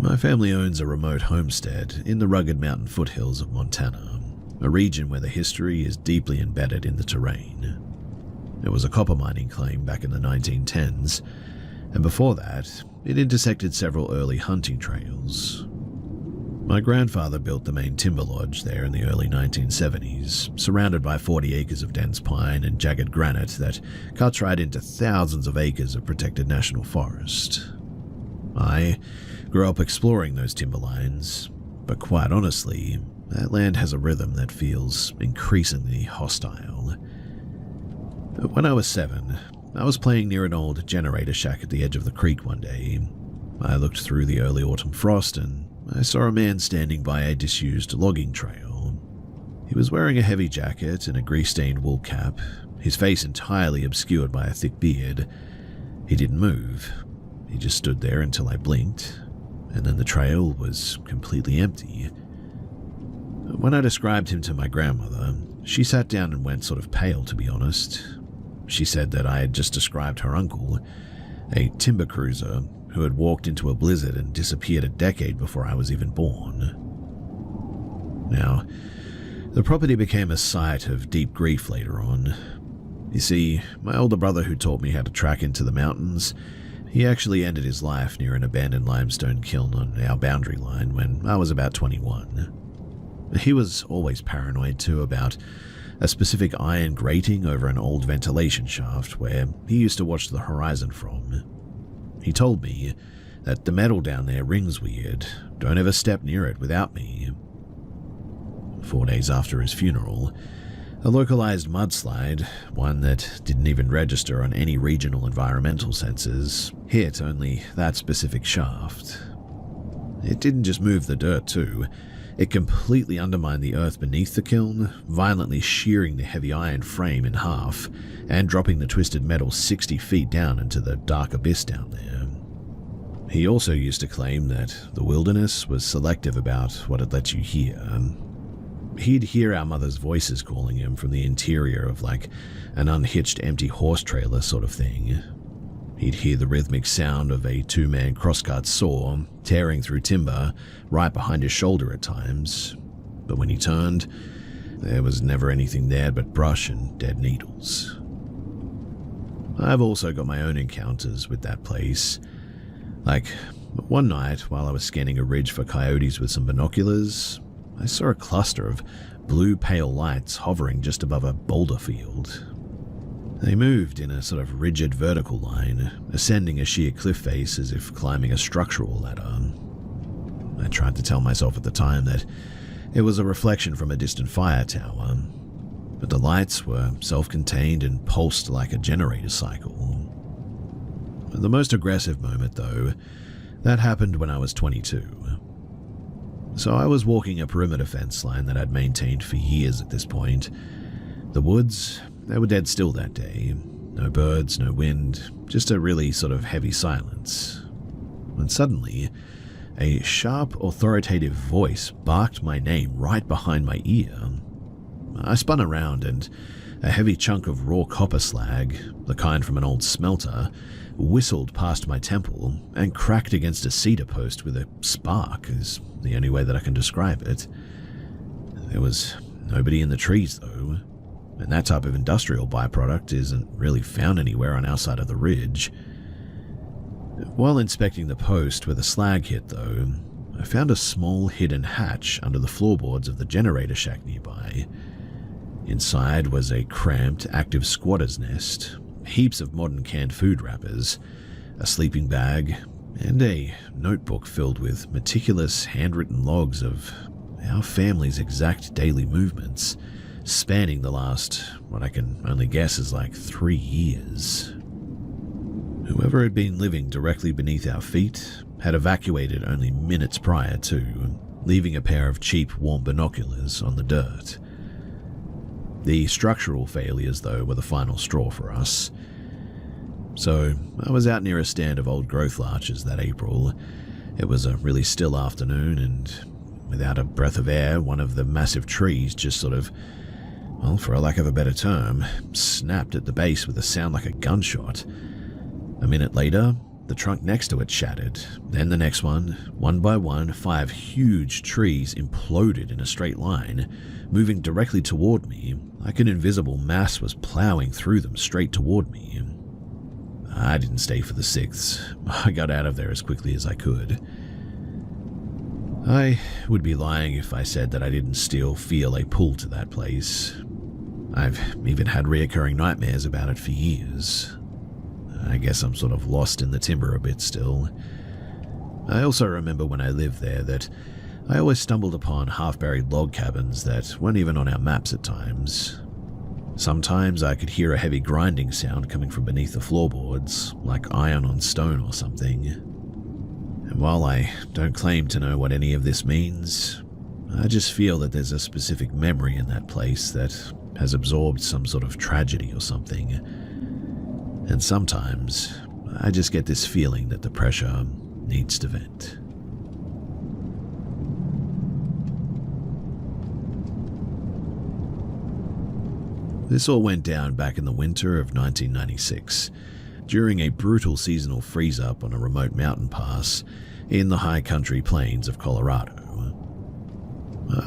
My family owns a remote homestead in the rugged mountain foothills of Montana, a region where the history is deeply embedded in the terrain. It was a copper mining claim back in the 1910s, and before that, it intersected several early hunting trails. My grandfather built the main timber lodge there in the early 1970s, surrounded by 40 acres of dense pine and jagged granite that cuts right into thousands of acres of protected national forest. I grew up exploring those timberlines, but quite honestly, that land has a rhythm that feels increasingly hostile. When I was 7, I was playing near an old generator shack at the edge of the creek one day. I looked through the early autumn frost and I saw a man standing by a disused logging trail. He was wearing a heavy jacket and a grease-stained wool cap, his face entirely obscured by a thick beard. He didn't move. He just stood there until I blinked, and then the trail was completely empty. When I described him to my grandmother, she sat down and went sort of pale, to be honest. She said that I had just described her uncle, a timber cruiser who had walked into a blizzard and disappeared a decade before I was even born. Now, the property became a site of deep grief later on. You see, my older brother who taught me how to track into the mountains, he actually ended his life near an abandoned limestone kiln on our boundary line when I was about 21. He was always paranoid too about a specific iron grating over an old ventilation shaft where he used to watch the horizon from. He told me that the metal down there rings weird, don't ever step near it without me. 4 days after his funeral, a localized mudslide, one that didn't even register on any regional environmental sensors, hit only that specific shaft. It didn't just move the dirt too, it completely undermined the earth beneath the kiln, violently shearing the heavy iron frame in half and dropping the twisted metal 60 feet down into the dark abyss down there. He also used to claim that the wilderness was selective about what it lets you hear. He'd hear our mother's voices calling him from the interior of like an unhitched empty horse trailer sort of thing. He'd hear the rhythmic sound of a 2-man crosscut saw tearing through timber right behind his shoulder at times, but when he turned, there was never anything there but brush and dead needles. I've also got my own encounters with that place. Like, one night while I was scanning a ridge for coyotes with some binoculars, I saw a cluster of blue pale lights hovering just above a boulder field. They moved in a sort of rigid vertical line, ascending a sheer cliff face as if climbing a structural ladder. I tried to tell myself at the time that it was a reflection from a distant fire tower, but the lights were self-contained and pulsed like a generator cycle. The most aggressive moment, though, that happened when I was 22. So I was walking a perimeter fence line that I'd maintained for years at this point. The woods, they were dead still that day. No birds, no wind, just a really sort of heavy silence. And suddenly, a sharp, authoritative voice barked my name right behind my ear. I spun around and a heavy chunk of raw copper slag, the kind from an old smelter, whistled past my temple and cracked against a cedar post with a spark, is the only way that I can describe it. There was nobody in the trees, though, and that type of industrial byproduct isn't really found anywhere on our side of the ridge. While inspecting the post where the slag hit, though, I found a small hidden hatch under the floorboards of the generator shack nearby. Inside was a cramped, active squatter's nest, heaps of modern canned food wrappers, a sleeping bag, and a notebook filled with meticulous handwritten logs of our family's exact daily movements, spanning the last, what I can only guess is like 3 years. Whoever had been living directly beneath our feet had evacuated only minutes prior to, leaving a pair of cheap, warm binoculars on the dirt. The structural failures, though, were the final straw for us. So, I was out near a stand of old growth larches that April. It was a really still afternoon, and without a breath of air, one of the massive trees just sort of, well, for a lack of a better term, snapped at the base with a sound like a gunshot. A minute later, the trunk next to it shattered. Then the next one by one, 5 huge trees imploded in a straight line, moving directly toward me, like an invisible mass was plowing through them straight toward me. I didn't stay for the 6th. I got out of there as quickly as I could. I would be lying if I said that I didn't still feel a pull to that place. I've even had reoccurring nightmares about it for years. I guess I'm sort of lost in the timber a bit still. I also remember when I lived there that I always stumbled upon half-buried log cabins that weren't even on our maps at times. Sometimes I could hear a heavy grinding sound coming from beneath the floorboards, like iron on stone or something. And while I don't claim to know what any of this means, I just feel that there's a specific memory in that place that has absorbed some sort of tragedy or something. And sometimes I just get this feeling that the pressure needs to vent. This all went down back in the winter of 1996, during a brutal seasonal freeze-up on a remote mountain pass in the high country plains of Colorado.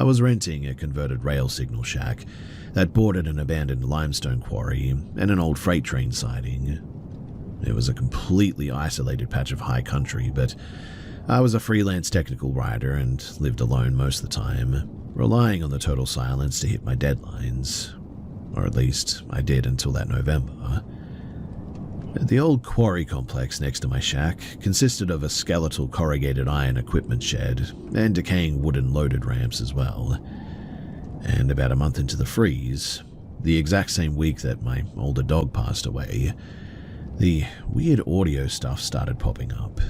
I was renting a converted rail signal shack that bordered an abandoned limestone quarry and an old freight train siding. It was a completely isolated patch of high country, but I was a freelance technical writer and lived alone most of the time, relying on the total silence to hit my deadlines. Or at least I did until that November. The old quarry complex next to my shack consisted of a skeletal corrugated iron equipment shed and decaying wooden loaded ramps as well. And about a month into the freeze, the exact same week that my older dog passed away, the weird audio stuff started popping up.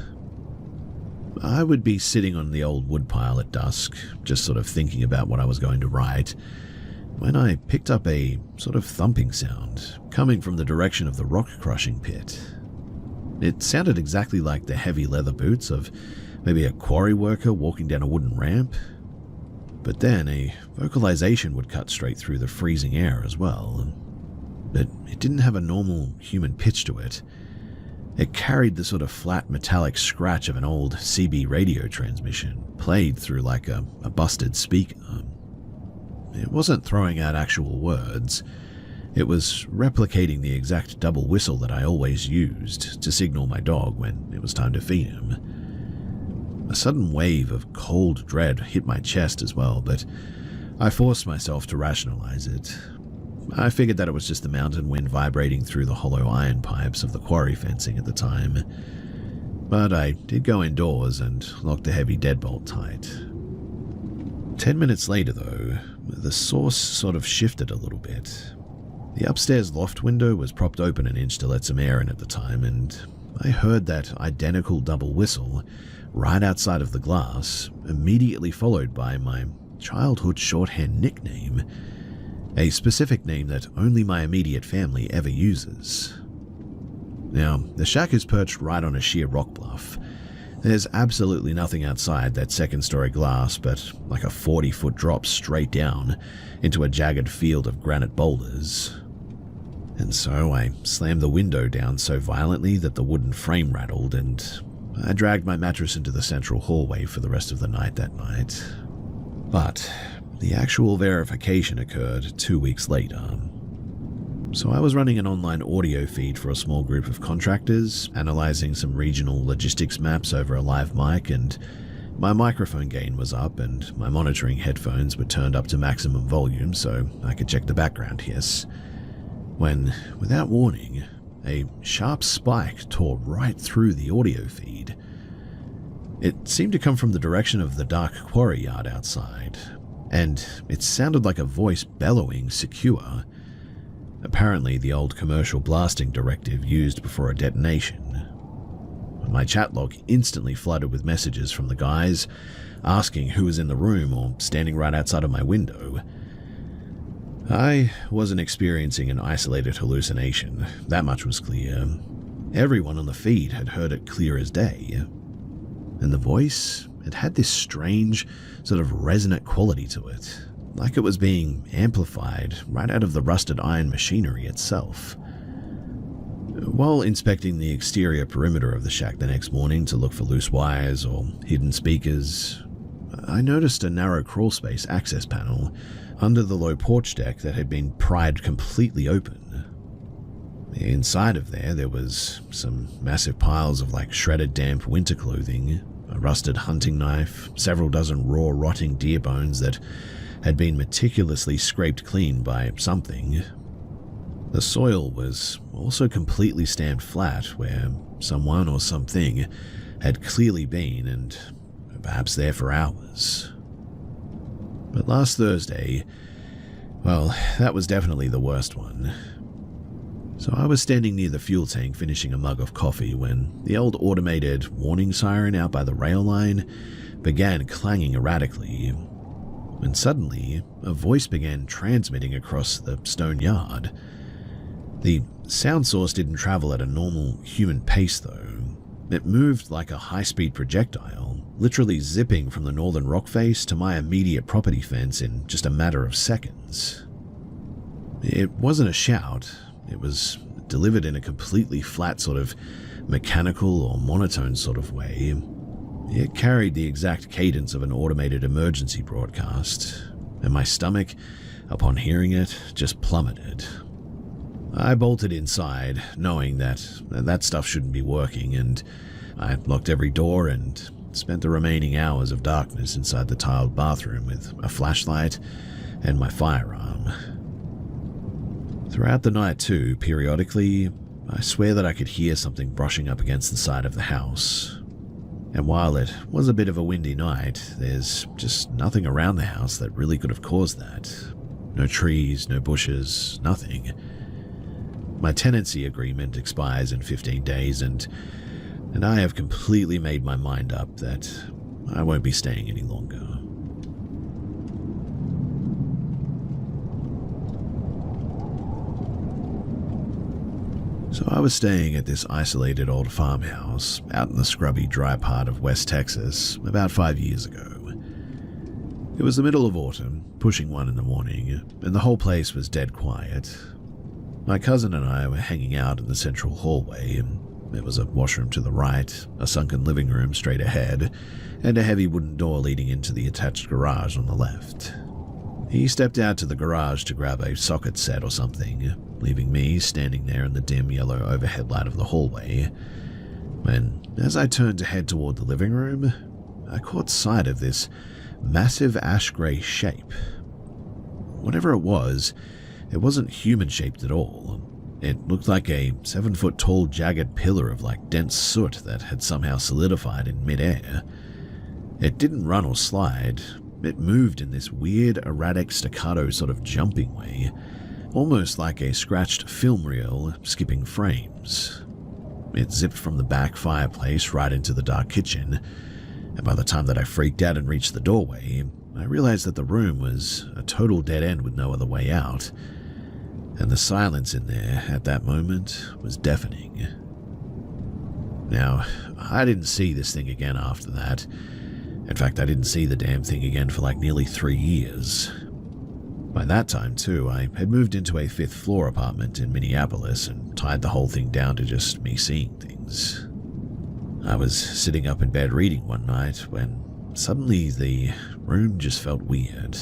I would be sitting on the old woodpile at dusk, just sort of thinking about what I was going to write, when I picked up a sort of thumping sound coming from the direction of the rock-crushing pit. It sounded exactly like the heavy leather boots of maybe a quarry worker walking down a wooden ramp. But then a vocalization would cut straight through the freezing air as well. But it didn't have a normal human pitch to it. It carried the sort of flat metallic scratch of an old CB radio transmission, played through like a busted speaker. It wasn't throwing out actual words. It was replicating the exact double whistle that I always used to signal my dog when it was time to feed him. A sudden wave of cold dread hit my chest as well, but I forced myself to rationalize it. I figured that it was just the mountain wind vibrating through the hollow iron pipes of the quarry fencing at the time. But I did go indoors and locked the heavy deadbolt tight. 10 minutes later, though, the source sort of shifted a little bit. The upstairs loft window was propped open an inch to let some air in at the time, and I heard that identical double whistle right outside of the glass, immediately followed by my childhood shorthand nickname, a specific name that only my immediate family ever uses. Now, the shack is perched right on a sheer rock bluff. There's absolutely nothing outside that second-story glass but like a 40-foot drop straight down into a jagged field of granite boulders. And so I slammed the window down so violently that the wooden frame rattled, and I dragged my mattress into the central hallway for the rest of the night that night. But the actual verification occurred 2 weeks later. So I was running an online audio feed for a small group of contractors, analyzing some regional logistics maps over a live mic, and my microphone gain was up and my monitoring headphones were turned up to maximum volume so I could check the background hiss. When, without warning, a sharp spike tore right through the audio feed. It seemed to come from the direction of the dark quarry yard outside, and it sounded like a voice bellowing secure. Apparently the old commercial blasting directive used before a detonation. My chat log instantly flooded with messages from the guys, asking who was in the room or standing right outside of my window. I wasn't experiencing an isolated hallucination, that much was clear. Everyone on the feed had heard it clear as day. And the voice, it had this strange, sort of resonant quality to it, like it was being amplified right out of the rusted iron machinery itself. While inspecting the exterior perimeter of the shack the next morning to look for loose wires or hidden speakers, I noticed a narrow crawlspace access panel under the low porch deck that had been pried completely open. Inside of there was some massive piles of shredded damp winter clothing, a rusted hunting knife, several dozen raw rotting deer bones that had been meticulously scraped clean by something. The soil was also completely stamped flat where someone or something had clearly been, and perhaps there for hours. But last Thursday, well, that was definitely the worst one. So I was standing near the fuel tank finishing a mug of coffee when the old automated warning siren out by the rail line began clanging erratically. And suddenly, a voice began transmitting across the stone yard. The sound source didn't travel at a normal human pace though. It moved like a high-speed projectile, literally zipping from the northern rock face to my immediate property fence in just a matter of seconds. It wasn't a shout. It was delivered in a completely flat sort of mechanical or monotone sort of way. It carried the exact cadence of an automated emergency broadcast, and my stomach, upon hearing it, just plummeted. I bolted inside, knowing that stuff shouldn't be working, and I locked every door and spent the remaining hours of darkness inside the tiled bathroom with a flashlight and my firearm. Throughout the night too, periodically, I swear that I could hear something brushing up against the side of the house. And while it was a bit of a windy night, there's just nothing around the house that really could have caused that. No trees, no bushes, nothing. My tenancy agreement expires in 15 days, and I have completely made my mind up that I won't be staying any longer. So I was staying at this isolated old farmhouse out in the scrubby, dry part of West Texas about 5 years ago. It was the middle of autumn, pushing 1 in the morning, and the whole place was dead quiet. My cousin and I were hanging out in the central hallway, and there was a washroom to the right, a sunken living room straight ahead, and a heavy wooden door leading into the attached garage on the left. He stepped out to the garage to grab a socket set or something, leaving me standing there in the dim yellow overhead light of the hallway. When, as I turned to head toward the living room, I caught sight of this massive ash-grey shape. Whatever it wasn't human-shaped at all. It looked like a 7-foot-tall jagged pillar of dense soot that had somehow solidified in mid-air. It didn't run or slide. It moved in this weird, erratic staccato sort of jumping way, almost like a scratched film reel skipping frames. It zipped from the back fireplace right into the dark kitchen, and by the time that I freaked out and reached the doorway, I realized that the room was a total dead end with no other way out, and the silence in there at that moment was deafening. Now, I didn't see this thing again after that. In fact, I didn't see the damn thing again for nearly 3 years. By that time, too, I had moved into a 5th-floor apartment in Minneapolis and tied the whole thing down to just me seeing things. I was sitting up in bed reading one night when suddenly the room just felt weird.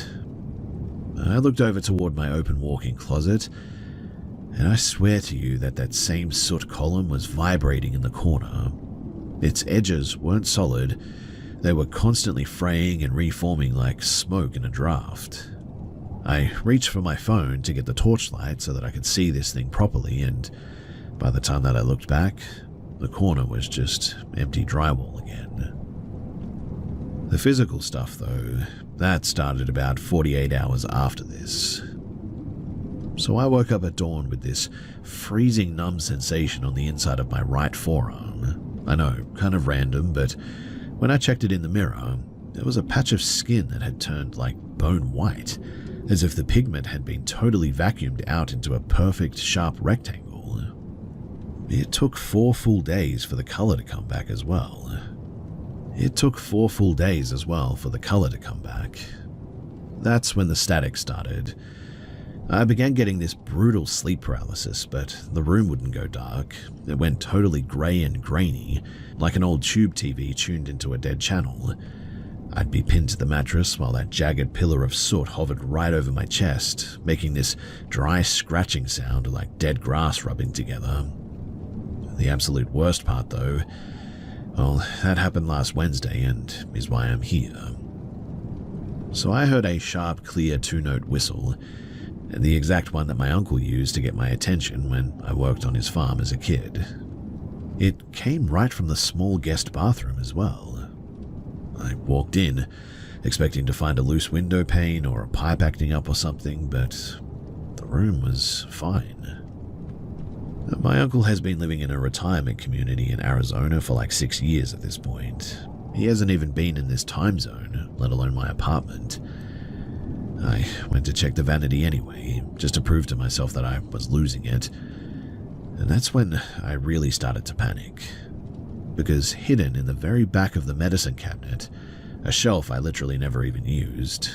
I looked over toward my open walk-in closet, and I swear to you that same soot column was vibrating in the corner. Its edges weren't solid. They were constantly fraying and reforming like smoke in a draft. I reached for my phone to get the torchlight so that I could see this thing properly, and by the time that I looked back, the corner was just empty drywall again. The physical stuff, though, that started about 48 hours after this. So I woke up at dawn with this freezing numb sensation on the inside of my right forearm. I know, kind of random, but when I checked it in the mirror, there was a patch of skin that had turned bone white, as if the pigment had been totally vacuumed out into a perfect, sharp rectangle. It took 4 full days for the color to come back as well. That's when the static started. I began getting this brutal sleep paralysis, but the room wouldn't go dark. It went totally grey and grainy, like an old tube TV tuned into a dead channel. I'd be pinned to the mattress while that jagged pillar of soot hovered right over my chest, making this dry scratching sound like dead grass rubbing together. The absolute worst part, though, well, that happened last Wednesday and is why I'm here. So I heard a sharp, clear two-note whistle, the exact one that my uncle used to get my attention when I worked on his farm as a kid. It came right from the small guest bathroom as well. I walked in, expecting to find a loose window pane or a pipe acting up or something, but the room was fine. My uncle has been living in a retirement community in Arizona for like 6 years at this point. He hasn't even been in this time zone, let alone my apartment. I went to check the vanity anyway, just to prove to myself that I was losing it. And that's when I really started to panic. Because hidden in the very back of the medicine cabinet, a shelf I literally never even used,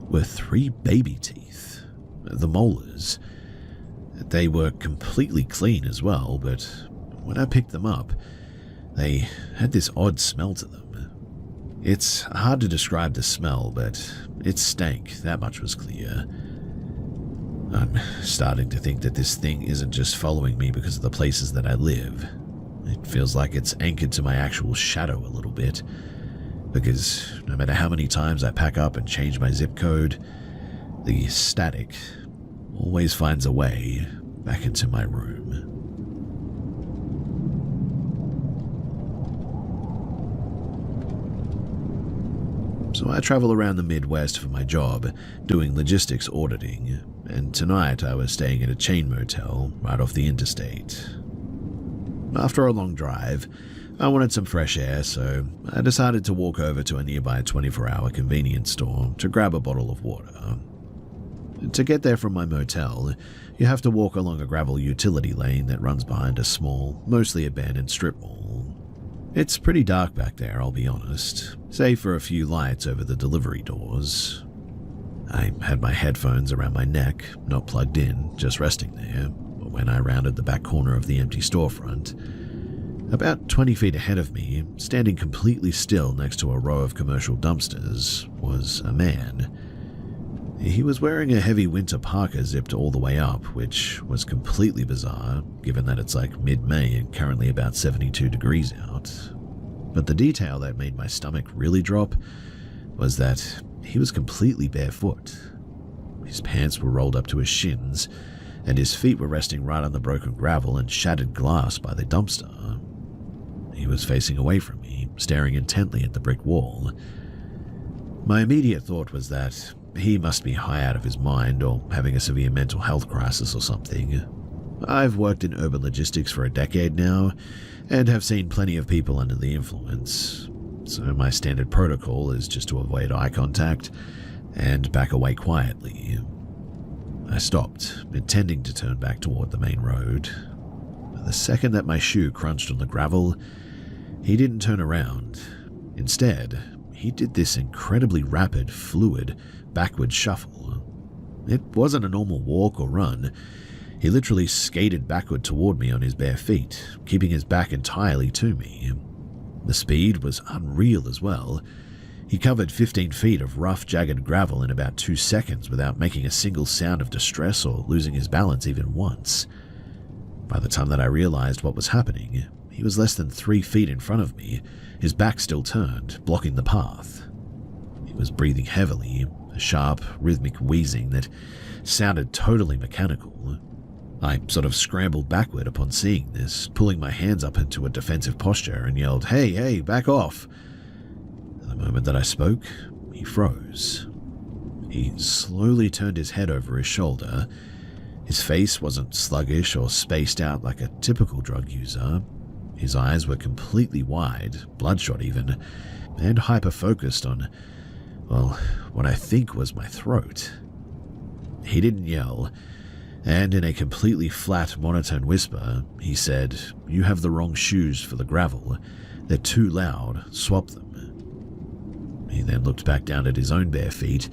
were 3 baby teeth. The molars. They were completely clean as well, but when I picked them up, they had this odd smell to them. It's hard to describe the smell, but it stank, that much was clear. I'm starting to think that this thing isn't just following me because of the places that I live. It feels like it's anchored to my actual shadow a little bit, because no matter how many times I pack up and change my zip code, the static always finds a way back into my room. So I travel around the Midwest for my job, doing logistics auditing, and tonight I was staying at a chain motel right off the interstate. After a long drive, I wanted some fresh air, so I decided to walk over to a nearby 24-hour convenience store to grab a bottle of water. To get there from my motel, you have to walk along a gravel utility lane that runs behind a small, mostly abandoned strip mall. It's pretty dark back there, I'll be honest, save for a few lights over the delivery doors. I had my headphones around my neck, not plugged in, just resting there, when I rounded the back corner of the empty storefront. About 20 feet ahead of me, standing completely still next to a row of commercial dumpsters, was a man. He was wearing a heavy winter parka zipped all the way up, which was completely bizarre, given that it's like mid-May and currently about 72 degrees out. But the detail that made my stomach really drop was that he was completely barefoot. His pants were rolled up to his shins, and his feet were resting right on the broken gravel and shattered glass by the dumpster. He was facing away from me, staring intently at the brick wall. My immediate thought was that he must be high out of his mind or having a severe mental health crisis or something. I've worked in urban logistics for a decade now and have seen plenty of people under the influence, so my standard protocol is just to avoid eye contact and back away quietly. I stopped, intending to turn back toward the main road. But the second that my shoe crunched on the gravel, he didn't turn around. Instead, he did this incredibly rapid, fluid, backward shuffle. It wasn't a normal walk or run. He literally skated backward toward me on his bare feet, keeping his back entirely to me. The speed was unreal as well. He covered 15 feet of rough, jagged gravel in about 2 seconds without making a single sound of distress or losing his balance even once. By the time that I realized what was happening, he was less than 3 feet in front of me, his back still turned, blocking the path. He was breathing heavily, a sharp, rhythmic wheezing that sounded totally mechanical. I sort of scrambled backward upon seeing this, pulling my hands up into a defensive posture and yelled, Hey, back off!" The moment that I spoke, he froze. He slowly turned his head over his shoulder. His face wasn't sluggish or spaced out like a typical drug user. His eyes were completely wide, bloodshot even, and hyper-focused on, well, what I think was my throat. He didn't yell, and in a completely flat, monotone whisper, he said, "You have the wrong shoes for the gravel. They're too loud. Swap them." He then looked back down at his own bare feet,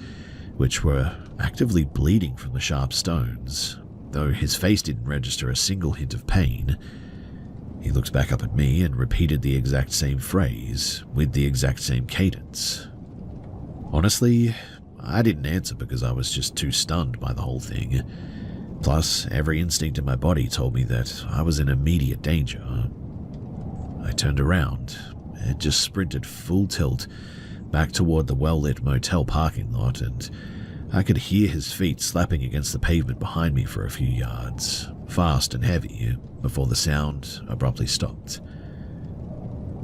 which were actively bleeding from the sharp stones, though his face didn't register a single hint of pain. He looked back up at me and repeated the exact same phrase, with the exact same cadence. Honestly, I didn't answer because I was just too stunned by the whole thing. Plus, every instinct in my body told me that I was in immediate danger. I turned around and just sprinted full tilt back toward the well-lit motel parking lot, and I could hear his feet slapping against the pavement behind me for a few yards, fast and heavy, before the sound abruptly stopped.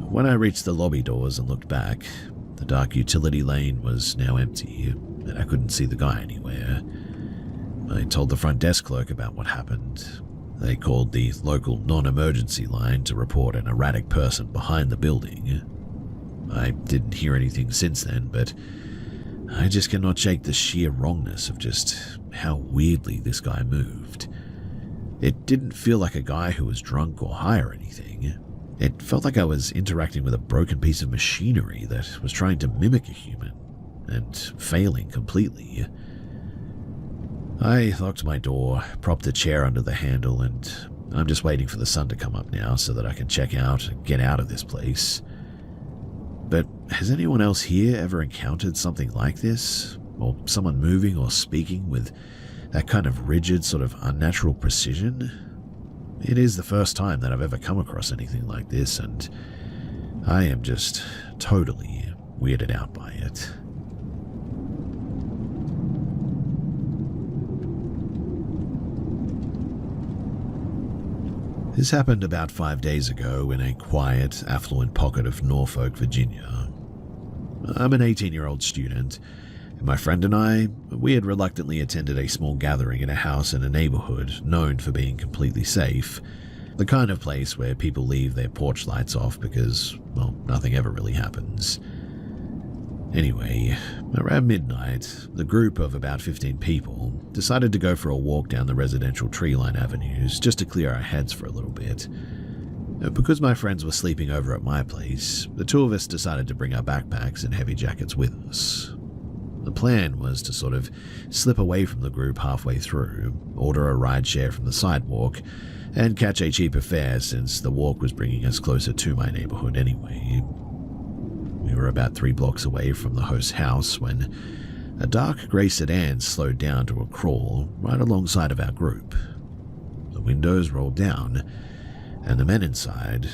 When I reached the lobby doors and looked back, the dark utility lane was now empty, and I couldn't see the guy anywhere. I told the front desk clerk about what happened. They called the local non-emergency line to report an erratic person behind the building. I didn't hear anything since then, but I just cannot shake the sheer wrongness of just how weirdly this guy moved. It didn't feel like a guy who was drunk or high or anything. It felt like I was interacting with a broken piece of machinery that was trying to mimic a human, and failing completely. I locked my door, propped a chair under the handle, and I'm just waiting for the sun to come up now so that I can check out and get out of this place. But has anyone else here ever encountered something like this? Or someone moving or speaking with that kind of rigid, sort of unnatural precision? It is the first time that I've ever come across anything like this, and I am just totally weirded out by it. This happened about 5 days ago in a quiet, affluent pocket of Norfolk, Virginia. I'm an 18-year-old student, and my friend and I, we had reluctantly attended a small gathering at a house in a neighborhood known for being completely safe, the kind of place where people leave their porch lights off because, well, nothing ever really happens. Anyway, around midnight, the group of about 15 people decided to go for a walk down the residential tree-lined avenues just to clear our heads for a little bit. Because my friends were sleeping over at my place, the two of us decided to bring our backpacks and heavy jackets with us. The plan was to sort of slip away from the group halfway through, order a rideshare from the sidewalk, and catch a cheaper fare since the walk was bringing us closer to my neighborhood anyway. We were about 3 blocks away from the host's house when a dark grey sedan slowed down to a crawl right alongside of our group. The windows rolled down, and the men inside,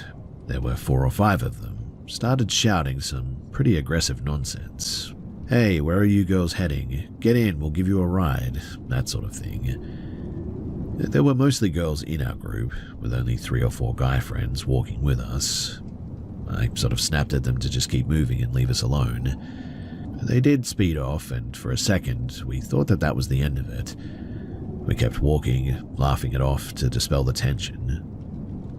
there were 4 or 5 of them, started shouting some pretty aggressive nonsense. "Hey, where are you girls heading? Get in, we'll give you a ride," that sort of thing. There were mostly girls in our group, with only 3 or 4 guy friends walking with us. I sort of snapped at them to just keep moving and leave us alone. They did speed off, and for a second, we thought that that was the end of it. We kept walking, laughing it off to dispel the tension.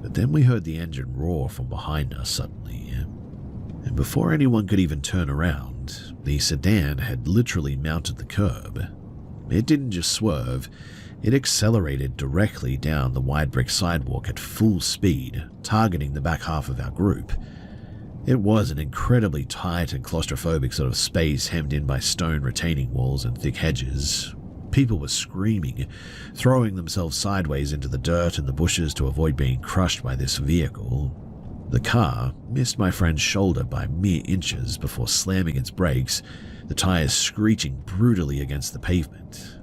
But then we heard the engine roar from behind us suddenly. And before anyone could even turn around, the sedan had literally mounted the curb. It didn't just swerve, it accelerated directly down the wide brick sidewalk at full speed, targeting the back half of our group. It was an incredibly tight and claustrophobic sort of space hemmed in by stone retaining walls and thick hedges. People were screaming, throwing themselves sideways into the dirt and the bushes to avoid being crushed by this vehicle. The car missed my friend's shoulder by mere inches before slamming its brakes, the tires screeching brutally against the pavement.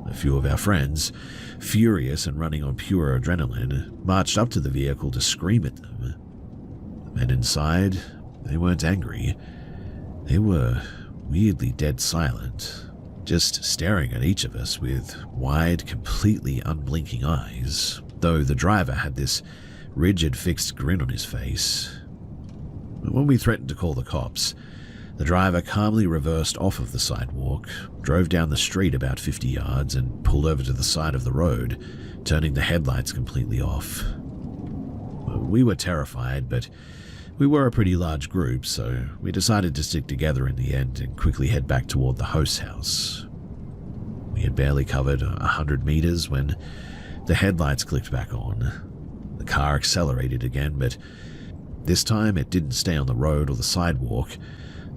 A few of our friends, furious and running on pure adrenaline, marched up to the vehicle to scream at them. The men inside, they weren't angry. They were weirdly dead silent, just staring at each of us with wide, completely unblinking eyes, though the driver had this rigid, fixed grin on his face. When we threatened to call the cops, the driver calmly reversed off of the sidewalk, drove down the street about 50 yards, and pulled over to the side of the road, turning the headlights completely off. We were terrified, but we were a pretty large group, so we decided to stick together in the end and quickly head back toward the host's house. We had barely covered 100 meters when the headlights clicked back on. The car accelerated again, but this time it didn't stay on the road or the sidewalk.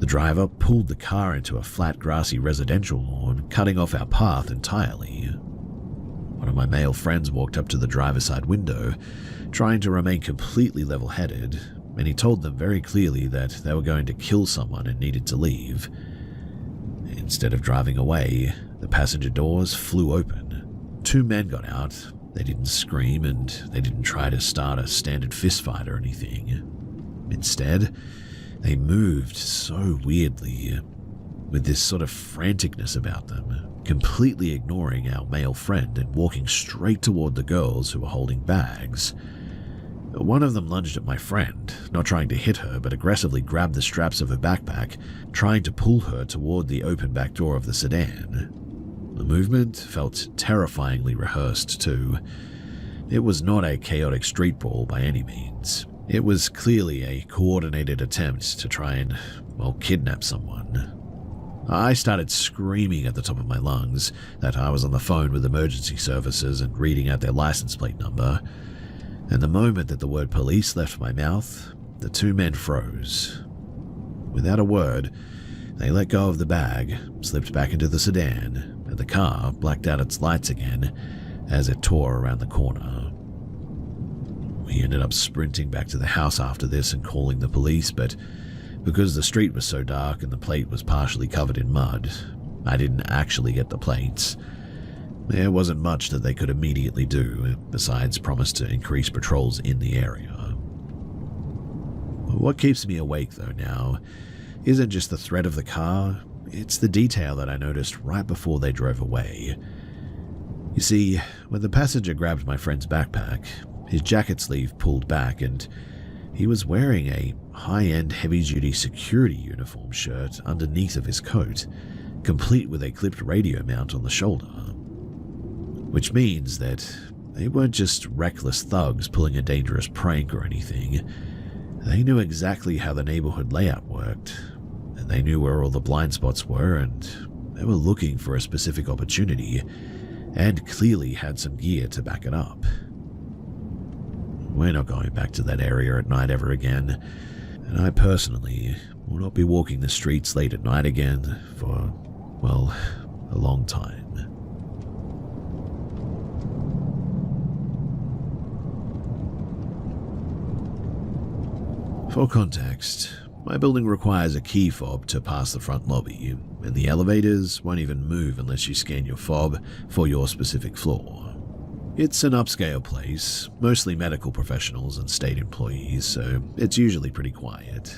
The driver pulled the car into a flat, grassy residential lawn, cutting off our path entirely. One of my male friends walked up to the driver's side window, trying to remain completely level-headed, and he told them very clearly that they were going to kill someone and needed to leave. Instead of driving away, the passenger doors flew open. 2 men got out. They didn't scream and they didn't try to start a standard fistfight or anything. Instead, they moved so weirdly, with this sort of franticness about them, completely ignoring our male friend and walking straight toward the girls who were holding bags. One of them lunged at my friend, not trying to hit her, but aggressively grabbed the straps of her backpack, trying to pull her toward the open back door of the sedan. The movement felt terrifyingly rehearsed, too. It was not a chaotic street brawl by any means. It was clearly a coordinated attempt to try and, kidnap someone. I started screaming at the top of my lungs that I was on the phone with emergency services and reading out their license plate number. And the moment that the word police left my mouth, the 2 men froze. Without a word, they let go of the bag, slipped back into the sedan, and the car blacked out its lights again as it tore around the corner. We ended up sprinting back to the house after this and calling the police, but because the street was so dark and the plate was partially covered in mud, I didn't actually get the plates. There wasn't much that they could immediately do, besides promise to increase patrols in the area. What keeps me awake, though, now isn't just the threat of the car, it's the detail that I noticed right before they drove away. You see, when the passenger grabbed my friend's backpack, his jacket sleeve pulled back and he was wearing a high-end heavy-duty security uniform shirt underneath of his coat, complete with a clipped radio mount on the shoulder. Which means that they weren't just reckless thugs pulling a dangerous prank or anything. They knew exactly how the neighborhood layout worked, and they knew where all the blind spots were, and they were looking for a specific opportunity, and clearly had some gear to back it up. We're not going back to that area at night ever again, and I personally will not be walking the streets late at night again for, a long time. For context, my building requires a key fob to pass the front lobby, and the elevators won't even move unless you scan your fob for your specific floor. It's an upscale place, mostly medical professionals and state employees, so it's usually pretty quiet.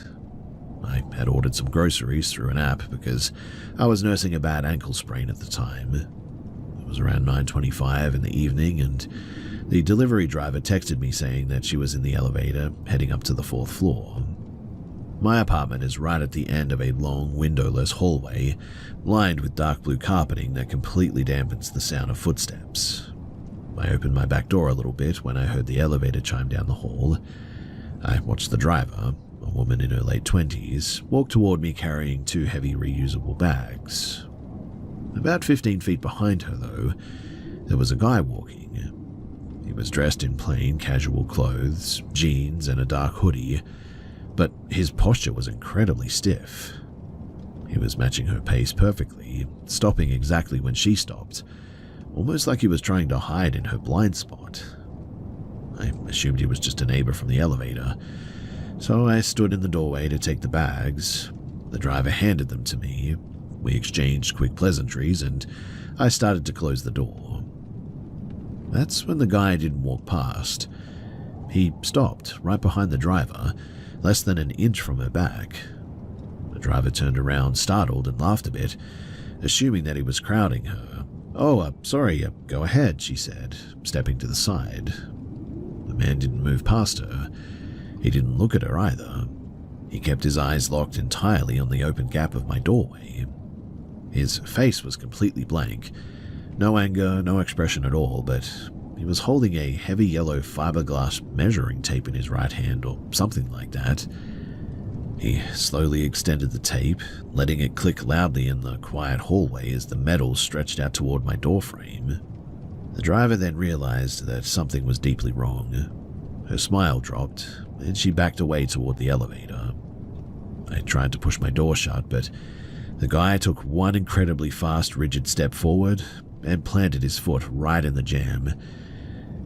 I had ordered some groceries through an app because I was nursing a bad ankle sprain at the time. It was around 9:25 in the evening, and the delivery driver texted me saying that she was in the elevator heading up to the 4th floor. My apartment is right at the end of a long, windowless hallway, lined with dark blue carpeting that completely dampens the sound of footsteps. I opened my back door a little bit when I heard the elevator chime down the hall. I watched the driver, a woman in her late 20s, walk toward me carrying 2 heavy reusable bags. About 15 feet behind her, though, there was a guy walking. He was dressed in plain, casual clothes, jeans, and a dark hoodie, but his posture was incredibly stiff. He was matching her pace perfectly, stopping exactly when she stopped, almost like he was trying to hide in her blind spot. I assumed he was just a neighbor from the elevator, so I stood in the doorway to take the bags. The driver handed them to me. We exchanged quick pleasantries, and I started to close the door. That's when the guy didn't walk past. He stopped right behind the driver, less than an inch from her back. The driver turned around, startled, and laughed a bit, assuming that he was crowding her. "Oh, sorry, go ahead," she said, stepping to the side. The man didn't move past her. He didn't look at her either. He kept his eyes locked entirely on the open gap of my doorway. His face was completely blank. No anger, no expression at all, but he was holding a heavy yellow fiberglass measuring tape in his right hand or something like that. He slowly extended the tape, letting it click loudly in the quiet hallway as the metal stretched out toward my doorframe. The driver then realized that something was deeply wrong. Her smile dropped, and she backed away toward the elevator. I tried to push my door shut, but the guy took one incredibly fast, rigid step forward and planted his foot right in the jam.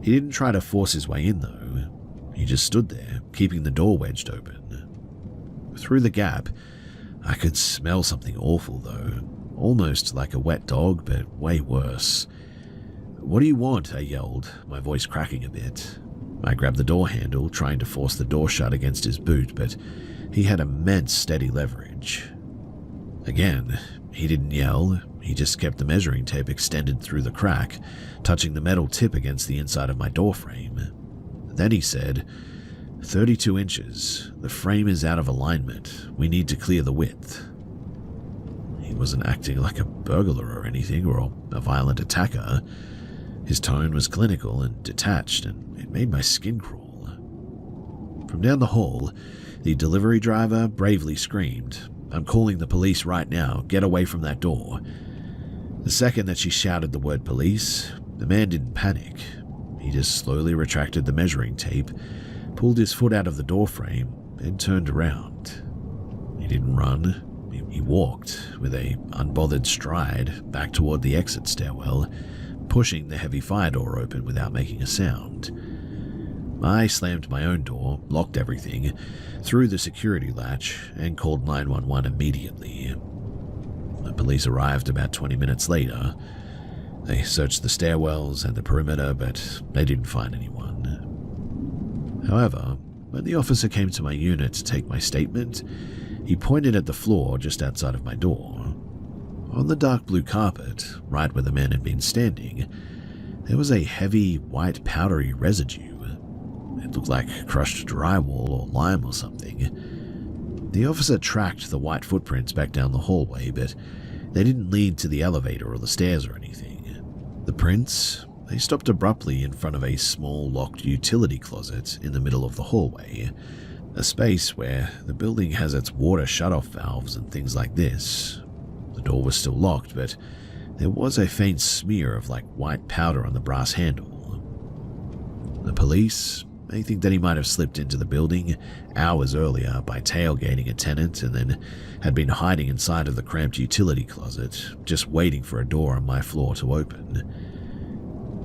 He didn't try to force his way in, though. He just stood there, keeping the door wedged open. Through the gap, I could smell something awful, though. Almost like a wet dog, but way worse. "What do you want?" I yelled, my voice cracking a bit. I grabbed the door handle, trying to force the door shut against his boot, but he had immense steady leverage. Again, he didn't yell. He just kept the measuring tape extended through the crack, touching the metal tip against the inside of my door frame. Then he said, 32 inches. The frame is out of alignment. We need to clear the width. He wasn't acting like a burglar or anything, or a violent attacker. His tone was clinical and detached, and it made my skin crawl. From down the hall, the delivery driver bravely screamed, "I'm calling the police right now. Get away from that door." The second that she shouted the word police, the man didn't panic. He just slowly retracted the measuring tape, pulled his foot out of the door frame, and turned around. He didn't run. He walked with a unbothered stride back toward the exit stairwell, pushing the heavy fire door open without making a sound. I slammed my own door, locked everything, threw the security latch, and called 911 immediately. The police arrived about 20 minutes later. They searched the stairwells and the perimeter, but they didn't find anyone. However, when the officer came to my unit to take my statement, he pointed at the floor just outside of my door. On the dark blue carpet, right where the man had been standing, there was a heavy, white, powdery residue. It looked like crushed drywall or lime or something. The officer tracked the white footprints back down the hallway, but they didn't lead to the elevator or the stairs or anything. The prints, they stopped abruptly in front of a small locked utility closet in the middle of the hallway, a space where the building has its water shutoff valves and things like this. The door was still locked, but there was a faint smear of white powder on the brass handle. The police, they think that he might have slipped into the building hours earlier by tailgating a tenant and then had been hiding inside of the cramped utility closet, just waiting for a door on my floor to open.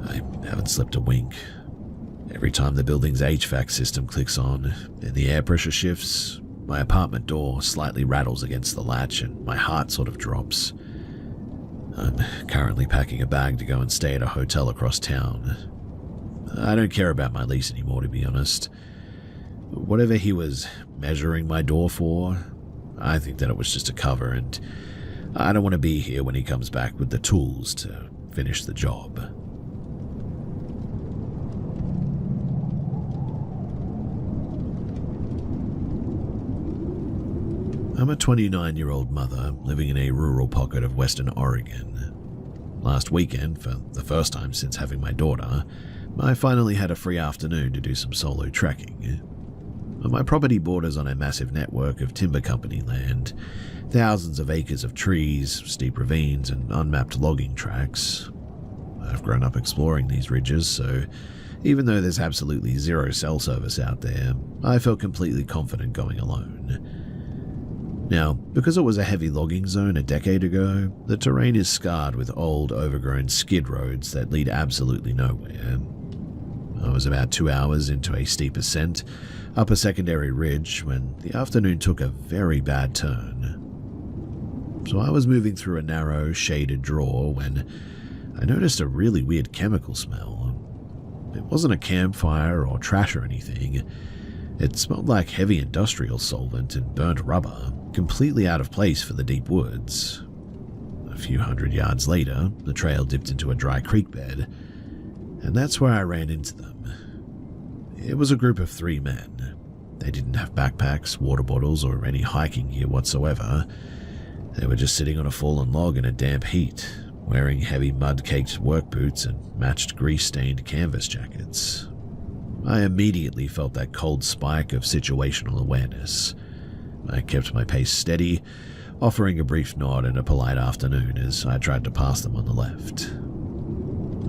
I haven't slept a wink. Every time the building's HVAC system clicks on and the air pressure shifts, my apartment door slightly rattles against the latch and my heart sort of drops. I'm currently packing a bag to go and stay at a hotel across town. I don't care about my lease anymore, to be honest. Whatever he was measuring my door for, I think that it was just a cover, and I don't want to be here when he comes back with the tools to finish the job. I'm a 29-year-old mother living in a rural pocket of Western Oregon. Last weekend, for the first time since having my daughter, I finally had a free afternoon to do some solo trekking. My property borders on a massive network of timber company land, thousands of acres of trees, steep ravines, and unmapped logging tracks. I've grown up exploring these ridges, so even though there's absolutely zero cell service out there, I felt completely confident going alone. Now, because it was a heavy logging zone a decade ago, the terrain is scarred with old, overgrown skid roads that lead absolutely nowhere. I was about 2 hours into a steep ascent up a secondary ridge when the afternoon took a very bad turn. So I was moving through a narrow, shaded draw when I noticed a really weird chemical smell. It wasn't a campfire or trash or anything. It smelled like heavy industrial solvent and burnt rubber, completely out of place for the deep woods. A few hundred yards later, the trail dipped into a dry creek bed, and that's where I ran into them. It was a group of 3 men. They didn't have backpacks, water bottles, or any hiking gear whatsoever. They were just sitting on a fallen log in a damp heat, wearing heavy mud-caked work boots and matched grease-stained canvas jackets. I immediately felt that cold spike of situational awareness. I kept my pace steady, offering a brief nod and a polite afternoon as I tried to pass them on the left.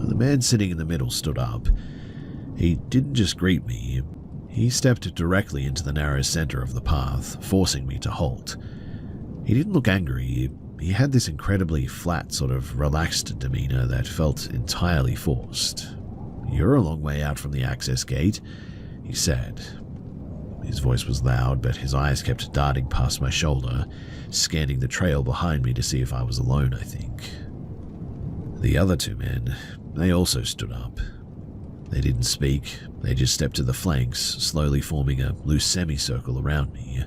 The man sitting in the middle stood up. He didn't just greet me, He stepped directly into the narrow center of the path, forcing me to halt. He didn't look angry. He had this incredibly flat, sort of relaxed demeanor that felt entirely forced. "You're a long way out from the access gate," he said. His voice was loud, but his eyes kept darting past my shoulder, scanning the trail behind me to see if I was alone, I think. The other two men, they also stood up. They didn't speak, they just stepped to the flanks, slowly forming a loose semicircle around me.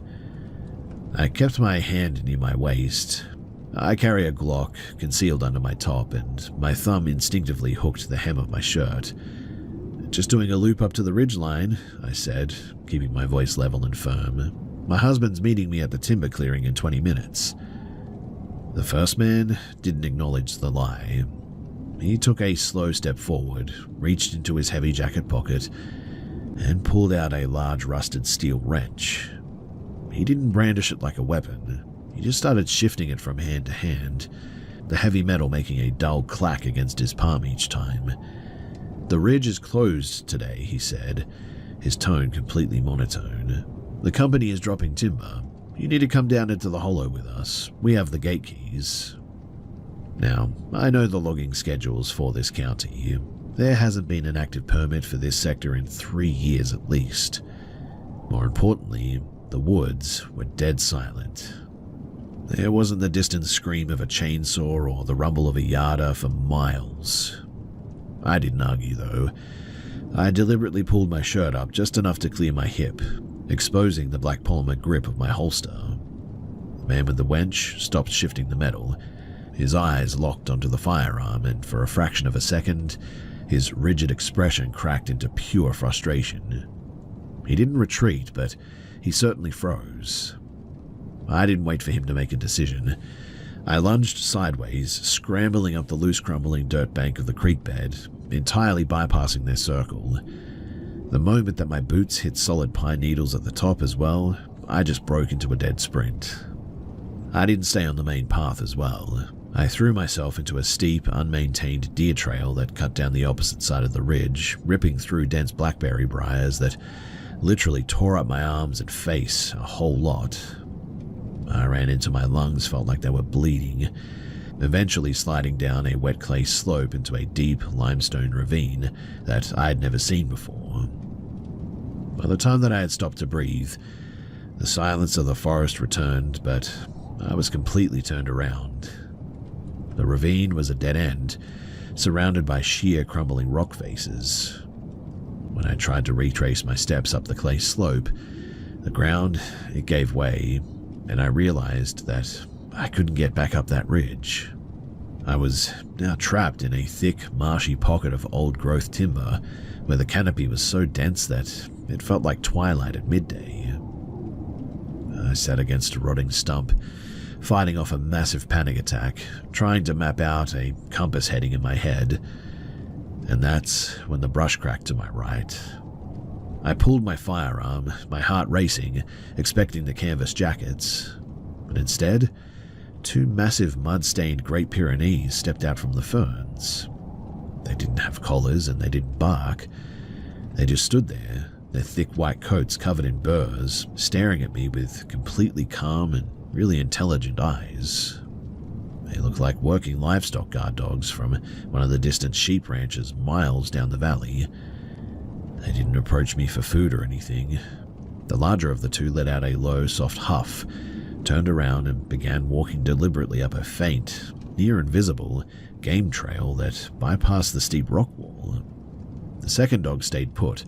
I kept my hand near my waist. I carry a Glock concealed under my top, and my thumb instinctively hooked the hem of my shirt. "Just doing a loop up to the ridgeline," I said, keeping my voice level and firm. "My husband's meeting me at the timber clearing in 20 minutes. The first man didn't acknowledge the lie. He took a slow step forward, reached into his heavy jacket pocket, and pulled out a large rusted steel wrench. He didn't brandish it like a weapon. He just started shifting it from hand to hand, the heavy metal making a dull clack against his palm each time. "The ridge is closed today," he said, his tone completely monotone. "The company is dropping timber. You need to come down into the hollow with us. We have the gate keys." Now, I know the logging schedules for this county. There hasn't been an active permit for this sector in 3 years at least. More importantly, the woods were dead silent. There wasn't the distant scream of a chainsaw or the rumble of a yarder for miles. I didn't argue, though. I deliberately pulled my shirt up just enough to clear my hip, exposing the black polymer grip of my holster. The man with the wench stopped shifting the metal. His eyes locked onto the firearm, and for a fraction of a second, his rigid expression cracked into pure frustration. He didn't retreat, but he certainly froze. I didn't wait for him to make a decision. I lunged sideways, scrambling up the loose crumbling dirt bank of the creek bed, entirely bypassing their circle. The moment that my boots hit solid pine needles at the top as well, I just broke into a dead sprint. I didn't stay on the main path as well. I threw myself into a steep, unmaintained deer trail that cut down the opposite side of the ridge, ripping through dense blackberry briars that literally tore up my arms and face a whole lot. I ran into my lungs, felt like they were bleeding, eventually sliding down a wet clay slope into a deep limestone ravine that I'd never seen before. By the time that I had stopped to breathe, the silence of the forest returned, but I was completely turned around. The ravine was a dead end, surrounded by sheer crumbling rock faces. When I tried to retrace my steps up the clay slope, the ground, it gave way, and I realized that I couldn't get back up that ridge. I was now trapped in a thick, marshy pocket of old-growth timber where the canopy was so dense that it felt like twilight at midday. I sat against a rotting stump, fighting off a massive panic attack, trying to map out a compass heading in my head, and that's when the brush cracked to my right. I pulled my firearm, my heart racing, expecting the canvas jackets, but instead, 2 massive mud-stained Great Pyrenees stepped out from the ferns. They didn't have collars and they didn't bark. They just stood there, their thick white coats covered in burrs, staring at me with completely calm and really intelligent eyes. They looked like working livestock guard dogs from one of the distant sheep ranches miles down the valley. They didn't approach me for food or anything. The larger of the two let out a low, soft huff, turned around and began walking deliberately up a faint, near invisible, game trail that bypassed the steep rock wall. The second dog stayed put,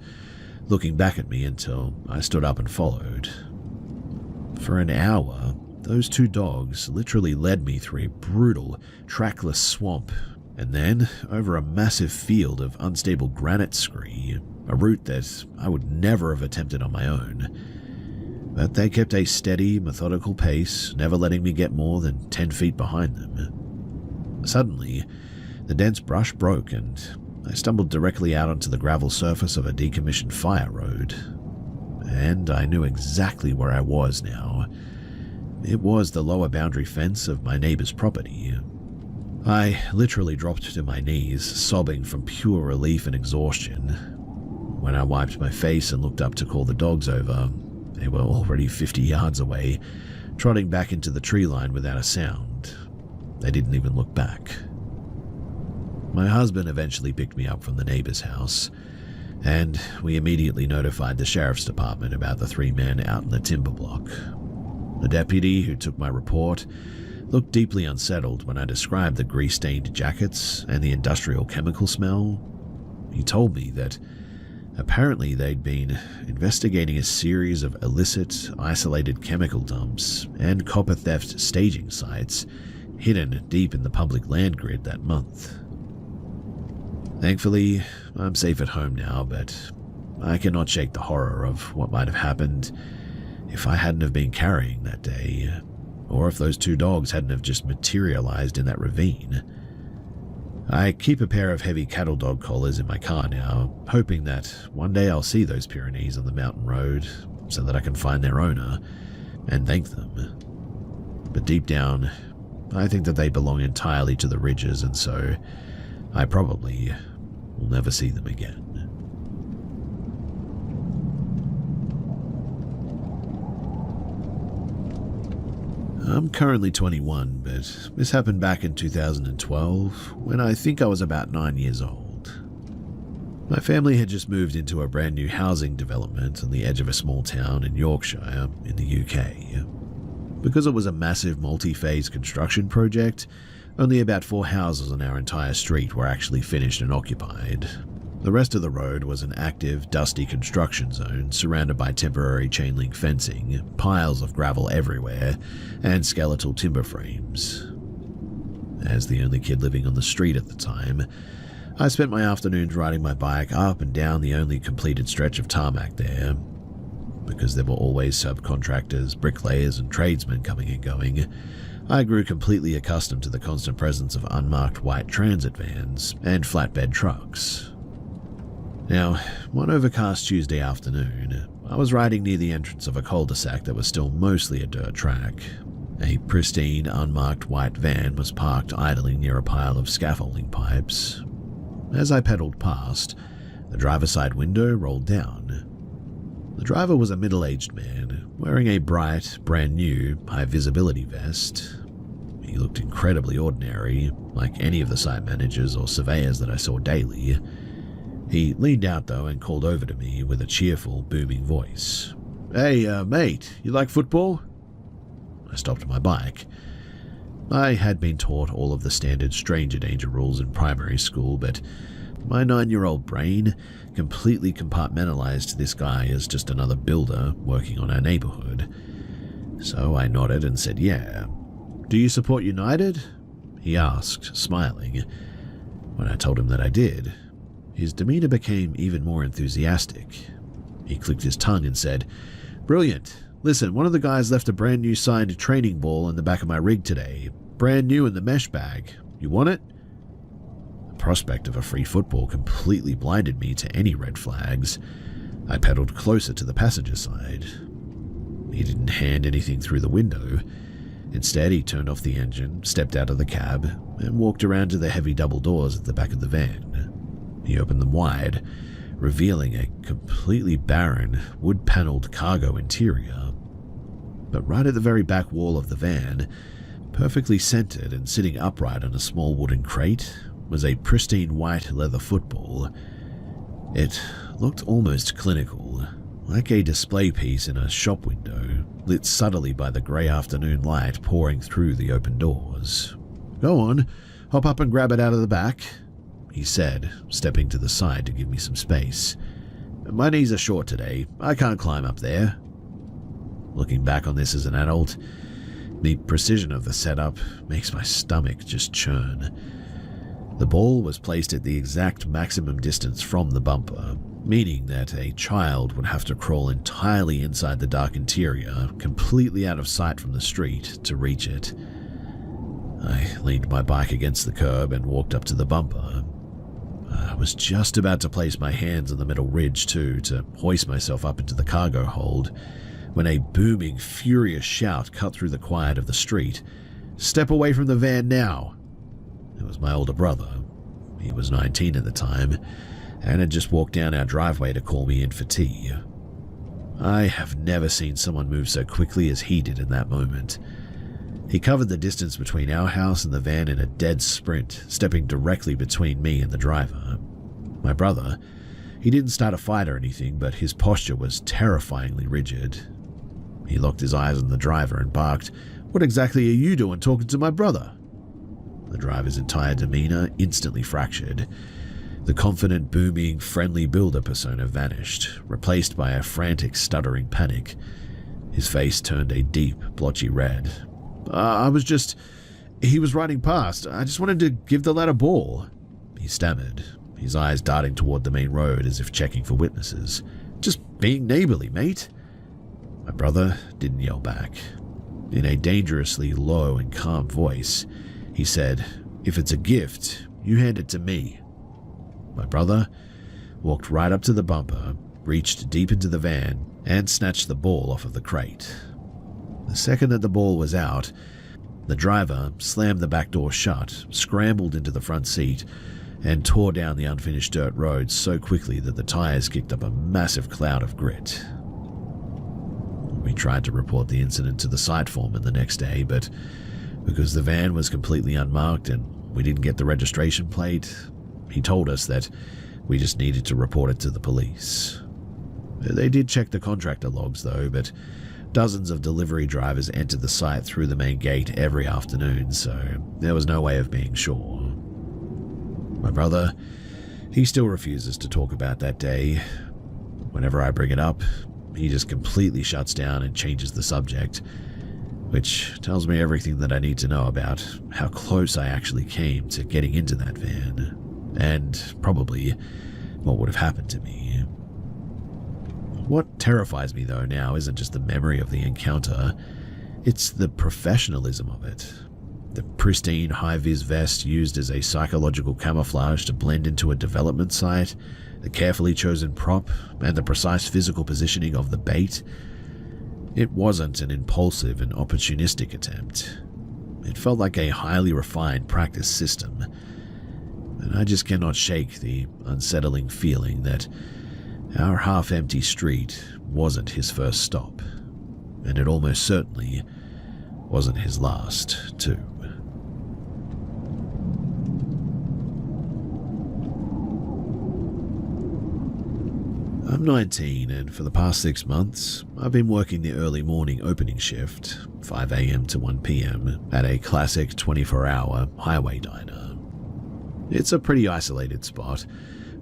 looking back at me until I stood up and followed. For an hour, those 2 dogs literally led me through a brutal, trackless swamp, and then over a massive field of unstable granite scree, a route that I would never have attempted on my own. But they kept a steady, methodical pace, never letting me get more than 10 feet behind them. Suddenly, the dense brush broke and I stumbled directly out onto the gravel surface of a decommissioned fire road. And I knew exactly where I was now. It was the lower boundary fence of my neighbor's property. I literally dropped to my knees, sobbing from pure relief and exhaustion. When I wiped my face and looked up to call the dogs over, they were already 50 yards away, trotting back into the tree line without a sound. They didn't even look back. My husband eventually picked me up from the neighbor's house, and we immediately notified the sheriff's department about the 3 men out in the timber block. The deputy who took my report looked deeply unsettled when I described the grease-stained jackets and the industrial chemical smell. He told me that apparently they'd been investigating a series of illicit, isolated chemical dumps and copper theft staging sites hidden deep in the public land grid that month. Thankfully, I'm safe at home now, but I cannot shake the horror of what might have happened if I hadn't have been carrying that day, or if those 2 dogs hadn't have just materialized in that ravine. I keep a pair of heavy cattle dog collars in my car now, hoping that one day I'll see those Pyrenees on the mountain road so that I can find their owner and thank them. But deep down, I think that they belong entirely to the Ridges, and so I probably will never see them again. I'm currently 21, but this happened back in 2012, when I think I was about 9 years old. My family had just moved into a brand new housing development on the edge of a small town in Yorkshire, in the UK. Because it was a massive multi-phase construction project, only about 4 houses on our entire street were actually finished and occupied. The rest of the road was an active, dusty construction zone surrounded by temporary chain link fencing, piles of gravel everywhere, and skeletal timber frames. As the only kid living on the street at the time, I spent my afternoons riding my bike up and down the only completed stretch of tarmac there. Because there were always subcontractors, bricklayers, and tradesmen coming and going, I grew completely accustomed to the constant presence of unmarked white transit vans and flatbed trucks. Now, one overcast Tuesday afternoon, I was riding near the entrance of a cul-de-sac that was still mostly a dirt track. A pristine, unmarked white van was parked idling near a pile of scaffolding pipes. As I pedaled past, the driver's side window rolled down. The driver was a middle-aged man, wearing a bright, brand-new, high-visibility vest. He looked incredibly ordinary, like any of the site managers or surveyors that I saw daily. He leaned out, though, and called over to me with a cheerful, booming voice. "Hey, mate, you like football?" I stopped my bike. I had been taught all of the standard stranger danger rules in primary school, but my 9-year-old brain completely compartmentalized this guy as just another builder working on our neighborhood. So I nodded and said, "Yeah." "Do you support United?" he asked, smiling. When I told him that I did, his demeanor became even more enthusiastic. He clicked his tongue and said, "Brilliant. Listen, one of the guys left a brand new signed training ball in the back of my rig today. Brand new in the mesh bag. You want it?" The prospect of a free football completely blinded me to any red flags. I pedaled closer to the passenger side. He didn't hand anything through the window. Instead, he turned off the engine, stepped out of the cab, and walked around to the heavy double doors at the back of the van. He opened them wide, revealing a completely barren, wood-paneled cargo interior. But right at the very back wall of the van, perfectly centered and sitting upright on a small wooden crate, was a pristine white leather football. It looked almost clinical, like a display piece in a shop window, lit subtly by the grey afternoon light pouring through the open doors. "Go on, hop up and grab it out of the back," he said, stepping to the side to give me some space. "My knees are short today. I can't climb up there." Looking back on this as an adult, the precision of the setup makes my stomach just churn. The ball was placed at the exact maximum distance from the bumper, meaning that a child would have to crawl entirely inside the dark interior, completely out of sight from the street, to reach it. I leaned my bike against the curb and walked up to the bumper. I was just about to place my hands on the metal ridge, too, to hoist myself up into the cargo hold, when a booming, furious shout cut through the quiet of the street. "Step away from the van now!" It was my older brother. He was 19 at the time, and had just walked down our driveway to call me in for tea. I have never seen someone move so quickly as he did in that moment. He covered the distance between our house and the van in a dead sprint, stepping directly between me and the driver. My brother, he didn't start a fight or anything, but his posture was terrifyingly rigid. He locked his eyes on the driver and barked, "What exactly are you doing talking to my brother?" The driver's entire demeanor instantly fractured. The confident, booming, friendly builder persona vanished, replaced by a frantic, stuttering panic. His face turned a deep, blotchy red. He was riding past. I just wanted to give the lad a ball," he stammered, his eyes darting toward the main road as if checking for witnesses. "Just being neighborly, mate." My brother didn't yell back. In a dangerously low and calm voice, he said, "If it's a gift, you hand it to me." My brother walked right up to the bumper, reached deep into the van, and snatched the ball off of the crate. The second that the ball was out, the driver slammed the back door shut, scrambled into the front seat, and tore down the unfinished dirt road so quickly that the tires kicked up a massive cloud of grit. We tried to report the incident to the site foreman the next day, but because the van was completely unmarked and we didn't get the registration plate, he told us that we just needed to report it to the police. They did check the contractor logs though, but dozens of delivery drivers entered the site through the main gate every afternoon, so there was no way of being sure. My brother, he still refuses to talk about that day. Whenever I bring it up, he just completely shuts down and changes the subject, which tells me everything that I need to know about how close I actually came to getting into that van, and probably what would have happened to me. What terrifies me though now isn't just the memory of the encounter, it's the professionalism of it. The pristine high-vis vest used as a psychological camouflage to blend into a development site, the carefully chosen prop, and the precise physical positioning of the bait. It wasn't an impulsive and opportunistic attempt. It felt like a highly refined practice system, and I just cannot shake the unsettling feeling that our half-empty street wasn't his first stop, and it almost certainly wasn't his last, too. I'm 19, and for the past 6 months, I've been working the early morning opening shift, 5 a.m. to 1 p.m., at a classic 24-hour highway diner. It's a pretty isolated spot,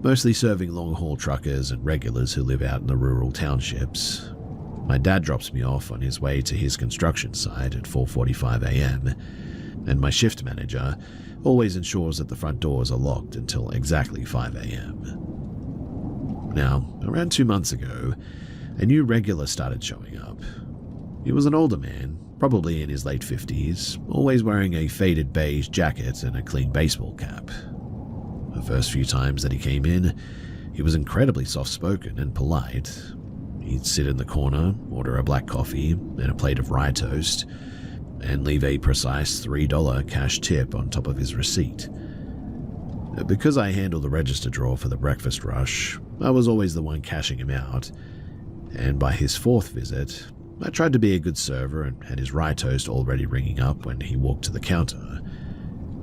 mostly serving long-haul truckers and regulars who live out in the rural townships. My dad drops me off on his way to his construction site at 4:45 a.m., and my shift manager always ensures that the front doors are locked until exactly 5 a.m. Now, around 2 months ago, a new regular started showing up. He was an older man, probably in his late 50s, always wearing a faded beige jacket and a clean baseball cap. The first few times that he came in, he was incredibly soft-spoken and polite. He'd sit in the corner, order a black coffee and a plate of rye toast, and leave a precise $3 cash tip on top of his receipt. Because I handled the register drawer for the breakfast rush, I was always the one cashing him out, and by his fourth visit, I tried to be a good server and had his rye toast already ringing up when he walked to the counter.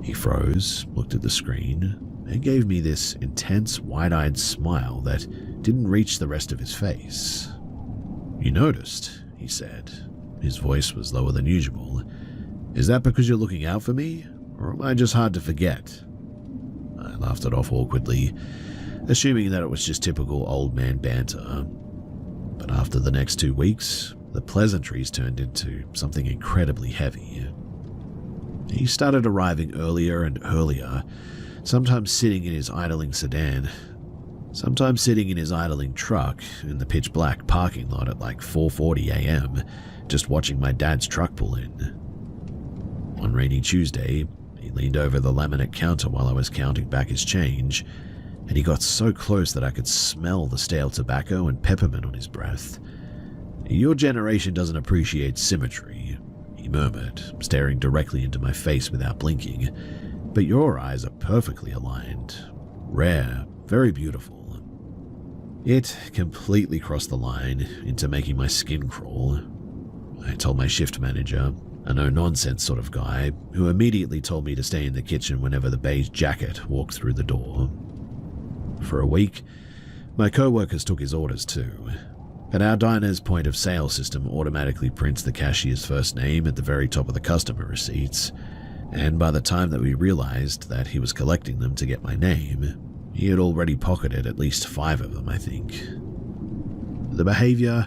He froze, looked at the screen, and gave me this intense, wide-eyed smile that didn't reach the rest of his face. "You noticed," he said. His voice was lower than usual. "Is that because you're looking out for me, or am I just hard to forget?" I laughed it off awkwardly, assuming that it was just typical old man banter. But after the next 2 weeks, the pleasantries turned into something incredibly heavy. He started arriving earlier and earlier, sometimes sitting in his idling sedan, sometimes sitting in his idling truck in the pitch-black parking lot at like 4:40 a.m., just watching my dad's truck pull in. One rainy Tuesday, he leaned over the laminate counter while I was counting back his change, and he got so close that I could smell the stale tobacco and peppermint on his breath. "Your generation doesn't appreciate symmetry," he murmured, staring directly into my face without blinking. "But your eyes are perfectly aligned. Rare, very beautiful." It completely crossed the line into making my skin crawl. I told my shift manager, a no-nonsense sort of guy, who immediately told me to stay in the kitchen whenever the beige jacket walked through the door. For a week, my co-workers took his orders too, but our diner's point-of-sale system automatically prints the cashier's first name at the very top of the customer receipts, and by the time that we realized that he was collecting them to get my name, he had already pocketed at least 5 of them, I think. The behavior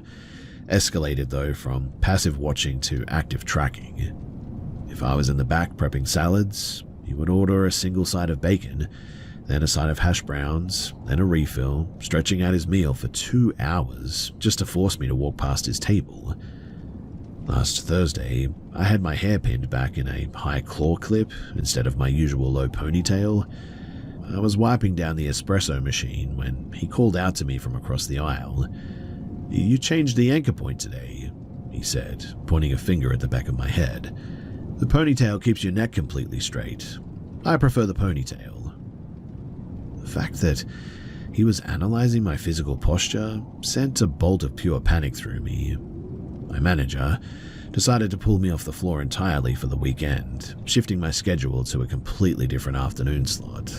escalated, though, from passive watching to active tracking. If I was in the back prepping salads, he would order a single side of bacon, then a side of hash browns, then a refill, stretching out his meal for 2 hours just to force me to walk past his table. Last Thursday, I had my hair pinned back in a high claw clip instead of my usual low ponytail. I was wiping down the espresso machine when he called out to me from across the aisle. "You changed the anchor point today," he said, pointing a finger at the back of my head. "The ponytail keeps your neck completely straight. I prefer the ponytail." The fact that he was analyzing my physical posture sent a bolt of pure panic through me. My manager decided to pull me off the floor entirely for the weekend, shifting my schedule to a completely different afternoon slot.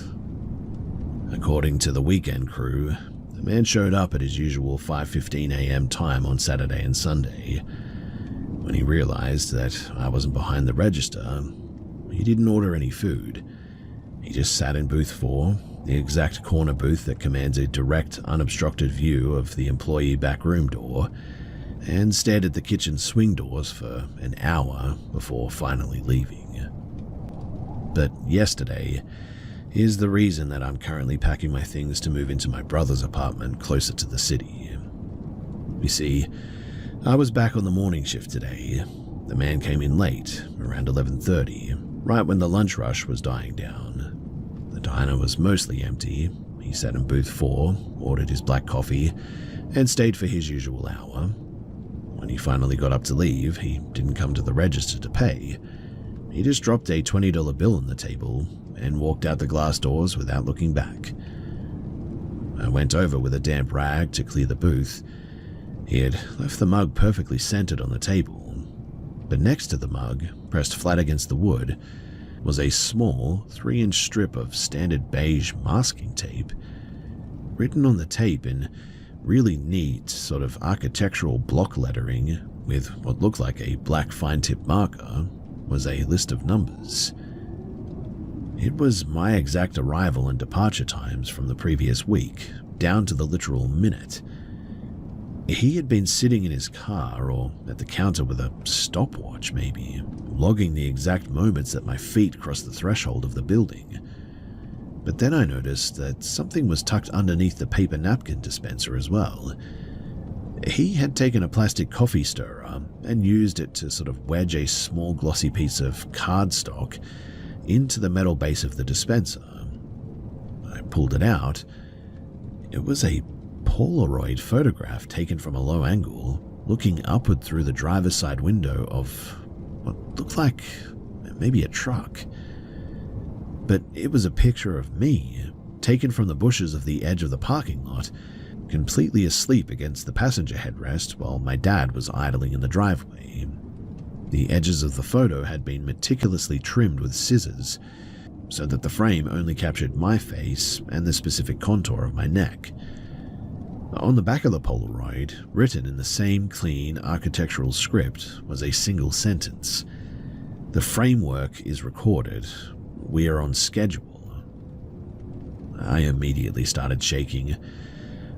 According to the weekend crew, the man showed up at his usual 5:15 a.m. time on Saturday and Sunday. When he realized that I wasn't behind the register, he didn't order any food. He just sat in booth 4, the exact corner booth that commands a direct, unobstructed view of the employee back room door, and stared at the kitchen swing doors for an hour before finally leaving. But yesterday is the reason that I'm currently packing my things to move into my brother's apartment closer to the city. You see, I was back on the morning shift today. The man came in late, around 11:30, right when the lunch rush was dying down. The diner was mostly empty. He sat in booth 4, ordered his black coffee, and stayed for his usual hour. When he finally got up to leave, he didn't come to the register to pay. He just dropped a $20 bill on the table and walked out the glass doors without looking back. I went over with a damp rag to clear the booth. He had left the mug perfectly centered on the table, but next to the mug, pressed flat against the wood, was a small 3-inch strip of standard beige masking tape. Written on the tape in really neat, sort of architectural block lettering with what looked like a black fine-tip marker was a list of numbers. It was my exact arrival and departure times from the previous week, down to the literal minute. He had been sitting in his car or at the counter with a stopwatch maybe, logging the exact moments that my feet crossed the threshold of the building. But then I noticed that something was tucked underneath the paper napkin dispenser as well. He had taken a plastic coffee stirrer and used it to sort of wedge a small glossy piece of cardstock into the metal base of the dispenser. I pulled it out. It was a Polaroid photograph taken from a low angle, looking upward through the driver's side window of what looked like maybe a truck. But it was a picture of me, taken from the bushes of the edge of the parking lot, completely asleep against the passenger headrest while my dad was idling in the driveway. The edges of the photo had been meticulously trimmed with scissors, so that the frame only captured my face and the specific contour of my neck. On the back of the Polaroid, written in the same clean architectural script, was a single sentence. "The framework is recorded. We are on schedule." I immediately started shaking.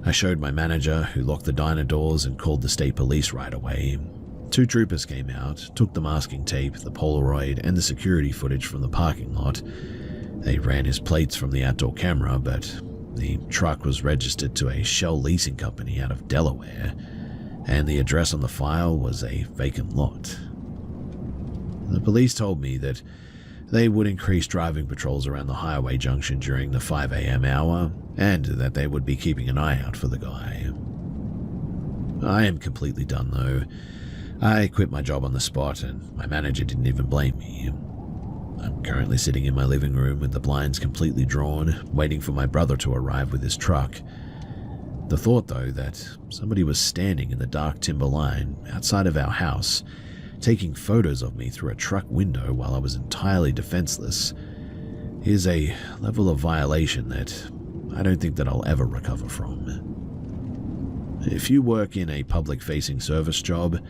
I showed my manager, who locked the diner doors and called the state police right away. 2 troopers came out, took the masking tape, the Polaroid, and the security footage from the parking lot. They ran his plates from the outdoor camera, but the truck was registered to a Shell leasing company out of Delaware, and the address on the file was a vacant lot. The police told me that they would increase driving patrols around the highway junction during the 5 a.m. hour, and that they would be keeping an eye out for the guy. I am completely done though. I quit my job on the spot, and my manager didn't even blame me. I'm currently sitting in my living room with the blinds completely drawn, waiting for my brother to arrive with his truck. The thought, though, that somebody was standing in the dark timber line outside of our house, taking photos of me through a truck window while I was entirely defenseless, is a level of violation that I don't think that I'll ever recover from. If you work in a public-facing service job,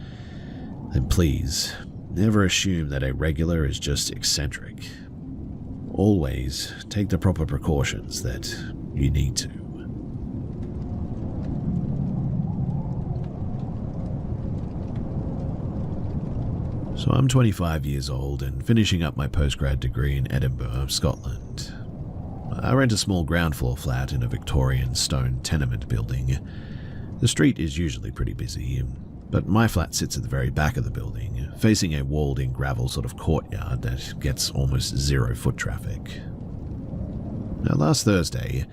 then please, never assume that a regular is just eccentric. Always take the proper precautions that you need to. So I'm 25 years old and finishing up my postgrad degree in Edinburgh, Scotland. I rent a small ground floor flat in a Victorian stone tenement building. The street is usually pretty busy, but my flat sits at the very back of the building, facing a walled-in gravel sort of courtyard that gets almost zero foot traffic. Now, last Thursday,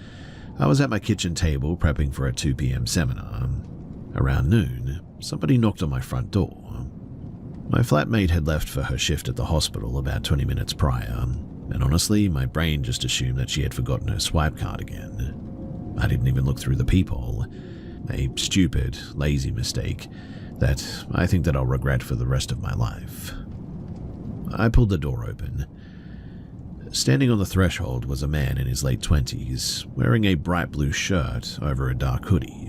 I was at my kitchen table prepping for a 2 p.m. seminar. Around noon, somebody knocked on my front door. My flatmate had left for her shift at the hospital about 20 minutes prior, and honestly, my brain just assumed that she had forgotten her swipe card again. I didn't even look through the peephole. A stupid, lazy mistake that I think that I'll regret for the rest of my life. I pulled the door open. Standing on the threshold was a man in his late 20s, wearing a bright blue shirt over a dark hoodie.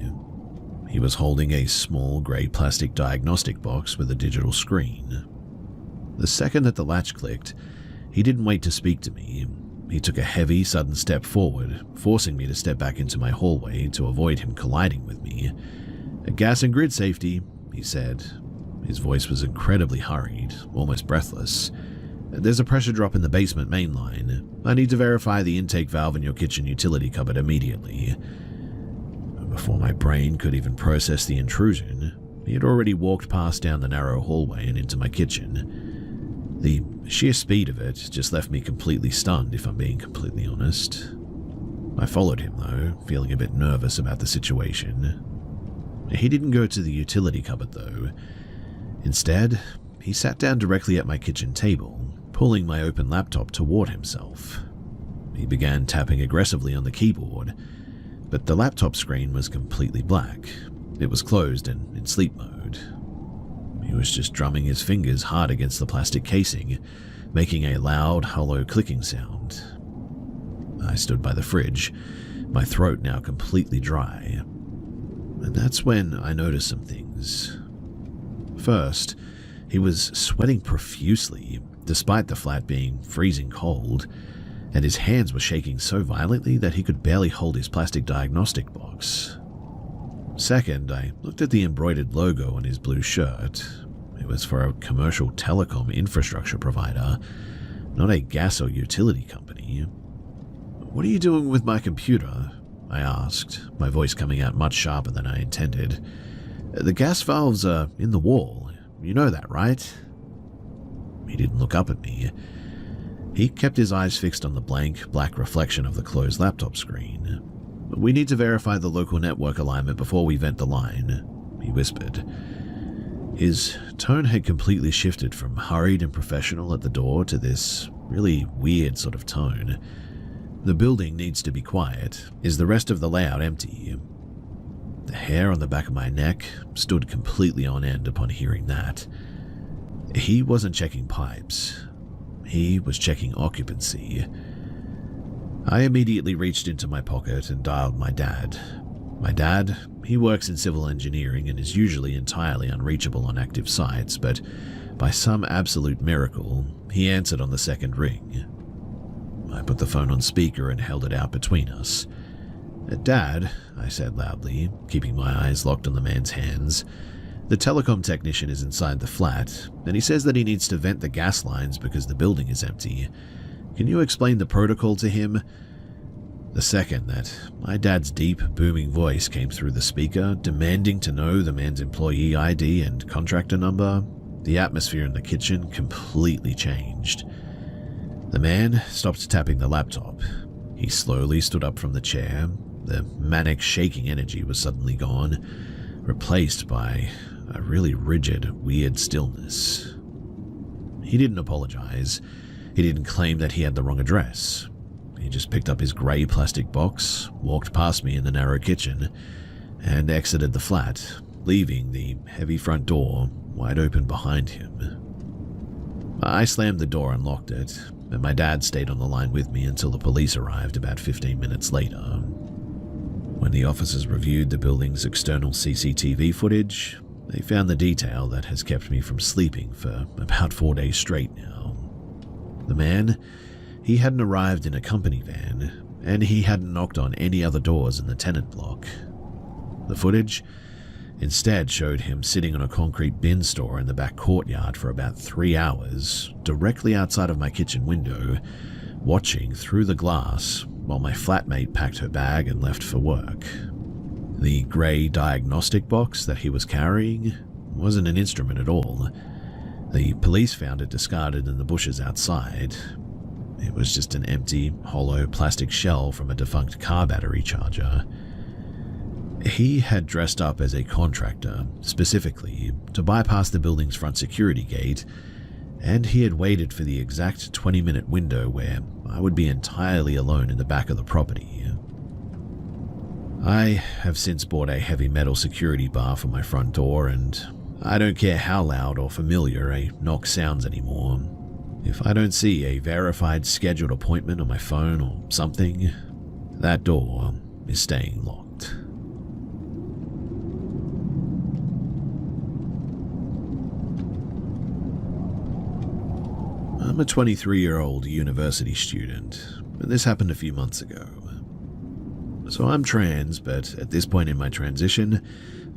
He was holding a small grey plastic diagnostic box with a digital screen. The second that the latch clicked, he didn't wait to speak to me. He took a heavy, sudden step forward, forcing me to step back into my hallway to avoid him colliding with me. "Gas and grid safety," he said. His voice was incredibly hurried, almost breathless. "There's a pressure drop in the basement main line. I need to verify the intake valve in your kitchen utility cupboard immediately." Before my brain could even process the intrusion, he had already walked past down the narrow hallway and into my kitchen. The sheer speed of it just left me completely stunned, if I'm being completely honest. I followed him, though, feeling a bit nervous about the situation. He didn't go to the utility cupboard, though. Instead, he sat down directly at my kitchen table, pulling my open laptop toward himself. He began tapping aggressively on the keyboard, but the laptop screen was completely black. It was closed and in sleep mode. He was just drumming his fingers hard against the plastic casing, making a loud, hollow clicking sound. I stood by the fridge, my throat now completely dry. And that's when I noticed some things. First, he was sweating profusely, despite the flat being freezing cold, and his hands were shaking so violently that he could barely hold his plastic diagnostic box. Second, I looked at the embroidered logo on his blue shirt. It was for a commercial telecom infrastructure provider, not a gas or utility company. "What are you doing with my computer?" I asked, my voice coming out much sharper than I intended. "The gas valves are in the wall. You know that, right?" He didn't look up at me. He kept his eyes fixed on the blank, black reflection of the closed laptop screen. "We need to verify the local network alignment before we vent the line," he whispered. His tone had completely shifted from hurried and professional at the door to this really weird sort of tone. "The building needs to be quiet. Is the rest of the layout empty?" The hair on the back of my neck stood completely on end upon hearing that. He wasn't checking pipes. He was checking occupancy. I immediately reached into my pocket and dialed my dad. My dad, he works in civil engineering and is usually entirely unreachable on active sites, but by some absolute miracle, he answered on the second ring. I put the phone on speaker and held it out between us. "Dad," I said loudly, keeping my eyes locked on the man's hands, "the telecom technician is inside the flat, and he says that he needs to vent the gas lines because the building is empty. Can you explain the protocol to him?" The second that my dad's deep, booming voice came through the speaker, demanding to know the man's employee ID and contractor number, the atmosphere in the kitchen completely changed. The man stopped tapping the laptop. He slowly stood up from the chair. The manic, shaking energy was suddenly gone, replaced by a really rigid, weird stillness. He didn't apologize. He didn't claim that he had the wrong address. He just picked up his grey plastic box, walked past me in the narrow kitchen, and exited the flat, leaving the heavy front door wide open behind him. I slammed the door and locked it, and my dad stayed on the line with me until the police arrived about 15 minutes later. When the officers reviewed the building's external CCTV footage, they found the detail that has kept me from sleeping for about 4 days straight now. The man, he hadn't arrived in a company van, and he hadn't knocked on any other doors in the tenant block. The footage instead showed him sitting on a concrete bin store in the back courtyard for about 3 hours, directly outside of my kitchen window, watching through the glass while my flatmate packed her bag and left for work. The grey diagnostic box that he was carrying wasn't an instrument at all. The police found it discarded in the bushes outside. It was just an empty, hollow plastic shell from a defunct car battery charger. He had dressed up as a contractor, specifically to bypass the building's front security gate, and he had waited for the exact 20-minute window where I would be entirely alone in the back of the property. I have since bought a heavy metal security bar for my front door, and I don't care how loud or familiar a knock sounds anymore. If I don't see a verified scheduled appointment on my phone or something, that door is staying locked. I'm a 23-year-old university student, and this happened a few months ago. So I'm trans, but at this point in my transition,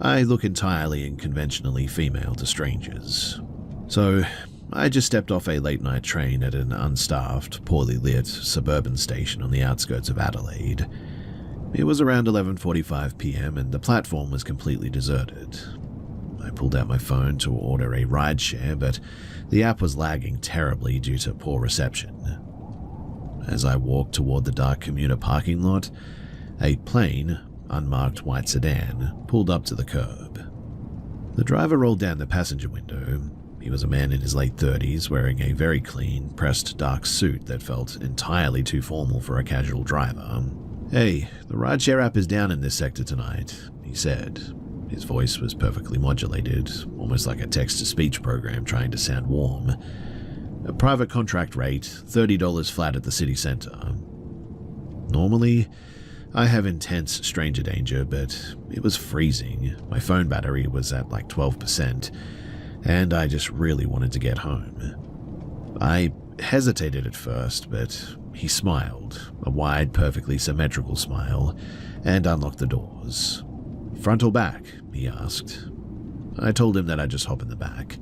I look entirely and conventionally female to strangers. So I just stepped off a late-night train at an unstaffed, poorly lit suburban station on the outskirts of Adelaide. It was around 11:45 p.m. and the platform was completely deserted. I pulled out my phone to order a rideshare, but the app was lagging terribly due to poor reception. As I walked toward the dark commuter parking lot, a plain, unmarked white sedan pulled up to the curb. The driver rolled down the passenger window. He was a man in his late 30s wearing a very clean, pressed dark suit that felt entirely too formal for a casual driver. "Hey, the rideshare app is down in this sector tonight," he said. His voice was perfectly modulated, almost like a text-to-speech program trying to sound warm. "A private contract rate, $30 flat at the city center." Normally, I have intense stranger danger, but it was freezing. My phone battery was at like 12%, and I just really wanted to get home. I hesitated at first, but he smiled, a wide, perfectly symmetrical smile, and unlocked the doors. "Front or back?" he asked. I told him that I'd just hop in the back.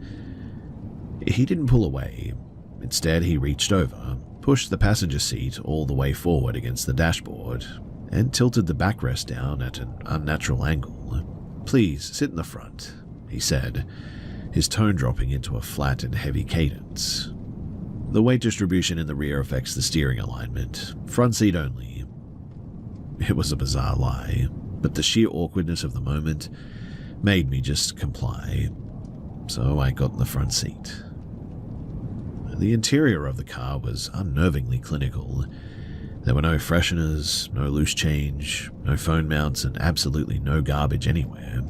He didn't pull away. Instead, he reached over, pushed the passenger seat all the way forward against the dashboard, and tilted the backrest down at an unnatural angle. "Please, sit in the front," he said, his tone dropping into a flat and heavy cadence. "The weight distribution in the rear affects the steering alignment. Front seat only." It was a bizarre lie, but the sheer awkwardness of the moment made me just comply. So I got in the front seat. The interior of the car was unnervingly clinical. There were no fresheners, no loose change, no phone mounts, and absolutely no garbage anywhere.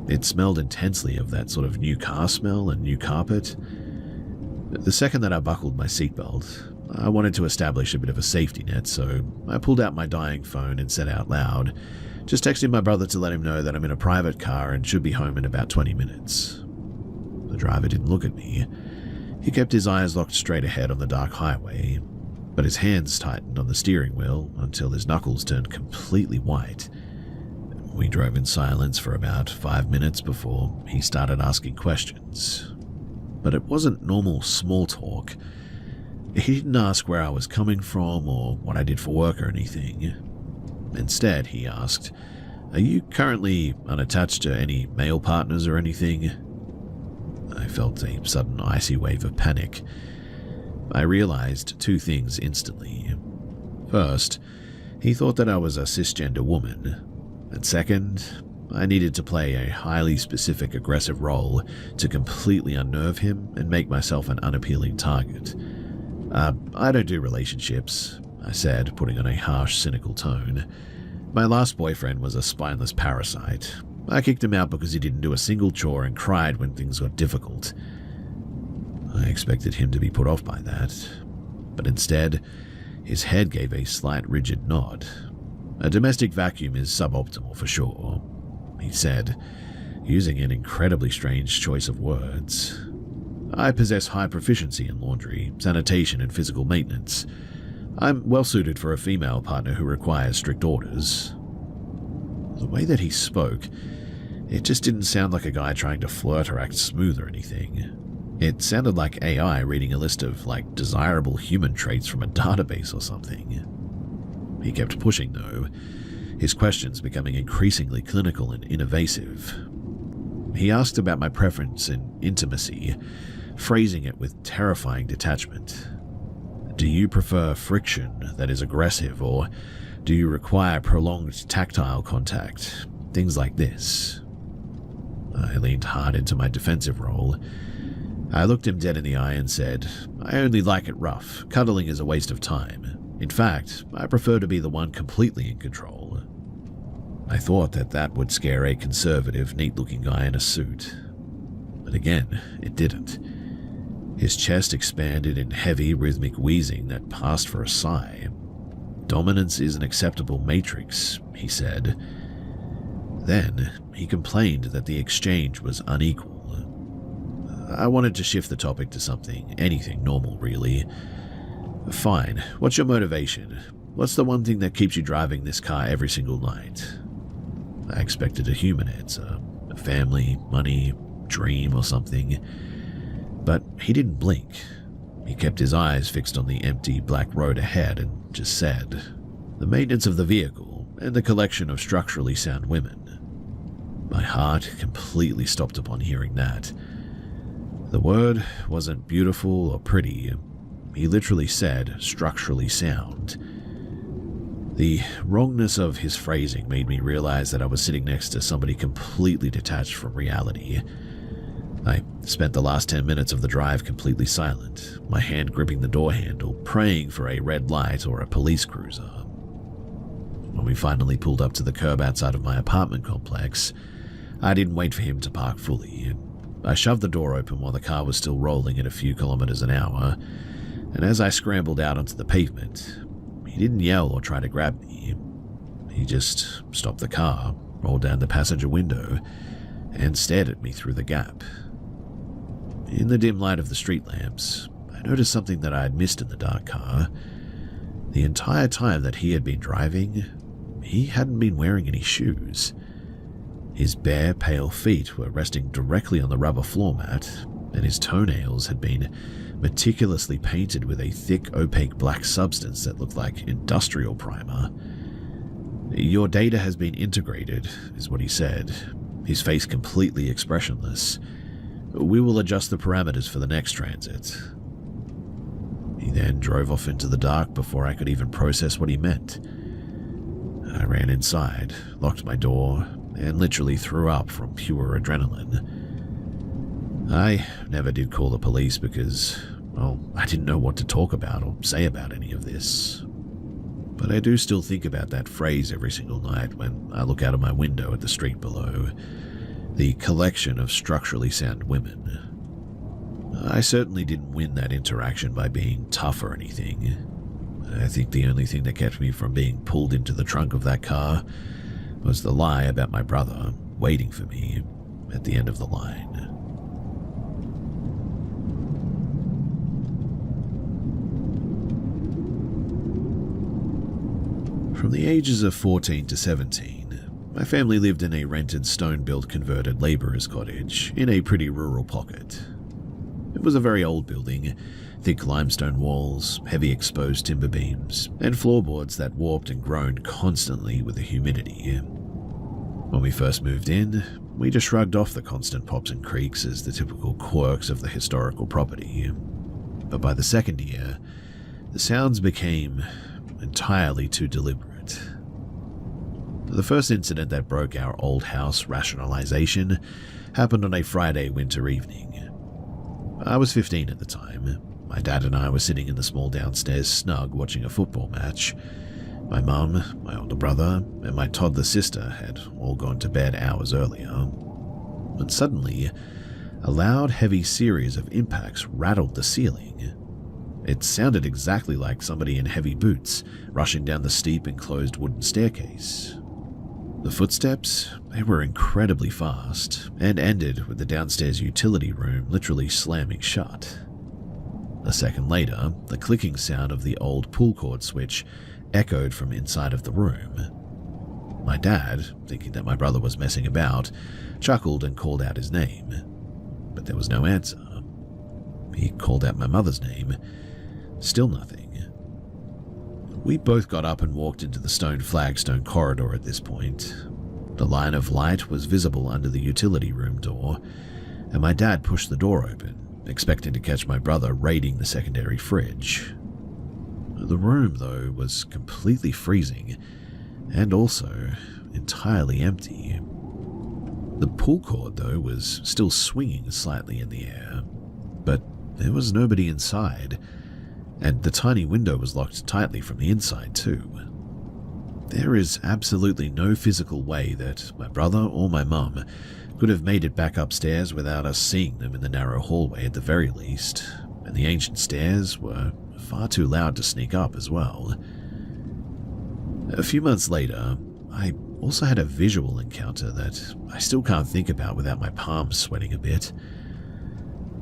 It smelled intensely of that sort of new car smell and new carpet. The second that I buckled my seatbelt, I wanted to establish a bit of a safety net, so I pulled out my dying phone and said out loud, just texting my brother to let him know that I'm in a private car and should be home in about 20 minutes. The driver didn't look at me. He kept his eyes locked straight ahead on the dark highway, but his hands tightened on the steering wheel until his knuckles turned completely white. We drove in silence for about 5 minutes before he started asking questions. But it wasn't normal small talk. He didn't ask where I was coming from or what I did for work or anything. Instead, he asked, "Are you currently unattached to any male partners or anything?" I felt a sudden icy wave of panic. I realized two things instantly. First, he thought that I was a cisgender woman. And second, I needed to play a highly specific aggressive role to completely unnerve him and make myself an unappealing target. "I don't do relationships," I said, putting on a harsh, cynical tone. My last boyfriend was a spineless parasite. I kicked him out because he didn't do a single chore and cried when things got difficult. I expected him to be put off by that, but instead, his head gave a slight rigid nod. A domestic vacuum is suboptimal for sure, he said, using an incredibly strange choice of words. I possess high proficiency in laundry, sanitation, and physical maintenance. I'm well suited for a female partner who requires strict orders. The way that he spoke, it just didn't sound like a guy trying to flirt or act smooth or anything. It sounded like AI reading a list of, desirable human traits from a database or something. He kept pushing, though, his questions becoming increasingly clinical and invasive. He asked about my preference in intimacy, phrasing it with terrifying detachment. Do you prefer friction that is aggressive, or do you require prolonged tactile contact? Things like this. I leaned hard into my defensive role. I looked him dead in the eye and said, I only like it rough. Cuddling is a waste of time. In fact, I prefer to be the one completely in control. I thought that would scare a conservative, neat-looking guy in a suit. But again, it didn't. His chest expanded in heavy, rhythmic wheezing that passed for a sigh. Dominance is an acceptable matrix, he said. Then, he complained that the exchange was unequal. I wanted to shift the topic to anything normal, really. Fine, what's your motivation? What's the one thing that keeps you driving this car every single night? I expected a human answer, a family, money, dream or something. But he didn't blink. He kept his eyes fixed on the empty black road ahead and just said, the maintenance of the vehicle and the collection of structurally sound women. My heart completely stopped upon hearing that. The word wasn't beautiful or pretty. He literally said structurally sound. The wrongness of his phrasing made me realize that I was sitting next to somebody completely detached from reality. I spent the last 10 minutes of the drive completely silent, my hand gripping the door handle, praying for a red light or a police cruiser. When we finally pulled up to the curb outside of my apartment complex, I didn't wait for him to park fully. I shoved the door open while the car was still rolling at a few kilometers an hour, and as I scrambled out onto the pavement, he didn't yell or try to grab me. He just stopped the car, rolled down the passenger window, and stared at me through the gap. In the dim light of the street lamps, I noticed something that I had missed in the dark car. The entire time that he had been driving, he hadn't been wearing any shoes. His bare, pale feet were resting directly on the rubber floor mat, and his toenails had been meticulously painted with a thick, opaque black substance that looked like industrial primer. Your data has been integrated, is what he said, his face completely expressionless. We will adjust the parameters for the next transit. He then drove off into the dark before I could even process what he meant. I ran inside, locked my door, and literally threw up from pure adrenaline. I never did call the police because, I didn't know what to talk about or say about any of this. But I do still think about that phrase every single night when I look out of my window at the street below. The collection of structurally sound women. I certainly didn't win that interaction by being tough or anything. I think the only thing that kept me from being pulled into the trunk of that car was the lie about my brother waiting for me at the end of the line. From the ages of 14 to 17, my family lived in a rented stone-built converted labourer's cottage in a pretty rural pocket. It was a very old building, thick limestone walls, heavy exposed timber beams, and floorboards that warped and groaned constantly with the humidity. When we first moved in, we just shrugged off the constant pops and creaks as the typical quirks of the historical property. But by the second year, the sounds became entirely too deliberate. The first incident that broke our old house rationalization happened on a Friday winter evening. I was 15 at the time. My dad and I were sitting in the small downstairs snug watching a football match. My mum, my older brother, and my toddler sister had all gone to bed hours earlier. But suddenly, a loud, heavy series of impacts rattled the ceiling. It sounded exactly like somebody in heavy boots rushing down the steep enclosed wooden staircase. The footsteps, they were incredibly fast and ended with the downstairs utility room literally slamming shut. A second later, the clicking sound of the old pull cord switch echoed from inside of the room. My dad, thinking that my brother was messing about, chuckled and called out his name, but there was no answer. He called out my mother's name, still nothing. We both got up and walked into the stone flagstone corridor at this point. The line of light was visible under the utility room door, and my dad pushed the door open, expecting to catch my brother raiding the secondary fridge. The room, though, was completely freezing, and also entirely empty. The pull cord, though, was still swinging slightly in the air, but there was nobody inside, and the tiny window was locked tightly from the inside too. There is absolutely no physical way that my brother or my mum could have made it back upstairs without us seeing them in the narrow hallway at the very least, and the ancient stairs were far too loud to sneak up as well. A few months later, I also had a visual encounter that I still can't think about without my palms sweating a bit.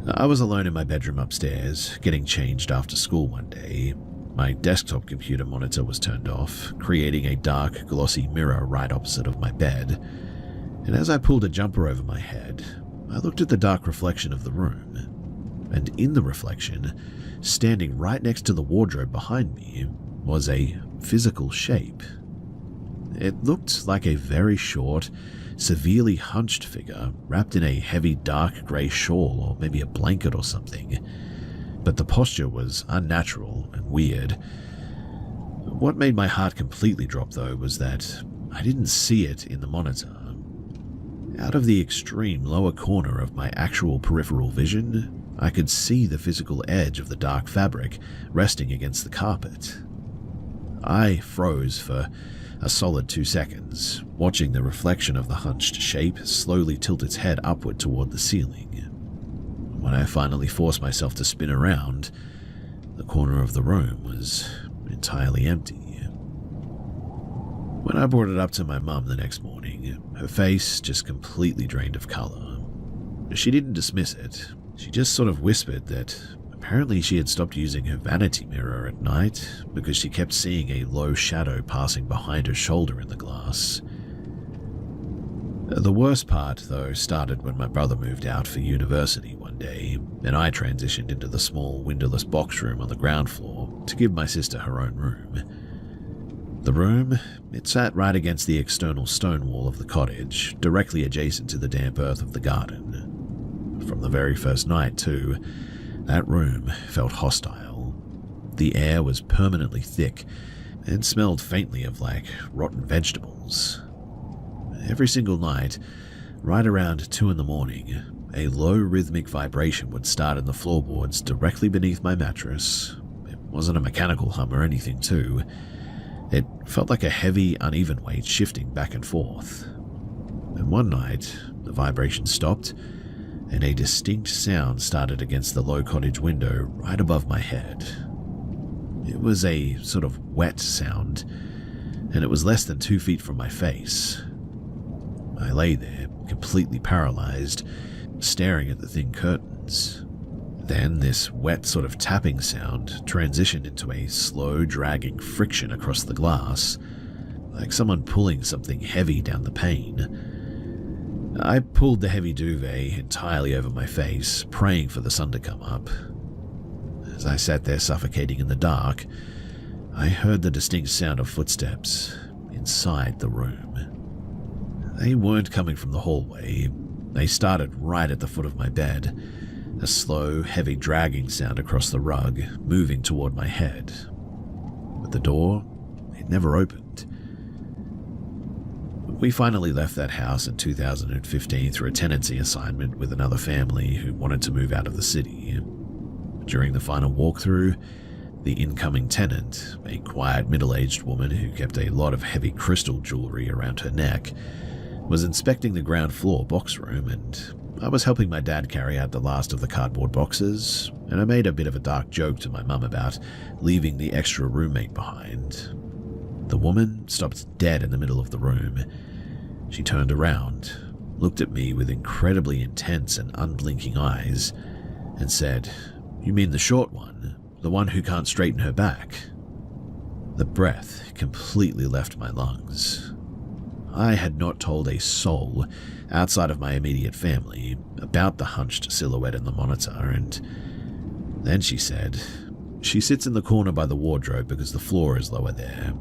I was alone in my bedroom upstairs, getting changed after school one day. My desktop computer monitor was turned off, creating a dark, glossy mirror right opposite of my bed, and as I pulled a jumper over my head, I looked at the dark reflection of the room, and in the reflection, standing right next to the wardrobe behind me, was a physical shape. It looked like a very short, severely hunched figure wrapped in a heavy dark grey shawl or maybe a blanket or something, but the posture was unnatural and weird. What made my heart completely drop, though, was that I didn't see it in the monitor. Out of the extreme lower corner of my actual peripheral vision, I could see the physical edge of the dark fabric resting against the carpet. I froze for a solid 2 seconds, watching the reflection of the hunched shape slowly tilt its head upward toward the ceiling. When I finally forced myself to spin around, the corner of the room was entirely empty. When I brought it up to my mum the next morning, her face just completely drained of color. She didn't dismiss it. She just sort of whispered that apparently she had stopped using her vanity mirror at night because she kept seeing a low shadow passing behind her shoulder in the glass. The worst part, though, started when my brother moved out for university one day, and I transitioned into the small windowless box room on the ground floor to give my sister her own room. The room, it sat right against the external stone wall of the cottage, directly adjacent to the damp earth of the garden. From the very first night, too, that room felt hostile. The air was permanently thick and smelled faintly of like rotten vegetables. Every single night, right around 2 in the morning, a low rhythmic vibration would start in the floorboards directly beneath my mattress. It wasn't a mechanical hum or anything, too. It felt like a heavy, uneven weight shifting back and forth. And one night, the vibration stopped, and a distinct sound started against the low cottage window right above my head. It was a sort of wet sound, and it was less than 2 feet from my face. I lay there, completely paralyzed, staring at the thin curtains. Then this wet sort of tapping sound transitioned into a slow, dragging friction across the glass, like someone pulling something heavy down the pane. I pulled the heavy duvet entirely over my face, praying for the sun to come up. As I sat there suffocating in the dark, I heard the distinct sound of footsteps inside the room. They weren't coming from the hallway. They started right at the foot of my bed, a slow, heavy dragging sound across the rug, moving toward my head. But the door, it never opened. We finally left that house in 2015 through a tenancy assignment with another family who wanted to move out of the city. During the final walkthrough, The incoming tenant, a quiet middle-aged woman who kept a lot of heavy crystal jewelry around her neck, was inspecting the ground floor box room, and I was helping my dad carry out the last of the cardboard boxes, and I made a bit of a dark joke to my mum about leaving the extra roommate behind. The woman stopped dead in the middle of the room. She turned around, looked at me with incredibly intense and unblinking eyes, and said, "You mean the short one? The one who can't straighten her back?" The breath completely left my lungs. I had not told a soul outside of my immediate family about the hunched silhouette in the monitor, and then she said, "She sits in the corner by the wardrobe because the floor is lower there."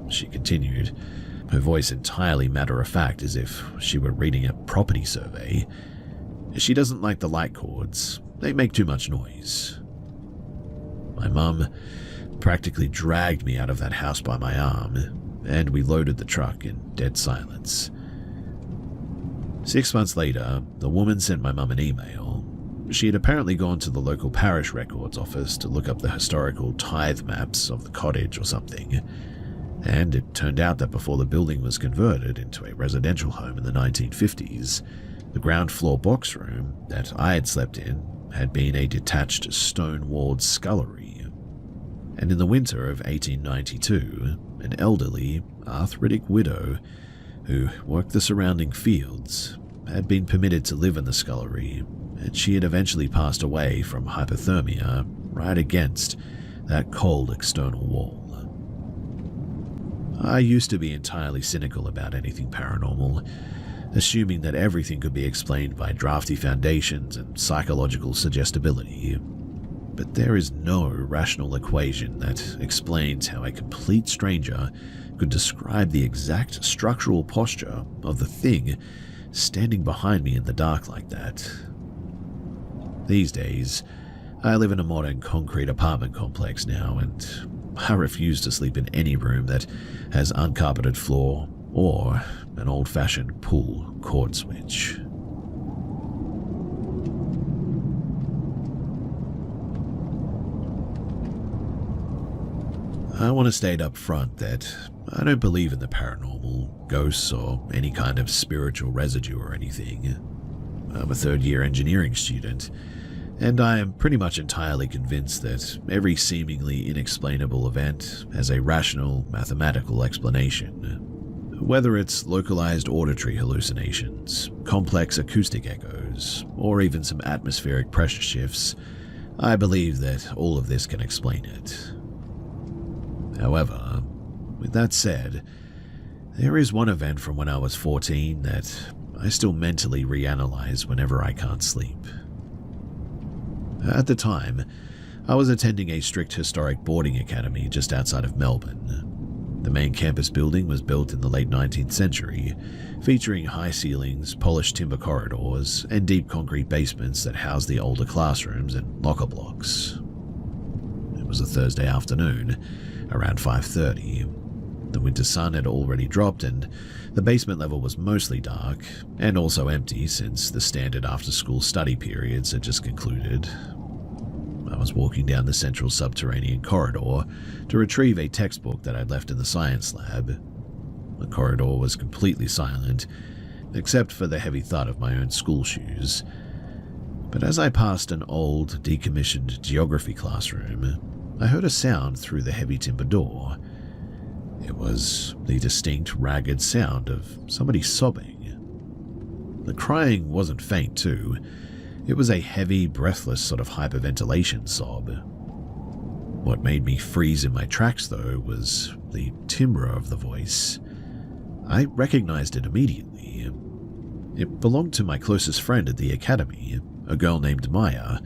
She continued, her voice entirely matter-of-fact as if she were reading a property survey. "She doesn't like the light cords. They make too much noise." My mum practically dragged me out of that house by my arm, and we loaded the truck in dead silence. 6 months later, the woman sent my mum an email. She had apparently gone to the local parish records office to look up the historical tithe maps of the cottage or something, and it turned out that before the building was converted into a residential home in the 1950s, the ground floor box room that I had slept in had been a detached stone-walled scullery. And in the winter of 1892, an elderly, arthritic widow who worked the surrounding fields had been permitted to live in the scullery, and she had eventually passed away from hypothermia right against that cold external wall. I used to be entirely cynical about anything paranormal, assuming that everything could be explained by drafty foundations and psychological suggestibility. But there is no rational equation that explains how a complete stranger could describe the exact structural posture of the thing standing behind me in the dark like that. These days, I live in a modern concrete apartment complex now, and I refuse to sleep in any room that has uncarpeted floor or an old-fashioned pull cord switch. I want to state up front that I don't believe in the paranormal, ghosts, or any kind of spiritual residue or anything. I'm a third-year engineering student, and I am pretty much entirely convinced that every seemingly inexplainable event has a rational, mathematical explanation. Whether it's localized auditory hallucinations, complex acoustic echoes, or even some atmospheric pressure shifts, I believe that all of this can explain it. However, with that said, there is one event from when I was 14 that I still mentally reanalyze whenever I can't sleep. At the time, I was attending a strict historic boarding academy just outside of Melbourne. The main campus building was built in the late 19th century, featuring high ceilings, polished timber corridors, and deep concrete basements that housed the older classrooms and locker blocks. It was a Thursday afternoon, around 5:30. The winter sun had already dropped, and the basement level was mostly dark, and also empty since the standard after-school study periods had just concluded. I was walking down the central subterranean corridor to retrieve a textbook that I'd left in the science lab. The corridor was completely silent, except for the heavy thud of my own school shoes. But as I passed an old, decommissioned geography classroom, I heard a sound through the heavy timber door. It was the distinct, ragged sound of somebody sobbing. The crying wasn't faint, too. It was a heavy, breathless sort of hyperventilation sob. What made me freeze in my tracks, though, was the timbre of the voice. I recognized it immediately. It belonged to my closest friend at the academy, a girl named Maya.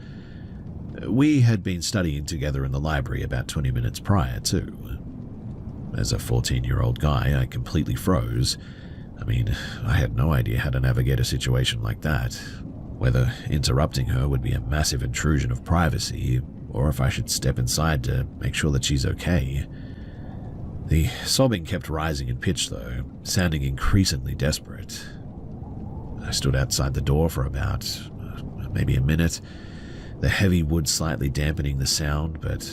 We had been studying together in the library about 20 minutes prior, too. As a 14-year-old guy, I completely froze. I mean, I had no idea how to navigate a situation like that, whether interrupting her would be a massive intrusion of privacy, or if I should step inside to make sure that she's okay. The sobbing kept rising in pitch, though, sounding increasingly desperate. I stood outside the door for about maybe a minute, the heavy wood slightly dampening the sound, but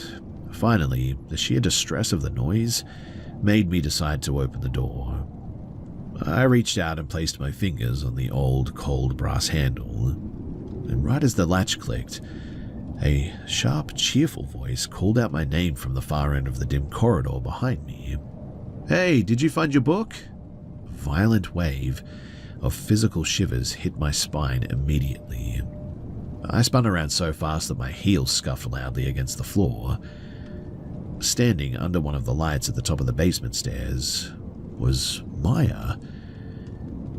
Finally, the sheer distress of the noise made me decide to open the door. I reached out and placed my fingers on the old, cold brass handle, and right as the latch clicked, a sharp, cheerful voice called out my name from the far end of the dim corridor behind me. "Hey, did you find your book?" A violent wave of physical shivers hit my spine immediately. I spun around so fast that my heels scuffed loudly against the floor. Standing under one of the lights at the top of the basement stairs was Maya.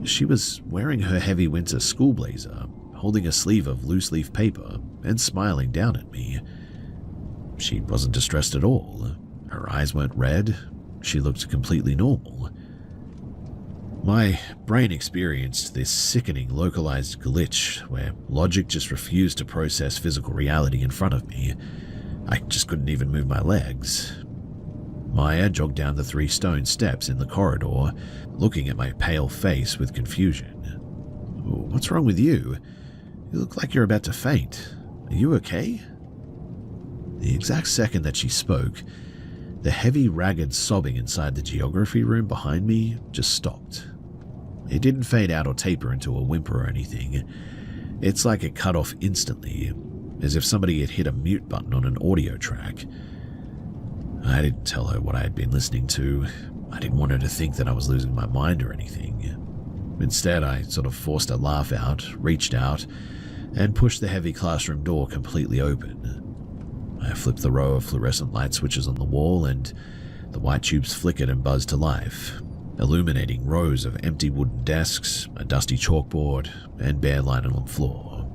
She was wearing her heavy winter school blazer, holding a sleeve of loose-leaf paper and smiling down at me. She wasn't distressed at all. Her eyes weren't red. She looked completely normal. My brain experienced this sickening localized glitch where logic just refused to process physical reality in front of me. I just couldn't even move my legs. Maya jogged down the 3 stone steps in the corridor, looking at my pale face with confusion. "What's wrong with you? You look like you're about to faint. Are you okay?" The exact second that she spoke, the heavy, ragged sobbing inside the geography room behind me just stopped. It didn't fade out or taper into a whimper or anything. It's like it cut off instantly, as if somebody had hit a mute button on an audio track. I didn't tell her what I had been listening to. I didn't want her to think that I was losing my mind or anything. Instead, I sort of forced a laugh out, reached out, and pushed the heavy classroom door completely open. I flipped the row of fluorescent light switches on the wall, and the white tubes flickered and buzzed to life, illuminating rows of empty wooden desks, a dusty chalkboard, and bare linoleum floor.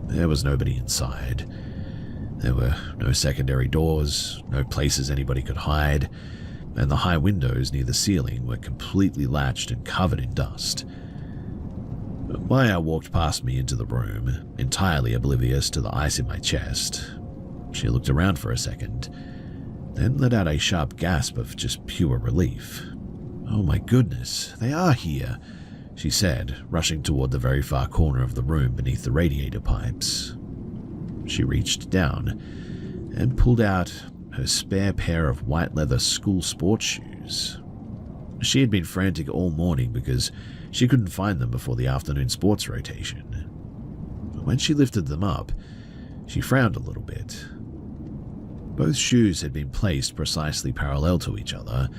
There was nobody inside. There were no secondary doors, no places anybody could hide, and the high windows near the ceiling were completely latched and covered in dust. Maya walked past me into the room, entirely oblivious to the ice in my chest. She looked around for a second, then let out a sharp gasp of just pure relief. "Oh my goodness, they are here," she said, rushing toward the very far corner of the room beneath the radiator pipes. She reached down and pulled out her spare pair of white leather school sports shoes. She had been frantic all morning because she couldn't find them before the afternoon sports rotation. But when she lifted them up, she frowned a little bit. Both shoes had been placed precisely parallel to each other,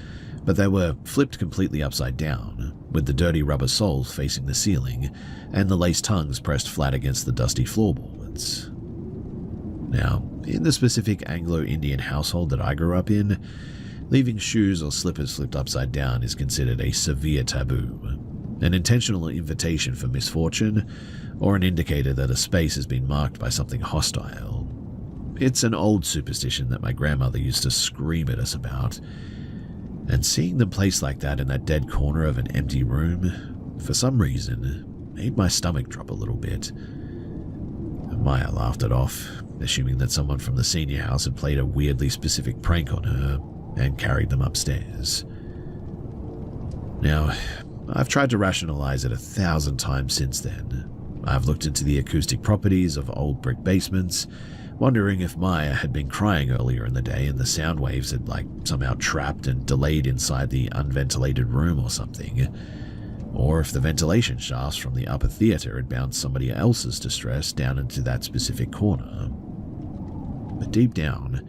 but they were flipped completely upside down, with the dirty rubber soles facing the ceiling and the lace tongues pressed flat against the dusty floorboards. Now, in the specific Anglo-Indian household that I grew up in, leaving shoes or slippers flipped upside down is considered a severe taboo, an intentional invitation for misfortune, or an indicator that a space has been marked by something hostile. It's an old superstition that my grandmother used to scream at us about, and seeing them placed like that in that dead corner of an empty room, for some reason, made my stomach drop a little bit. Maya laughed it off, assuming that someone from the senior house had played a weirdly specific prank on her and carried them upstairs. Now, I've tried to rationalize it 1,000 times since then. I've looked into the acoustic properties of old brick basements, wondering if Maya had been crying earlier in the day and the sound waves had somehow trapped and delayed inside the unventilated room or something, or if the ventilation shafts from the upper theater had bounced somebody else's distress down into that specific corner. But deep down,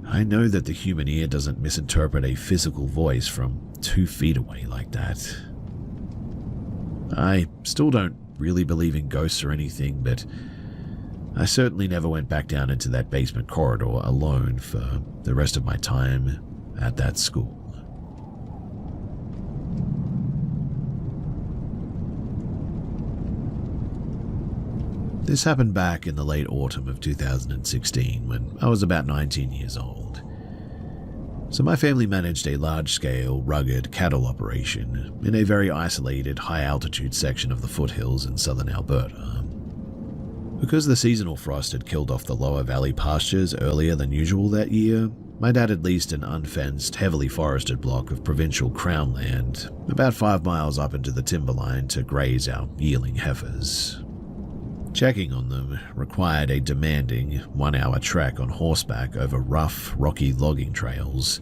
I know that the human ear doesn't misinterpret a physical voice from 2 feet away like that. I still don't really believe in ghosts or anything, but I certainly never went back down into that basement corridor alone for the rest of my time at that school. This happened back in the late autumn of 2016 when I was about 19 years old. So my family managed a large-scale, rugged cattle operation in a very isolated, high-altitude section of the foothills in southern Alberta. Because the seasonal frost had killed off the lower valley pastures earlier than usual that year, my dad had leased an unfenced, heavily forested block of provincial crown land about 5 miles up into the timberline to graze our yearling heifers. Checking on them required a demanding 1-hour trek on horseback over rough, rocky logging trails.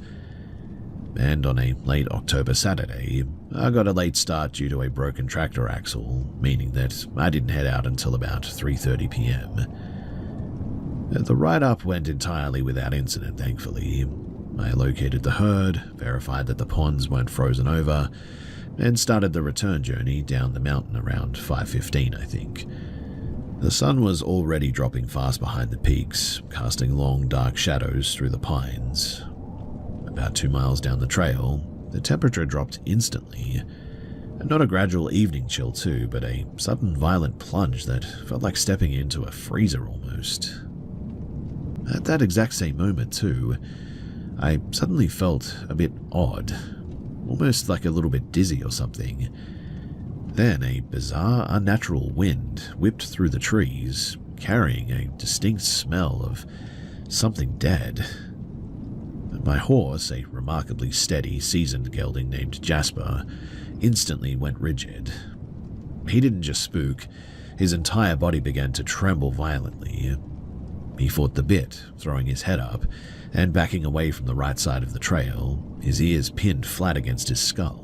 And on a late October Saturday, I got a late start due to a broken tractor axle, meaning that I didn't head out until about 3:30 p.m. The ride-up went entirely without incident, thankfully. I located the herd, verified that the ponds weren't frozen over, and started the return journey down the mountain around 5:15, I think. The sun was already dropping fast behind the peaks, casting long, dark shadows through the pines. About 2 miles down the trail, the temperature dropped instantly. Not a gradual evening chill too, but a sudden violent plunge that felt like stepping into a freezer almost. At that exact same moment too, I suddenly felt a bit odd, almost like a little bit dizzy or something. Then a bizarre, unnatural wind whipped through the trees, carrying a distinct smell of something dead. My horse, a remarkably steady, seasoned gelding named Jasper, instantly went rigid. He didn't just spook, his entire body began to tremble violently. He fought the bit, throwing his head up and backing away from the right side of the trail, his ears pinned flat against his skull.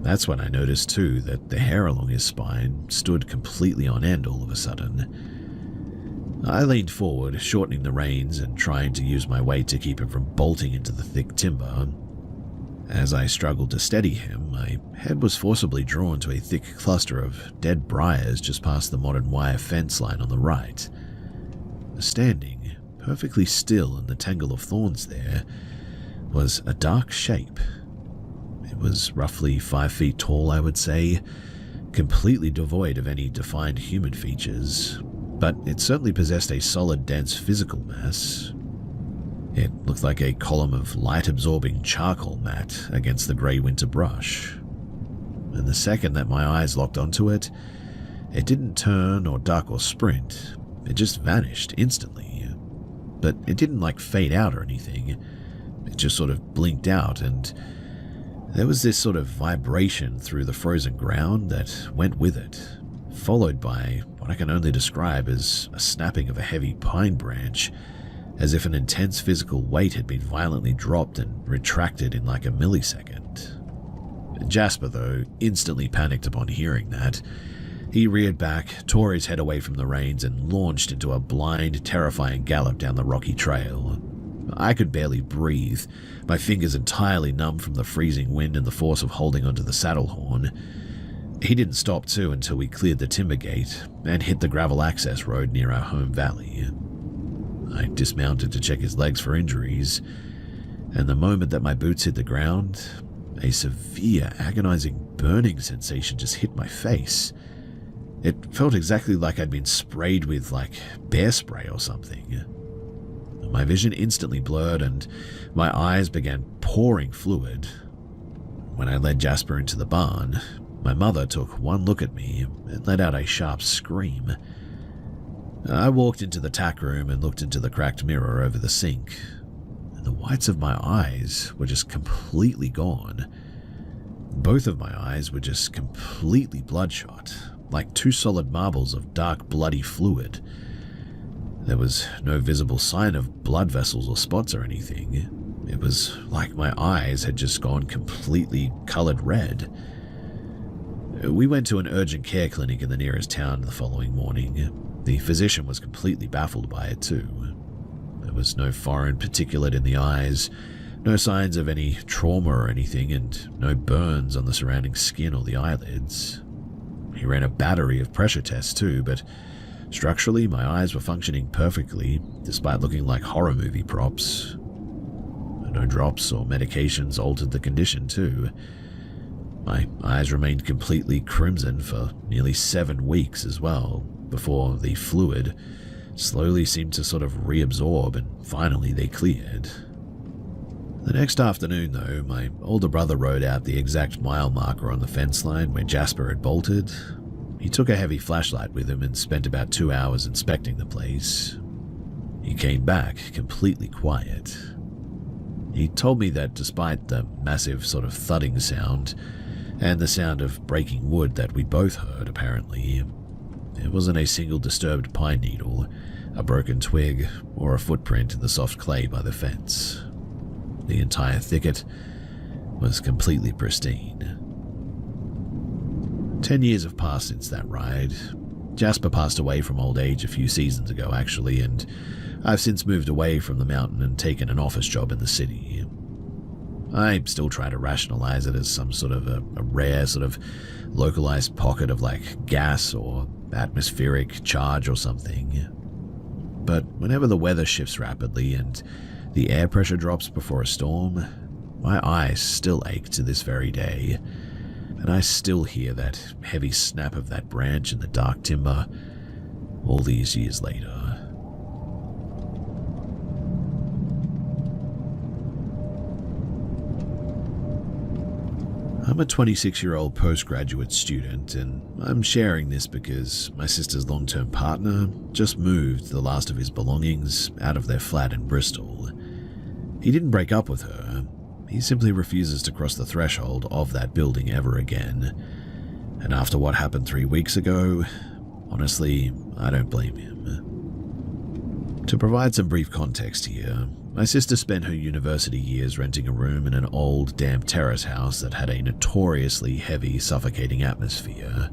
That's when I noticed too that the hair along his spine stood completely on end all of a sudden. I leaned forward, shortening the reins and trying to use my weight to keep him from bolting into the thick timber. As I struggled to steady him, my head was forcibly drawn to a thick cluster of dead briars just past the modern wire fence line on the right. Standing, perfectly still in the tangle of thorns there, was a dark shape. It was roughly 5 feet tall, I would say, completely devoid of any defined human features, but it certainly possessed a solid, dense physical mass. It looked like a column of light-absorbing charcoal matte against the grey winter brush. And the second that my eyes locked onto it, it didn't turn or duck or sprint. It just vanished instantly. But it didn't fade out or anything. It just sort of blinked out, and there was this sort of vibration through the frozen ground that went with it, followed by what I can only describe as a snapping of a heavy pine branch, as if an intense physical weight had been violently dropped and retracted in like a millisecond. Jasper, though, instantly panicked upon hearing that. He reared back, tore his head away from the reins, and launched into a blind, terrifying gallop down the rocky trail. I could barely breathe, my fingers entirely numb from the freezing wind and the force of holding onto the saddle horn. He didn't stop too until we cleared the timber gate and hit the gravel access road near our home valley. I dismounted to check his legs for injuries, and the moment that my boots hit the ground, a severe, agonizing burning sensation just hit my face. It felt exactly like I'd been sprayed with, bear spray or something. My vision instantly blurred and my eyes began pouring fluid. When I led Jasper into the barn, my mother took one look at me and let out a sharp scream. I walked into the tack room and looked into the cracked mirror over the sink. The whites of my eyes were just completely gone. Both of my eyes were just completely bloodshot, like two solid marbles of dark, bloody fluid. There was no visible sign of blood vessels or spots or anything. It was like my eyes had just gone completely colored red. We went to an urgent care clinic in the nearest town the following morning. The physician was completely baffled by it too. There was no foreign particulate in the eyes, no signs of any trauma or anything, and no burns on the surrounding skin or the eyelids. He ran a battery of pressure tests too, but structurally my eyes were functioning perfectly, despite looking like horror movie props. No drops or medications altered the condition too. My eyes remained completely crimson for nearly 7 weeks as well, before the fluid slowly seemed to sort of reabsorb and finally they cleared. The next afternoon, though, my older brother rode out the exact mile marker on the fence line where Jasper had bolted. He took a heavy flashlight with him and spent about 2 hours inspecting the place. He came back completely quiet. He told me that despite the massive sort of thudding sound and the sound of breaking wood that we both heard, apparently, There wasn't a single disturbed pine needle, a broken twig, or a footprint in the soft clay by the fence. The entire thicket was completely pristine. 10 years have passed since that ride. Jasper passed away from old age a few seasons ago, actually, and I've since moved away from the mountain and taken an office job in the city. I still try to rationalize it as some sort of a rare, sort of localized pocket of like gas or atmospheric charge or something. But whenever the weather shifts rapidly and the air pressure drops before a storm, my eyes still ache to this very day, and I still hear that heavy snap of that branch in the dark timber all these years later. I'm a 26-year-old postgraduate student, and I'm sharing this because my sister's long-term partner just moved the last of his belongings out of their flat in Bristol. He didn't break up with her. He simply refuses to cross the threshold of that building ever again. And after what happened 3 weeks ago, honestly, I don't blame him. To provide some brief context here, my sister spent her university years renting a room in an old, damp terrace house that had a notoriously heavy, suffocating atmosphere.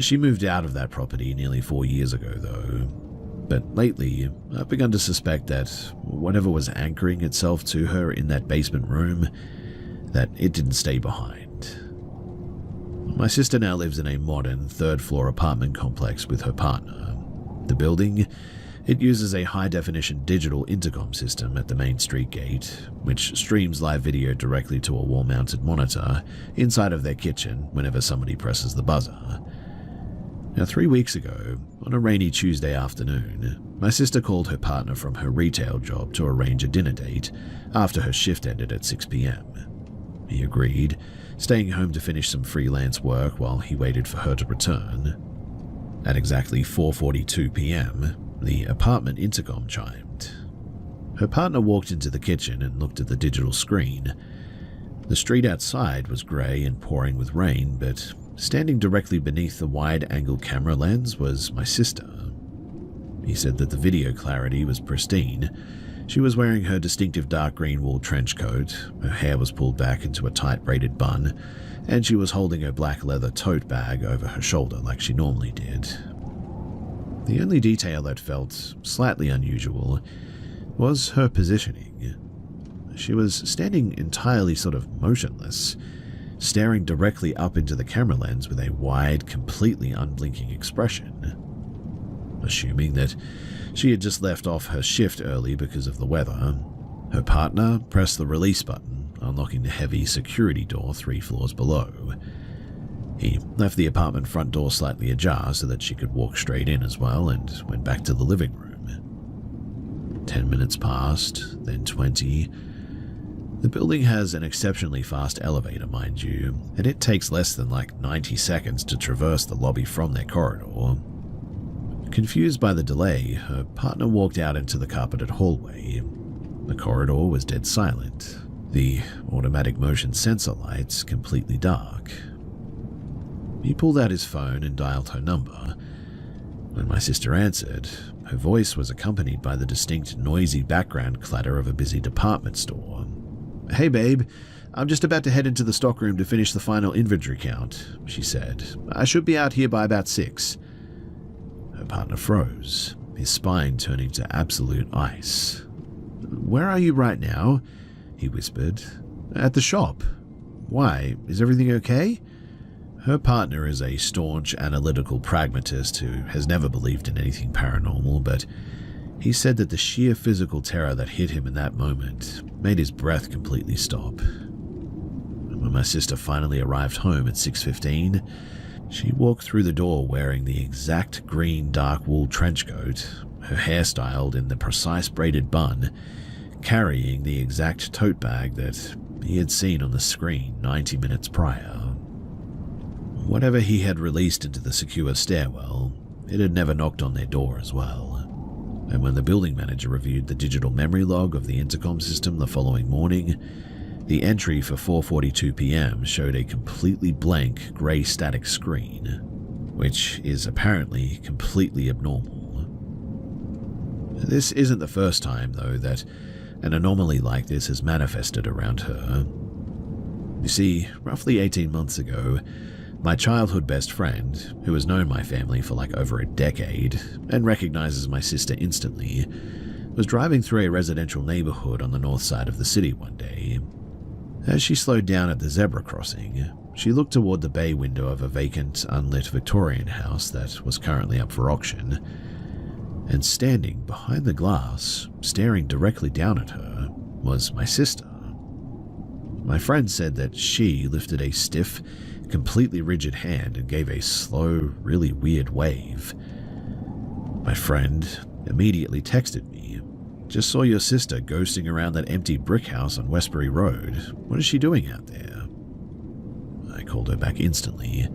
She moved out of that property nearly 4 years ago, though. But lately, I've begun to suspect that whatever was anchoring itself to her in that basement room, that it didn't stay behind. My sister now lives in a modern, third-floor apartment complex with her partner. The building, it uses a high-definition digital intercom system at the main street gate, which streams live video directly to a wall-mounted monitor inside of their kitchen whenever somebody presses the buzzer. Now, 3 weeks ago, on a rainy Tuesday afternoon, my sister called her partner from her retail job to arrange a dinner date after her shift ended at 6 p.m. He agreed, staying home to finish some freelance work while he waited for her to return. At exactly 4:42 p.m., the apartment intercom chimed. Her partner walked into the kitchen and looked at the digital screen. The street outside was grey and pouring with rain, but standing directly beneath the wide-angle camera lens was my sister. He said that the video clarity was pristine. She was wearing her distinctive dark green wool trench coat, her hair was pulled back into a tight braided bun, and she was holding her black leather tote bag over her shoulder like she normally did. The only detail that felt slightly unusual was her positioning. She was standing entirely sort of motionless, staring directly up into the camera lens with a wide, completely unblinking expression. Assuming that she had just left off her shift early because of the weather, her partner pressed the release button, unlocking the heavy security door 3 floors below. He left the apartment front door slightly ajar so that she could walk straight in as well and went back to the living room. 10 minutes passed, then 20. The building has an exceptionally fast elevator, mind you, and it takes less than like 90 seconds to traverse the lobby from their corridor. Confused by the delay, her partner walked out into the carpeted hallway. The corridor was dead silent, the automatic motion sensor lights completely dark. He pulled out his phone and dialed her number. When my sister answered, her voice was accompanied by the distinct noisy background clatter of a busy department store. "Hey babe, I'm just about to head into the stockroom to finish the final inventory count," she said. "I should be out here by about 6. Her partner froze, his spine turning to absolute ice. "Where are you right now?" he whispered. "At the shop. Why, is everything okay?" Her partner is a staunch analytical pragmatist who has never believed in anything paranormal, but he said that the sheer physical terror that hit him in that moment made his breath completely stop. When my sister finally arrived home at 6:15, she walked through the door wearing the exact green dark wool trench coat, her hair styled in the precise braided bun, carrying the exact tote bag that he had seen on the screen 90 minutes prior. Whatever he had released into the secure stairwell, it had never knocked on their door as well. And when the building manager reviewed the digital memory log of the intercom system the following morning, the entry for 4:42 p.m. showed a completely blank grey static screen. which is apparently completely abnormal. This isn't the first time, though, that an anomaly like this has manifested around her. You see, roughly 18 months ago, my childhood best friend, who has known my family for like over a decade and recognizes my sister instantly, was driving through a residential neighborhood on the north side of the city one day. As she slowed down at the zebra crossing, she looked toward the bay window of a vacant, unlit Victorian house that was currently up for auction, and standing behind the glass, staring directly down at her, was my sister. My friend said that she lifted a stiff, completely rigid hand and gave a slow, really weird wave. My friend immediately texted me, "Just saw your sister ghosting around that empty brick house on Westbury Road. What is she doing out there?" I called her back instantly.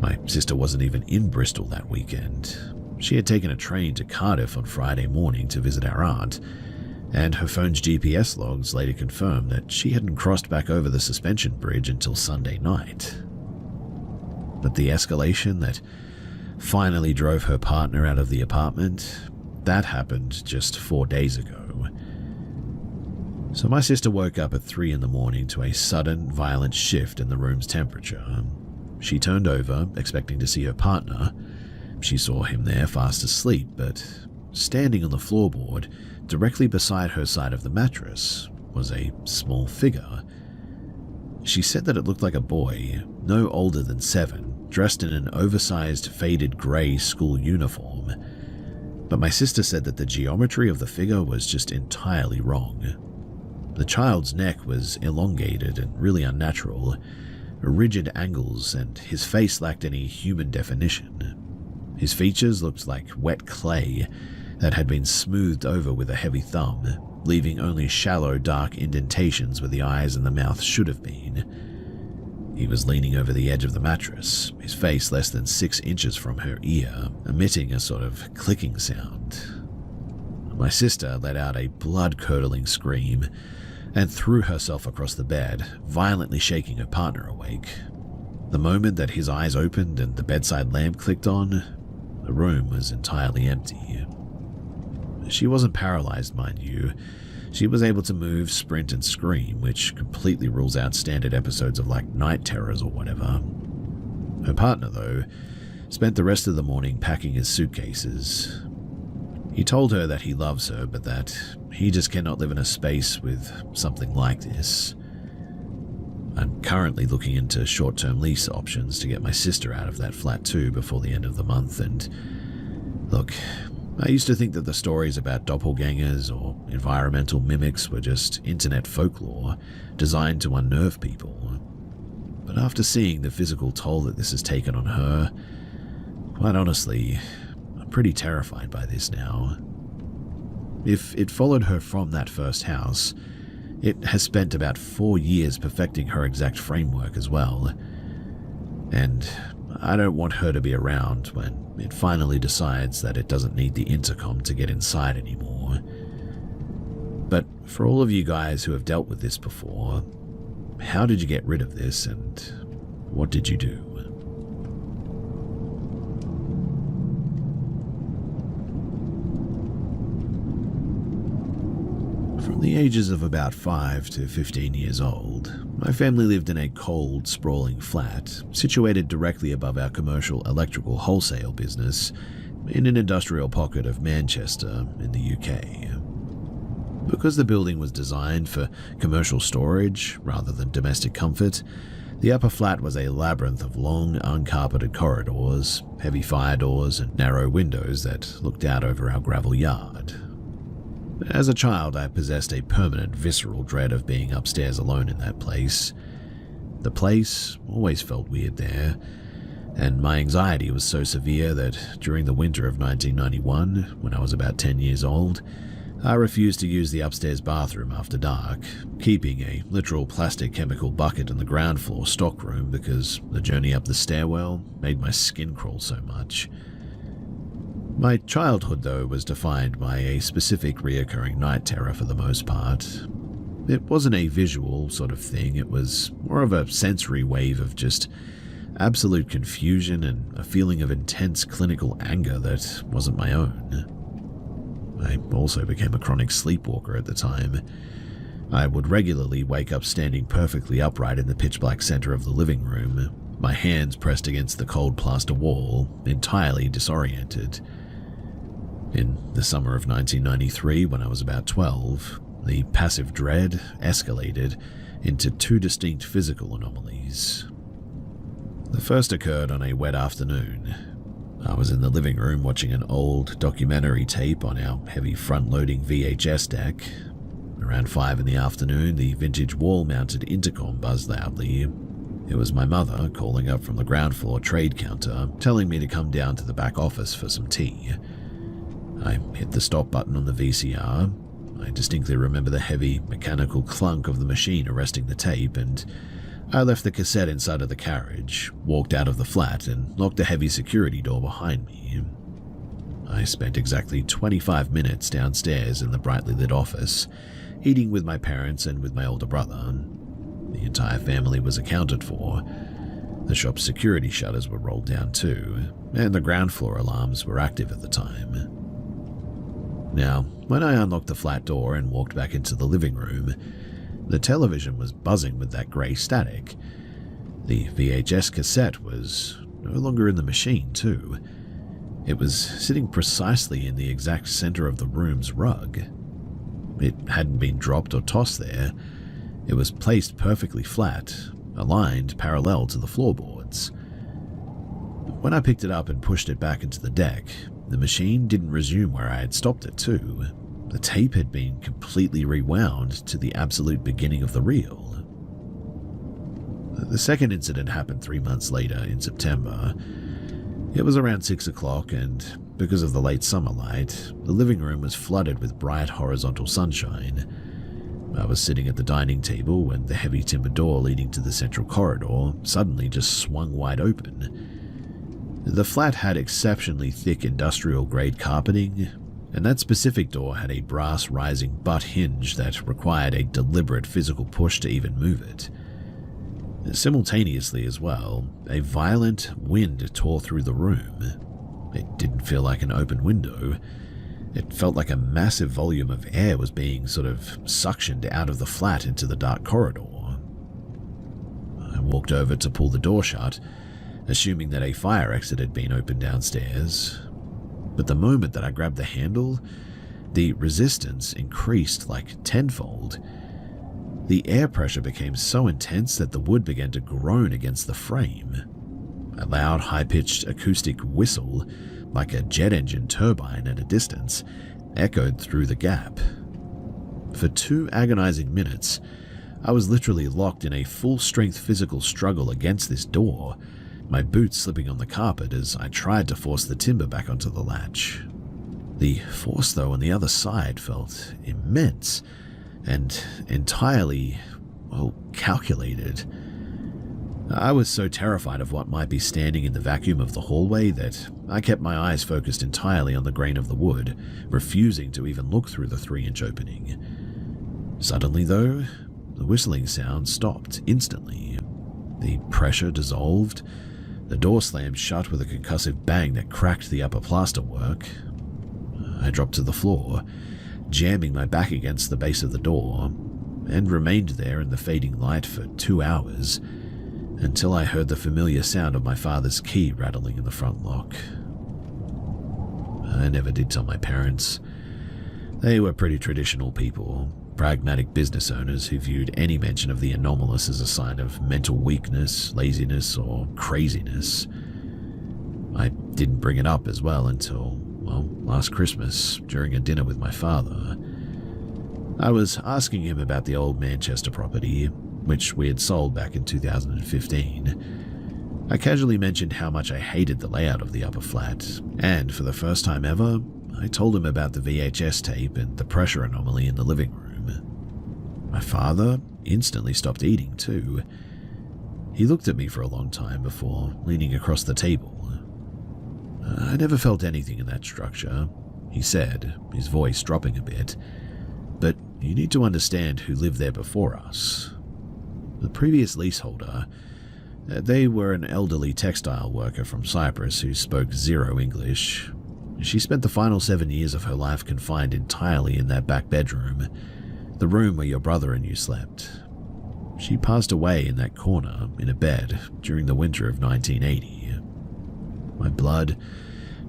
My sister wasn't even in Bristol that weekend. She had taken a train to Cardiff on Friday morning to visit our aunt, and her phone's GPS logs later confirmed that she hadn't crossed back over the suspension bridge until Sunday night. But the escalation that finally drove her partner out of the apartment, that happened just 4 days ago. So my sister woke up at 3 in the morning to a sudden, violent shift in the room's temperature. She turned over, expecting to see her partner. She saw him there fast asleep, but standing on the floorboard, directly beside her side of the mattress, was a small figure. She said that it looked like a boy, no older than 7, dressed in an oversized, faded grey school uniform. But my sister said that the geometry of the figure was just entirely wrong. The child's neck was elongated and really unnatural, rigid angles, and his face lacked any human definition. His features looked like wet clay that had been smoothed over with a heavy thumb, leaving only shallow, dark indentations where the eyes and the mouth should have been. He was leaning over the edge of the mattress, his face less than 6 inches from her ear, emitting a sort of clicking sound. My sister let out a blood-curdling scream and threw herself across the bed, violently shaking her partner awake. The moment that his eyes opened and the bedside lamp clicked on, the room was entirely empty. She wasn't paralyzed, mind you. She was able to move, sprint, and scream, which completely rules out standard episodes of like night terrors or whatever. Her partner, though, spent the rest of the morning packing his suitcases. He told her that he loves her, but that he just cannot live in a space with something like this. I'm currently looking into short-term lease options to get my sister out of that flat too before the end of the month, and look, I used to think that the stories about doppelgangers or environmental mimics were just internet folklore designed to unnerve people. But after seeing the physical toll that this has taken on her, quite honestly, I'm pretty terrified by this now. If it followed her from that first house, it has spent about 4 years perfecting her exact framework as well. And I don't want her to be around when it finally decides that it doesn't need the intercom to get inside anymore. But for all of you guys who have dealt with this before, how did you get rid of this and what did you do? From the ages of about 5 to 15 years old, my family lived in a cold, sprawling flat situated directly above our commercial electrical wholesale business in an industrial pocket of Manchester in the UK. Because the building was designed for commercial storage rather than domestic comfort, the upper flat was a labyrinth of long, uncarpeted corridors, heavy fire doors, and narrow windows that looked out over our gravel yard. As a child, I possessed a permanent, visceral dread of being upstairs alone in that place. The place always felt weird there, and my anxiety was so severe that during the winter of 1991, when I was about 10 years old, I refused to use the upstairs bathroom after dark, keeping a literal plastic chemical bucket in the ground floor stockroom because the journey up the stairwell made my skin crawl so much. My childhood, though, was defined by a specific reoccurring night terror for the most part. It wasn't a visual sort of thing, it was more of a sensory wave of just absolute confusion and a feeling of intense clinical anger that wasn't my own. I also became a chronic sleepwalker at the time. I would regularly wake up standing perfectly upright in the pitch-black center of the living room, my hands pressed against the cold plaster wall, entirely disoriented. In the summer of 1993, when I was about 12, the passive dread escalated into two distinct physical anomalies. The first occurred on a wet afternoon. I was in the living room watching an old documentary tape on our heavy front-loading VHS deck. Around 5 in the afternoon, the vintage wall-mounted intercom buzzed loudly. It was my mother calling up from the ground floor trade counter, telling me to come down to the back office for some tea. I hit the stop button on the VCR. I distinctly remember the heavy, mechanical clunk of the machine arresting the tape, and I left the cassette inside of the carriage, walked out of the flat, and locked the heavy security door behind me. I spent exactly 25 minutes downstairs in the brightly lit office, eating with my parents and with my older brother. The entire family was accounted for. The shop's security shutters were rolled down too, and the ground floor alarms were active at the time. Now, when I unlocked the flat door and walked back into the living room, the television was buzzing with that grey static. The VHS cassette was no longer in the machine too. It was sitting precisely in the exact center of the room's rug. It hadn't been dropped or tossed there. It was placed perfectly flat, aligned parallel to the floorboards. When I picked it up and pushed it back into the deck, the machine didn't resume where I had stopped it too. The tape had been completely rewound to the absolute beginning of the reel. The second incident happened 3 months later in September. It was around 6 o'clock, and because of the late summer light, the living room was flooded with bright horizontal sunshine. I was sitting at the dining table when the heavy timber door leading to the central corridor suddenly just swung wide open. The flat had exceptionally thick industrial-grade carpeting, and that specific door had a brass rising butt hinge that required a deliberate physical push to even move it. Simultaneously as well, a violent wind tore through the room. It didn't feel like an open window. It felt like a massive volume of air was being sort of suctioned out of the flat into the dark corridor. I walked over to pull the door shut, assuming that a fire exit had been opened downstairs. But the moment that I grabbed the handle, the resistance increased like tenfold. The air pressure became so intense that the wood began to groan against the frame. A loud, high-pitched acoustic whistle, like a jet engine turbine at a distance, echoed through the gap. For 2 agonizing minutes, I was literally locked in a full-strength physical struggle against this door, my boots slipping on the carpet as I tried to force the timber back onto the latch. The force, though, on the other side felt immense and entirely, calculated. I was so terrified of what might be standing in the vacuum of the hallway that I kept my eyes focused entirely on the grain of the wood, refusing to even look through the 3-inch opening. Suddenly, though, the whistling sound stopped instantly. The pressure dissolved. The door slammed shut with a concussive bang that cracked the upper plasterwork. I dropped to the floor, jamming my back against the base of the door, and remained there in the fading light for 2 hours, until I heard the familiar sound of my father's key rattling in the front lock. I never did tell my parents. They were pretty traditional people, pragmatic business owners who viewed any mention of the anomalous as a sign of mental weakness, laziness, or craziness. I didn't bring it up as well until, last Christmas, during a dinner with my father. I was asking him about the old Manchester property, which we had sold back in 2015. I casually mentioned how much I hated the layout of the upper flat, and for the first time ever, I told him about the VHS tape and the pressure anomaly in the living room. My father instantly stopped eating too. He looked at me for a long time before leaning across the table. I never felt anything in that structure, he said, his voice dropping a bit. But you need to understand who lived there before us. The previous leaseholder, They were an elderly textile worker from Cyprus who spoke zero English. She spent the final 7 years of her life confined entirely in that back bedroom, the room where your brother and you slept. She passed away in that corner, in a bed, during the winter of 1980. My blood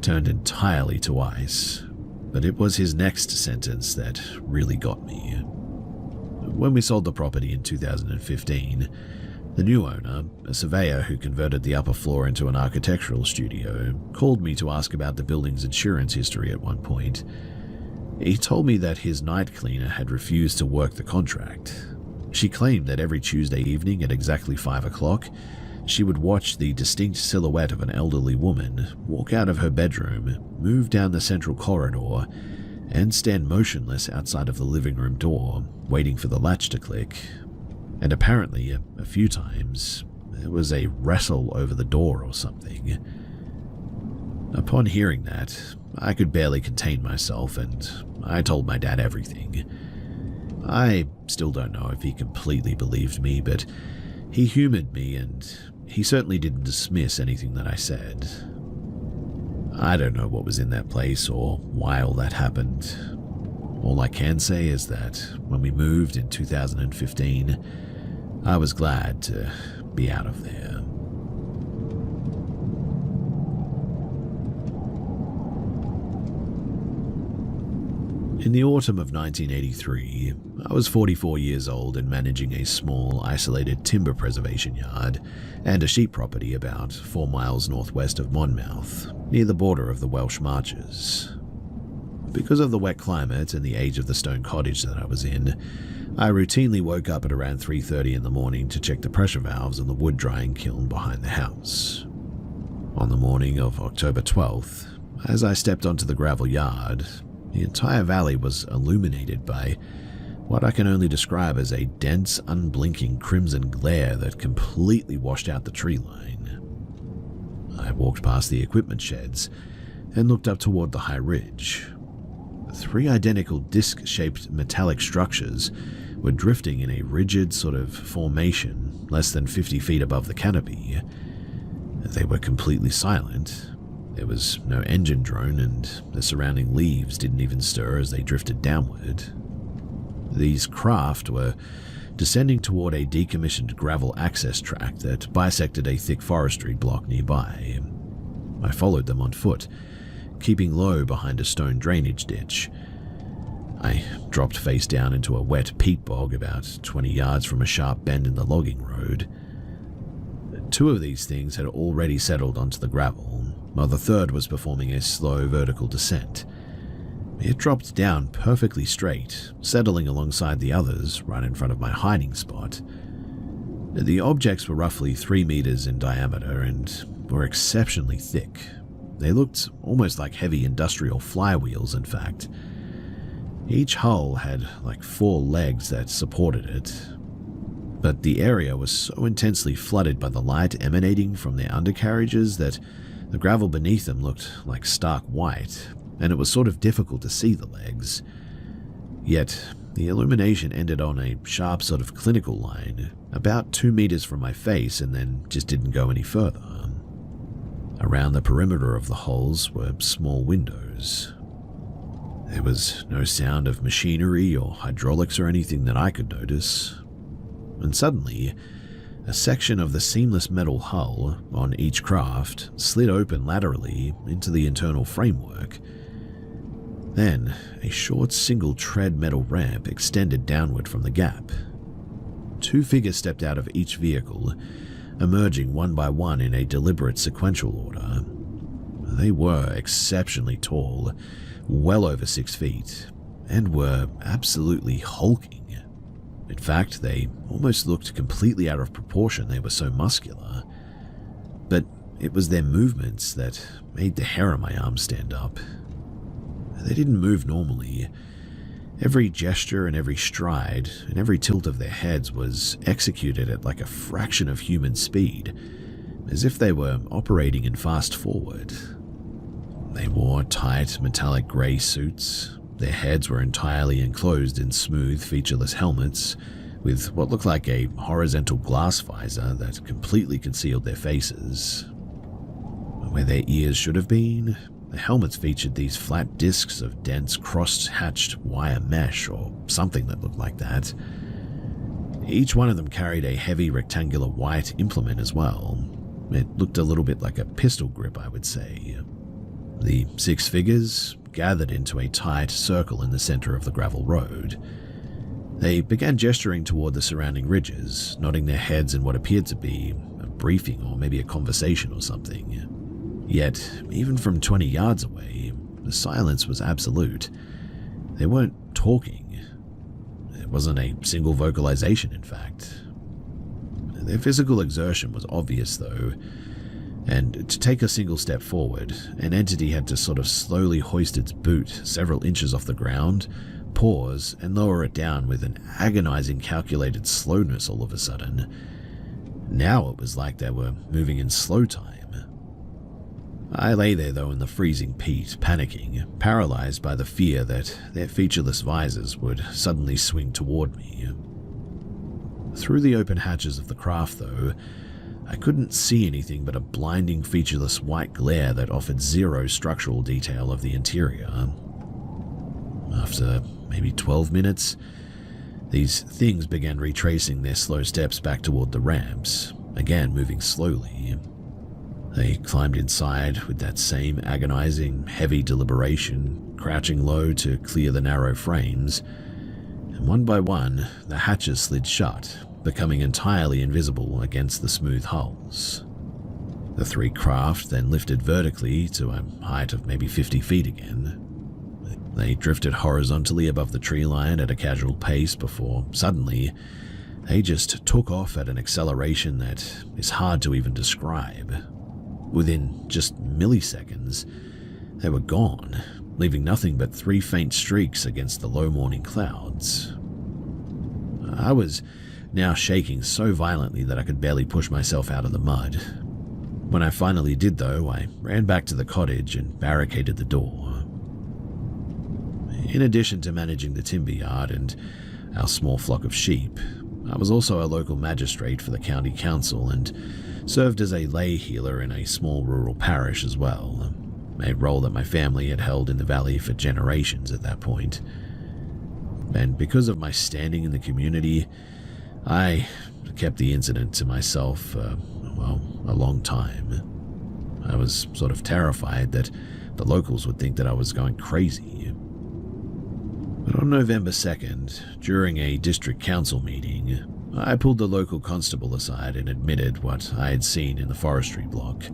turned entirely to ice, but it was his next sentence that really got me. When we sold the property in 2015, the new owner, a surveyor who converted the upper floor into an architectural studio, called me to ask about the building's insurance history at one point. He told me that his night cleaner had refused to work the contract. She claimed that every Tuesday evening at exactly 5 o'clock, she would watch the distinct silhouette of an elderly woman walk out of her bedroom, move down the central corridor, and stand motionless outside of the living room door, waiting for the latch to click. And apparently, a few times, there was a wrestle over the door or something. Upon hearing that, I could barely contain myself, and I told my dad everything. I still don't know if he completely believed me, but he humored me, and he certainly didn't dismiss anything that I said. I don't know what was in that place or why all that happened. All I can say is that when we moved in 2015, I was glad to be out of there. In the autumn of 1983, I was 44 years old and managing a small, isolated timber preservation yard and a sheep property about 4 miles northwest of Monmouth, near the border of the Welsh Marches. Because of the wet climate and the age of the stone cottage that I was in, I routinely woke up at around 3:30 in the morning to check the pressure valves on the wood drying kiln behind the house. On the morning of October 12th, as I stepped onto the gravel yard, the entire valley was illuminated by what I can only describe as a dense, unblinking crimson glare that completely washed out the tree line. I walked past the equipment sheds and looked up toward the high ridge. 3 identical disc-shaped metallic structures were drifting in a rigid sort of formation less than 50 feet above the canopy. They were completely silent. There was no engine drone, and the surrounding leaves didn't even stir as they drifted downward. These craft were descending toward a decommissioned gravel access track that bisected a thick forestry block nearby. I followed them on foot, keeping low behind a stone drainage ditch. I dropped face down into a wet peat bog about 20 yards from a sharp bend in the logging road. 2 of these things had already settled onto the gravel, while the third was performing a slow vertical descent. It dropped down perfectly straight, settling alongside the others right in front of my hiding spot. The objects were roughly 3 meters in diameter and were exceptionally thick. They looked almost like heavy industrial flywheels, in fact. Each hull had like 4 legs that supported it, but the area was so intensely flooded by the light emanating from their undercarriages that the gravel beneath them looked like stark white, and it was sort of difficult to see the legs. Yet, the illumination ended on a sharp sort of clinical line, about 2 meters from my face, and then just didn't go any further. Around the perimeter of the hulls were small windows. There was no sound of machinery or hydraulics or anything that I could notice. And suddenly, a section of the seamless metal hull on each craft slid open laterally into the internal framework. Then, a short single-tread metal ramp extended downward from the gap. 2 figures stepped out of each vehicle, emerging one by one in a deliberate sequential order. They were exceptionally tall, well over 6 feet, and were absolutely hulking. In fact, they almost looked completely out of proportion, they were so muscular. But it was their movements that made the hair on my arm stand up. They didn't move normally. Every gesture and every stride and every tilt of their heads was executed at like a fraction of human speed, as if they were operating in fast forward. They wore tight, metallic grey suits. Their heads were entirely enclosed in smooth, featureless helmets, with what looked like a horizontal glass visor that completely concealed their faces. Where their ears should have been, the helmets featured these flat discs of dense cross-hatched wire mesh or something that looked like that. Each one of them carried a heavy rectangular white implement as well. It looked a little bit like a pistol grip, I would say. The 6 figures gathered into a tight circle in the center of the gravel road. They began gesturing toward the surrounding ridges, nodding their heads in what appeared to be a briefing or maybe a conversation or something. Yet, even from 20 yards away, the silence was absolute. They weren't talking. There wasn't a single vocalization, in fact. Their physical exertion was obvious, though, and to take a single step forward, an entity had to sort of slowly hoist its boot several inches off the ground, pause, and lower it down with an agonizing calculated slowness all of a sudden. Now it was like they were moving in slow time. I lay there, though, in the freezing peat, panicking, paralyzed by the fear that their featureless visors would suddenly swing toward me. Through the open hatches of the craft, though, I couldn't see anything but a blinding, featureless white glare that offered zero structural detail of the interior. After maybe 12 minutes, these things began retracing their slow steps back toward the ramps, again moving slowly. They climbed inside with that same agonizing, heavy deliberation, crouching low to clear the narrow frames, and one by one, the hatches slid shut, becoming entirely invisible against the smooth hulls. The 3 craft then lifted vertically to a height of maybe 50 feet again. They drifted horizontally above the tree line at a casual pace before, suddenly, they just took off at an acceleration that is hard to even describe. Within just milliseconds, they were gone, leaving nothing but 3 faint streaks against the low morning clouds. I was now shaking so violently that I could barely push myself out of the mud. When I finally did, though, I ran back to the cottage and barricaded the door. In addition to managing the timber yard and our small flock of sheep, I was also a local magistrate for the county council and served as a lay healer in a small rural parish as well, a role that my family had held in the valley for generations at that point. And because of my standing in the community, I kept the incident to myself for, a long time. I was sort of terrified that the locals would think that I was going crazy. But on November 2nd, during a district council meeting, I pulled the local constable aside and admitted what I had seen in the forestry block.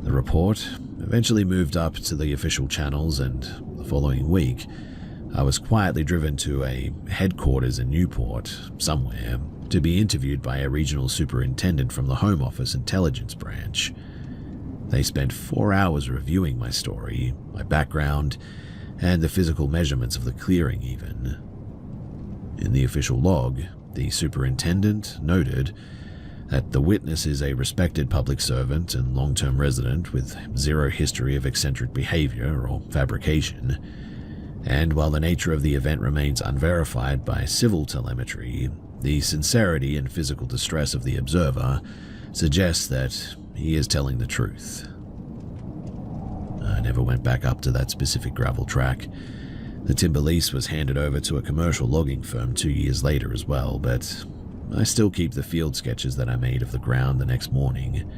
The report eventually moved up to the official channels, and the following week, I was quietly driven to a headquarters in Newport, somewhere, to be interviewed by a regional superintendent from the Home Office Intelligence Branch. They spent 4 hours reviewing my story, my background, and the physical measurements of the clearing even. In the official log, the superintendent noted that the witness is a respected public servant and long-term resident with zero history of eccentric behavior or fabrication, and while the nature of the event remains unverified by civil telemetry, the sincerity and physical distress of the observer suggests that he is telling the truth. I never went back up to that specific gravel track. The timber lease was handed over to a commercial logging firm 2 years later as well, but I still keep the field sketches that I made of the ground the next morning.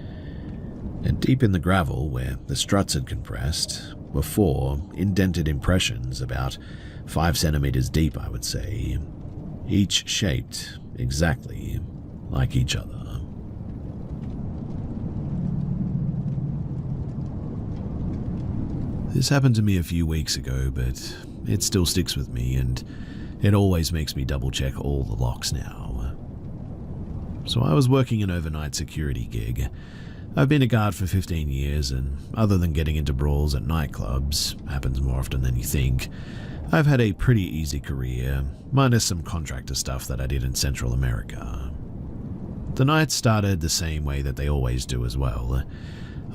And deep in the gravel, where the struts had compressed, were 4 indented impressions about 5 centimeters deep, I would say, each shaped exactly like each other. This happened to me a few weeks ago, but it still sticks with me, and it always makes me double-check all the locks now. So I was working an overnight security gig. I've been a guard for 15 years, and other than getting into brawls at nightclubs, happens more often than you think, I've had a pretty easy career, minus some contractor stuff that I did in Central America. The night started the same way that they always do as well.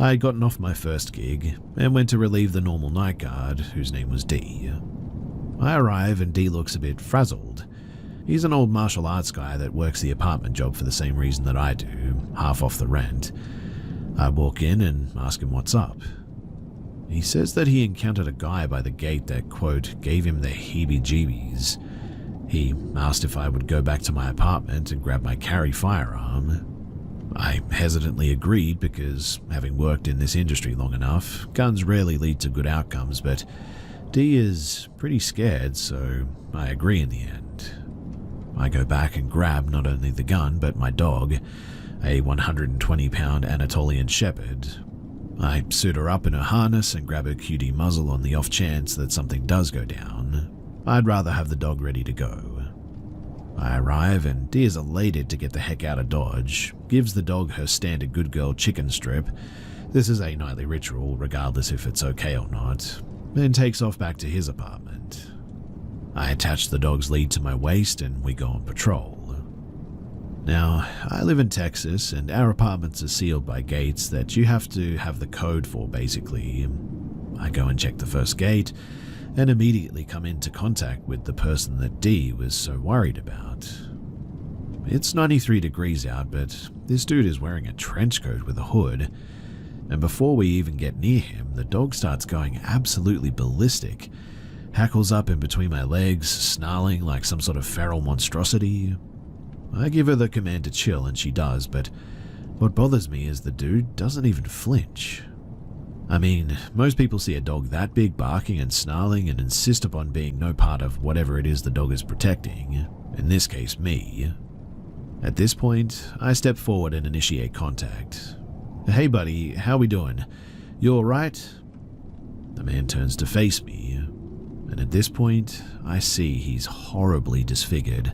I had gotten off my first gig and went to relieve the normal night guard, whose name was D. I arrive and D looks a bit frazzled. He's an old martial arts guy that works the apartment job for the same reason that I do, half off the rent. I walk in and ask him what's up. He says that he encountered a guy by the gate that, quote, gave him the heebie-jeebies. He asked if I would go back to my apartment and grab my carry firearm. I hesitantly agreed because, having worked in this industry long enough, guns rarely lead to good outcomes, but D is pretty scared, so I agree in the end. I go back and grab not only the gun, but my dog, a 120-pound Anatolian Shepherd. I suit her up in a harness and grab her cutie muzzle on the off chance that something does go down. I'd rather have the dog ready to go. I arrive and D is elated to get the heck out of Dodge, gives the dog her standard good girl chicken strip. This is a nightly ritual, regardless if it's okay or not, then takes off back to his apartment. I attach the dog's lead to my waist and we go on patrol. Now, I live in Texas and our apartments are sealed by gates that you have to have the code for, basically. I go and check the first gate and immediately come into contact with the person that D was so worried about. It's 93 degrees out, but this dude is wearing a trench coat with a hood, and before we even get near him, the dog starts going absolutely ballistic, hackles up in between my legs, snarling like some sort of feral monstrosity. I give her the command to chill and she does, but what bothers me is the dude doesn't even flinch. I mean, most people see a dog that big barking and snarling and insist upon being no part of whatever it is the dog is protecting, in this case me. At this point, I step forward and initiate contact. "Hey buddy, how we doing? You alright?" The man turns to face me, and at this point, I see he's horribly disfigured.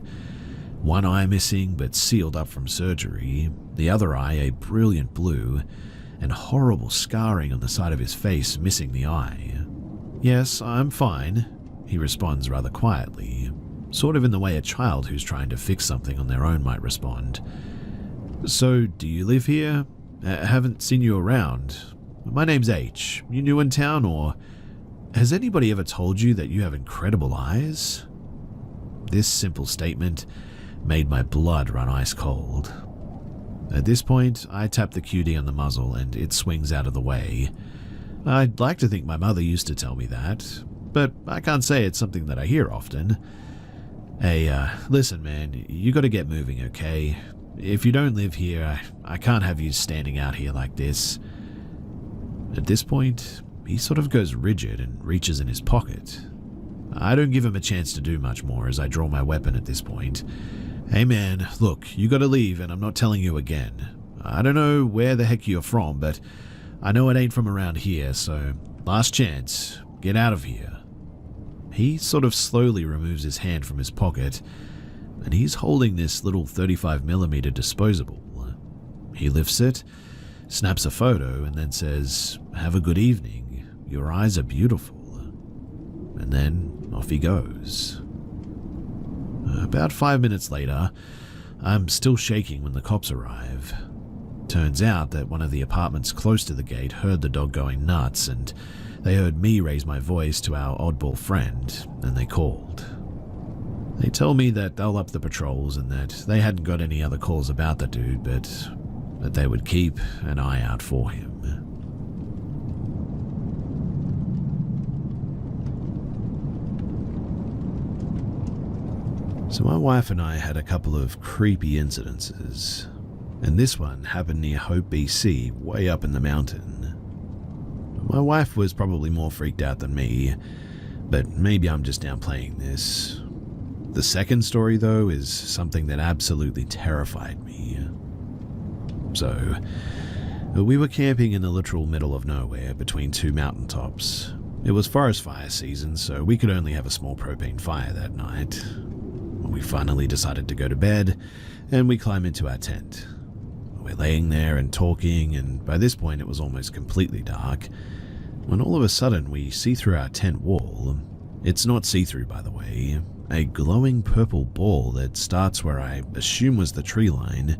One eye missing but sealed up from surgery, the other eye a brilliant blue, and horrible scarring on the side of his face missing the eye. "Yes, I'm fine," he responds rather quietly, sort of in the way a child who's trying to fix something on their own might respond. "So, do you live here? Haven't seen you around. My name's H. You new in town, or has anybody ever told you that you have incredible eyes?" This simple statement made my blood run ice cold. At this point, I tap the cutie on the muzzle and it swings out of the way. I'd like to think my mother used to tell me that, but I can't say it's something that I hear often. "Hey, listen man, you gotta get moving, okay? If you don't live here, I can't have you standing out here like this." At this point, he sort of goes rigid and reaches in his pocket. I don't give him a chance to do much more as I draw my weapon at this point. "Hey man, look, you gotta leave and I'm not telling you again. I don't know where the heck you're from, but I know it ain't from around here, so last chance, get out of here." He sort of slowly removes his hand from his pocket, and he's holding this little 35mm disposable. He lifts it, snaps a photo, and then says, "Have a good evening, your eyes are beautiful." And then off he goes. About 5 minutes later, I'm still shaking when the cops arrive. Turns out that one of the apartments close to the gate heard the dog going nuts, and they heard me raise my voice to our oddball friend, and they called. They tell me that they'll up the patrols and that they hadn't got any other calls about the dude, but that they would keep an eye out for him. So my wife and I had a couple of creepy incidences, and this one happened near Hope, BC, way up in the mountain. My wife was probably more freaked out than me, but maybe I'm just downplaying this. The second story, though, is something that absolutely terrified me. So, we were camping in the literal middle of nowhere between two mountaintops. It was forest fire season, so we could only have a small propane fire that night. We finally decided to go to bed, and we climb into our tent. We're laying there and talking, and by this point it was almost completely dark, when all of a sudden we see through our tent wall. It's not see-through, by the way. A glowing purple ball that starts where I assume was the tree line,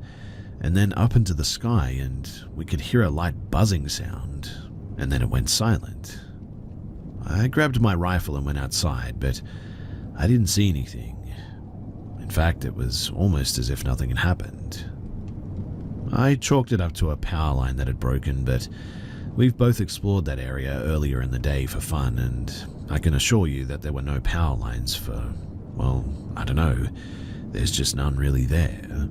and then up into the sky, and we could hear a light buzzing sound, and then it went silent. I grabbed my rifle and went outside, but I didn't see anything. In fact, it was almost as if nothing had happened. I chalked it up to a power line that had broken, but we've both explored that area earlier in the day for fun, and I can assure you that there were no power lines for, well, I don't know, there's just none really there.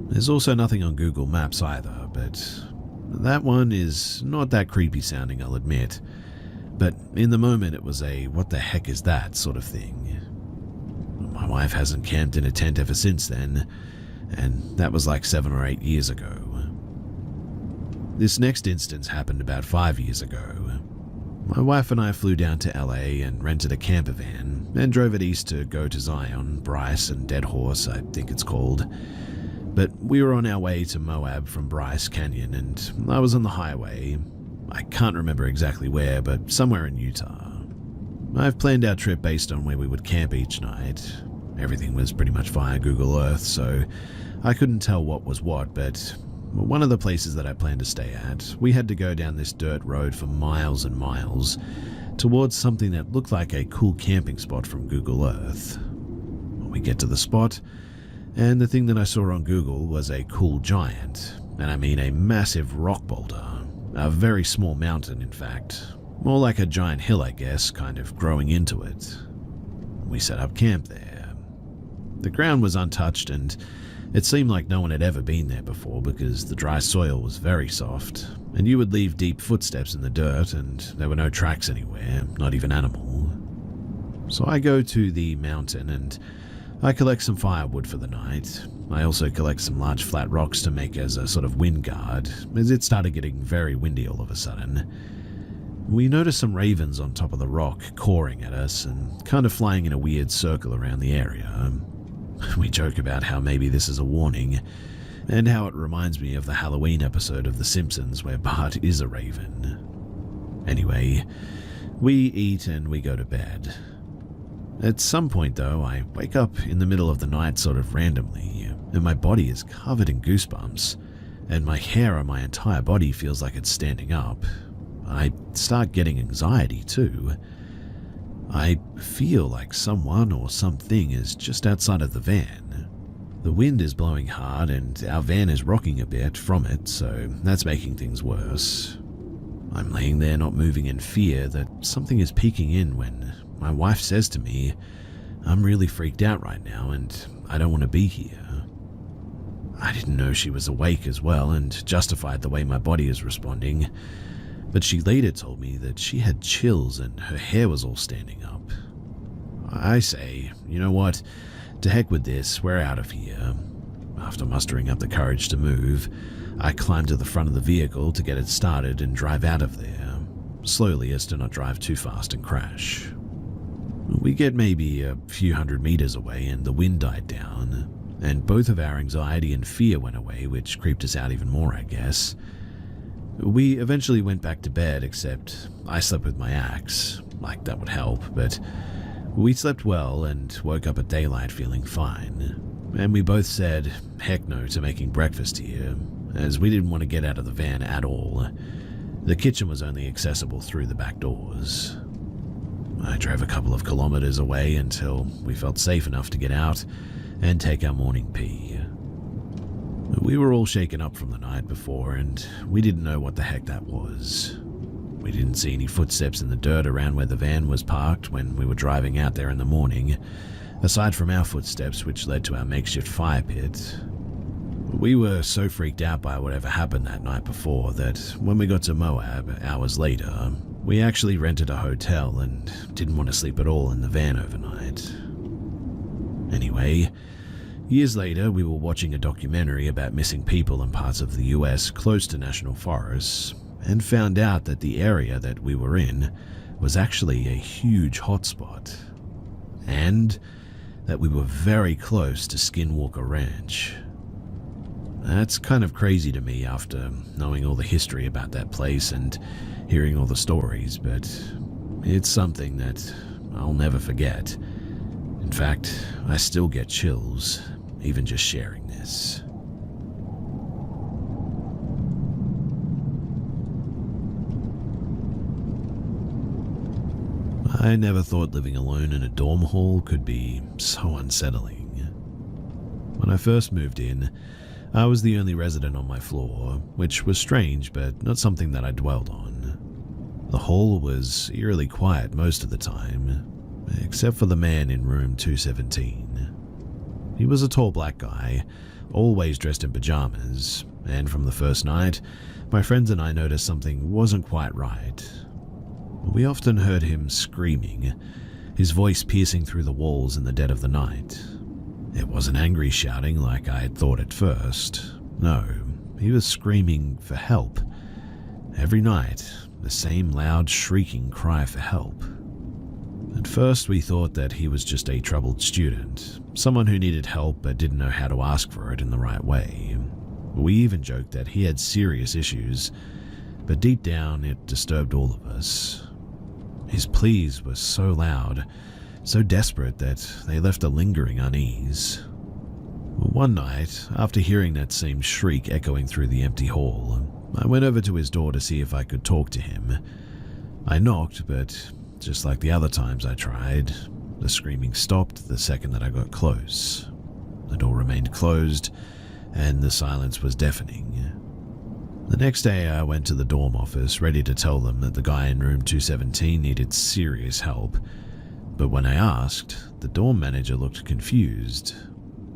There's also nothing on Google Maps either, but that one is not that creepy sounding, I'll admit. But in the moment it was a what the heck is that sort of thing. My wife hasn't camped in a tent ever since then, and that was like 7 or 8 years ago. This next instance happened about 5 years ago. My wife and I flew down to LA and rented a camper van and drove it east to go to Zion, Bryce, and Dead Horse, I think it's called. But we were on our way to Moab from Bryce Canyon, and I was on the highway. I can't remember exactly where, but somewhere in Utah. I've planned our trip based on where we would camp each night. Everything was pretty much via Google Earth, so I couldn't tell what was what, but one of the places that I planned to stay at, we had to go down this dirt road for miles and miles towards something that looked like a cool camping spot from Google Earth. We get to the spot, and the thing that I saw on Google was a cool giant, and I mean a massive rock boulder, a very small mountain in fact, more like a giant hill I guess, kind of growing into it. We set up camp there. The ground was untouched and it seemed like no one had ever been there before because the dry soil was very soft, and you would leave deep footsteps in the dirt and there were no tracks anywhere, not even animal. So I go to the mountain and I collect some firewood for the night. I also collect some large flat rocks to make as a sort of wind guard, as it started getting very windy all of a sudden. We noticed some ravens on top of the rock cawing at us and kind of flying in a weird circle around the area. We joke about how maybe this is a warning, and how it reminds me of the Halloween episode of The Simpsons where Bart is a raven. Anyway, we eat and we go to bed. At some point though, I wake up in the middle of the night sort of randomly, and my body is covered in goosebumps, and my hair on my entire body feels like it's standing up. I start getting anxiety too. I feel like someone or something is just outside of the van. The wind is blowing hard and our van is rocking a bit from it, so that's making things worse. I'm laying there not moving in fear that something is peeking in when my wife says to me, "I'm really freaked out right now and I don't want to be here." I didn't know she was awake as well and justified the way my body is responding, but she later told me that she had chills and her hair was all standing up. I say, you know what, to heck with this, we're out of here. After mustering up the courage to move, I climb to the front of the vehicle to get it started and drive out of there, slowly as to not drive too fast and crash. We get maybe a few 100 meters away and the wind died down, and both of our anxiety and fear went away, which creeped us out even more, I guess. We eventually went back to bed, except I slept with my axe, like that would help, but we slept well and woke up at daylight feeling fine. And we both said heck no to making breakfast here, as we didn't want to get out of the van at all. The kitchen was only accessible through the back doors. I drove a couple of kilometers away until we felt safe enough to get out and take our morning pee. We were all shaken up from the night before, and we didn't know what the heck that was. We didn't see any footsteps in the dirt around where the van was parked when we were driving out there in the morning, aside from our footsteps which led to our makeshift fire pit. We were so freaked out by whatever happened that night before that when we got to Moab hours later, we actually rented a hotel and didn't want to sleep at all in the van overnight. Anyway, years later, we were watching a documentary about missing people in parts of the US close to national forests and found out that the area that we were in was actually a huge hotspot, and that we were very close to Skinwalker Ranch. That's kind of crazy to me after knowing all the history about that place and hearing all the stories, but it's something that I'll never forget. In fact, I still get chills, even just sharing this. I never thought living alone in a dorm hall could be so unsettling. When I first moved in, I was the only resident on my floor, which was strange but not something that I dwelled on. The hall was eerily quiet most of the time, except for the man in room 217. He was a tall black guy, always dressed in pajamas, and from the first night, my friends and I noticed something wasn't quite right. We often heard him screaming, his voice piercing through the walls in the dead of the night. It wasn't angry shouting like I had thought at first. No, he was screaming for help. Every night, the same loud shrieking cry for help. At first we thought that he was just a troubled student, someone who needed help but didn't know how to ask for it in the right way. We even joked that he had serious issues, but deep down it disturbed all of us. His pleas were so loud, so desperate that they left a lingering unease. One night, after hearing that same shriek echoing through the empty hall, I went over to his door to see if I could talk to him. I knocked, but just like the other times I tried, the screaming stopped the second that I got close. The door remained closed, and the silence was deafening. The next day I went to the dorm office ready to tell them that the guy in room 217 needed serious help, but when I asked, the dorm manager looked confused.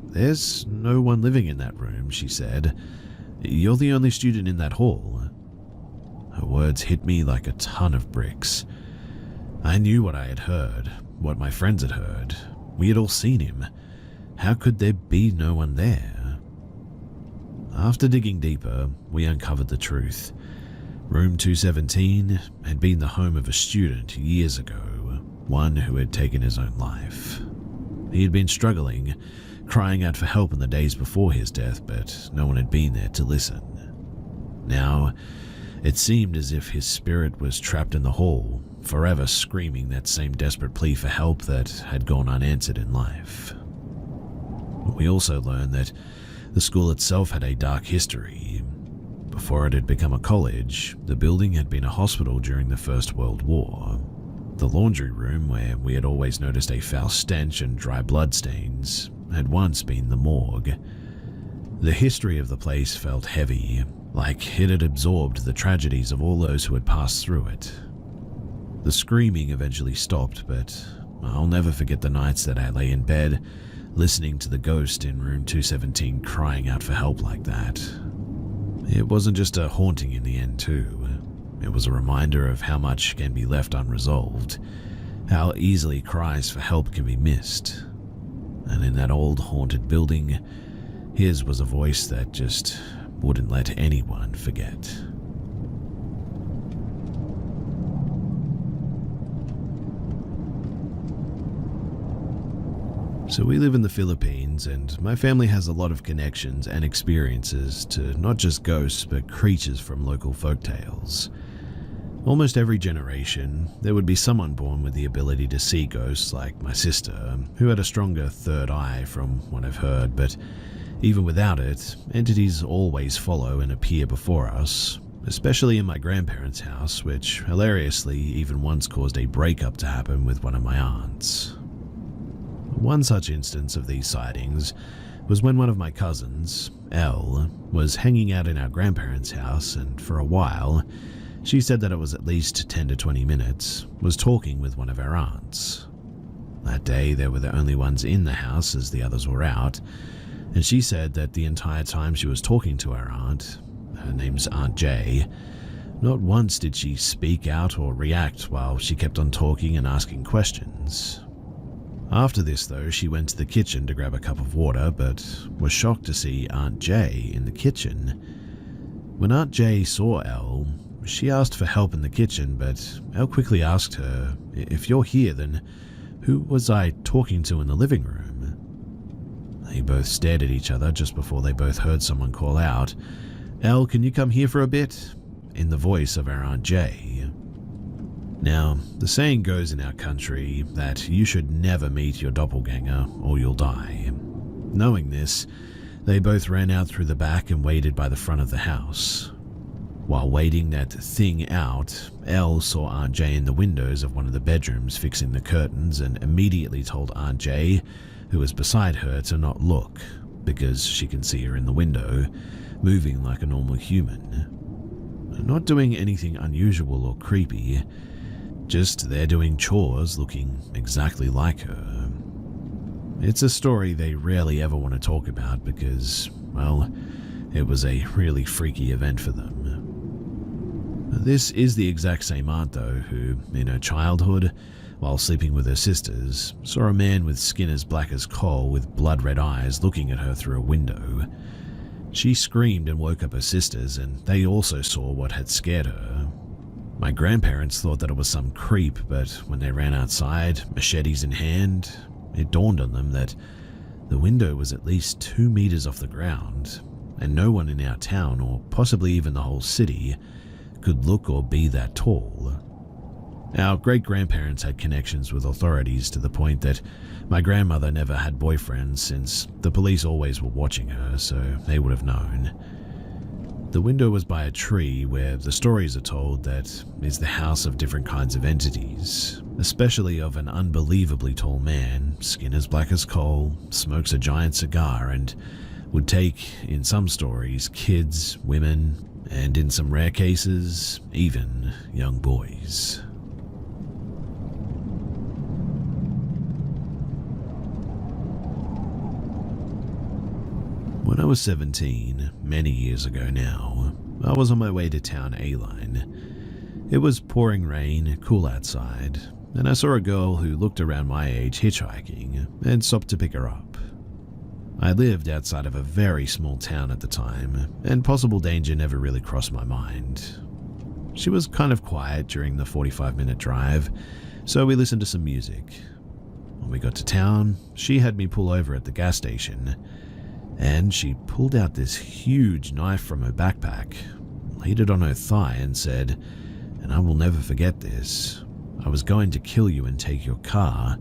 "There's no one living in that room," she said. "You're the only student in that hall." Her words hit me like a ton of bricks. I knew what I had heard, what my friends had heard. We had all seen him. How could there be no one there? After digging deeper, we uncovered the truth. Room 217 had been the home of a student years ago, one who had taken his own life. He had been struggling, crying out for help in the days before his death, but no one had been there to listen. Now, it seemed as if his spirit was trapped in the hall, forever screaming that same desperate plea for help that had gone unanswered in life. We also learned that the school itself had a dark history. Before it had become a college, the building had been a hospital during the First World War. The laundry room, where we had always noticed a foul stench and dry blood stains, had once been the morgue. The history of the place felt heavy, like it had absorbed the tragedies of all those who had passed through it. The screaming eventually stopped, but I'll never forget the nights that I lay in bed, listening to the ghost in room 217 crying out for help like that. It wasn't just a haunting in the end too. It was a reminder of how much can be left unresolved, how easily cries for help can be missed. And in that old haunted building, his was a voice that just wouldn't let anyone forget. So we live in the Philippines, and my family has a lot of connections and experiences to not just ghosts but creatures from local folktales. Almost every generation, there would be someone born with the ability to see ghosts, like my sister, who had a stronger third eye from what I've heard, but even without it, entities always follow and appear before us, especially in my grandparents' house, which hilariously even once caused a breakup to happen with one of my aunts. One such instance of these sightings was when one of my cousins, Elle, was hanging out in our grandparents' house, and for a while, she said that it was at least 10 to 20 minutes, was talking with one of our aunts. That day they were the only ones in the house as the others were out, and she said that the entire time she was talking to our aunt, her name's Aunt Jay, not once did she speak out or react while she kept on talking and asking questions. After this though, she went to the kitchen to grab a cup of water, but was shocked to see Aunt Jay in the kitchen. When Aunt Jay saw Elle, she asked for help in the kitchen, but Elle quickly asked her, "If you're here, then who was I talking to in the living room?" They both stared at each other just before they both heard someone call out, "Elle, can you come here for a bit?" in the voice of our Aunt Jay. Now, the saying goes in our country that you should never meet your doppelganger or you'll die. Knowing this, they both ran out through the back and waited by the front of the house. While waiting that thing out, Elle saw Aunt Jay in the windows of one of the bedrooms fixing the curtains and immediately told Aunt Jay, who was beside her, to not look. because she can see her in the window, moving like a normal human. Not doing anything unusual or creepy, just there doing chores looking exactly like her. It's a story they rarely ever want to talk about because, well, it was a really freaky event for them. This is the exact same aunt, though, who, in her childhood, while sleeping with her sisters, saw a man with skin as black as coal with blood-red eyes looking at her through a window. She screamed and woke up her sisters, and they also saw what had scared her. My grandparents thought that it was some creep, but when they ran outside, machetes in hand, it dawned on them that the window was at least 2 meters off the ground, and no one in our town, or possibly even the whole city, could look or be that tall. Our great-grandparents had connections with authorities to the point that my grandmother never had boyfriends since the police always were watching her, so they would have known. The window was by a tree where the stories are told that is the house of different kinds of entities, especially of an unbelievably tall man, skin as black as coal, smokes a giant cigar, and would take, in some stories, kids, women, and in some rare cases, even young boys. When I was 17, many years ago now, I was on my way to town A-Line. It was pouring rain, cool outside, and I saw a girl who looked around my age hitchhiking and stopped to pick her up. I lived outside of a very small town at the time, and possible danger never really crossed my mind. She was kind of quiet during the 45-minute drive, so we listened to some music. When we got to town, she had me pull over at the gas station, and she pulled out this huge knife from her backpack, laid it on her thigh and said, "And I will never forget this. I was going to kill you and take your car,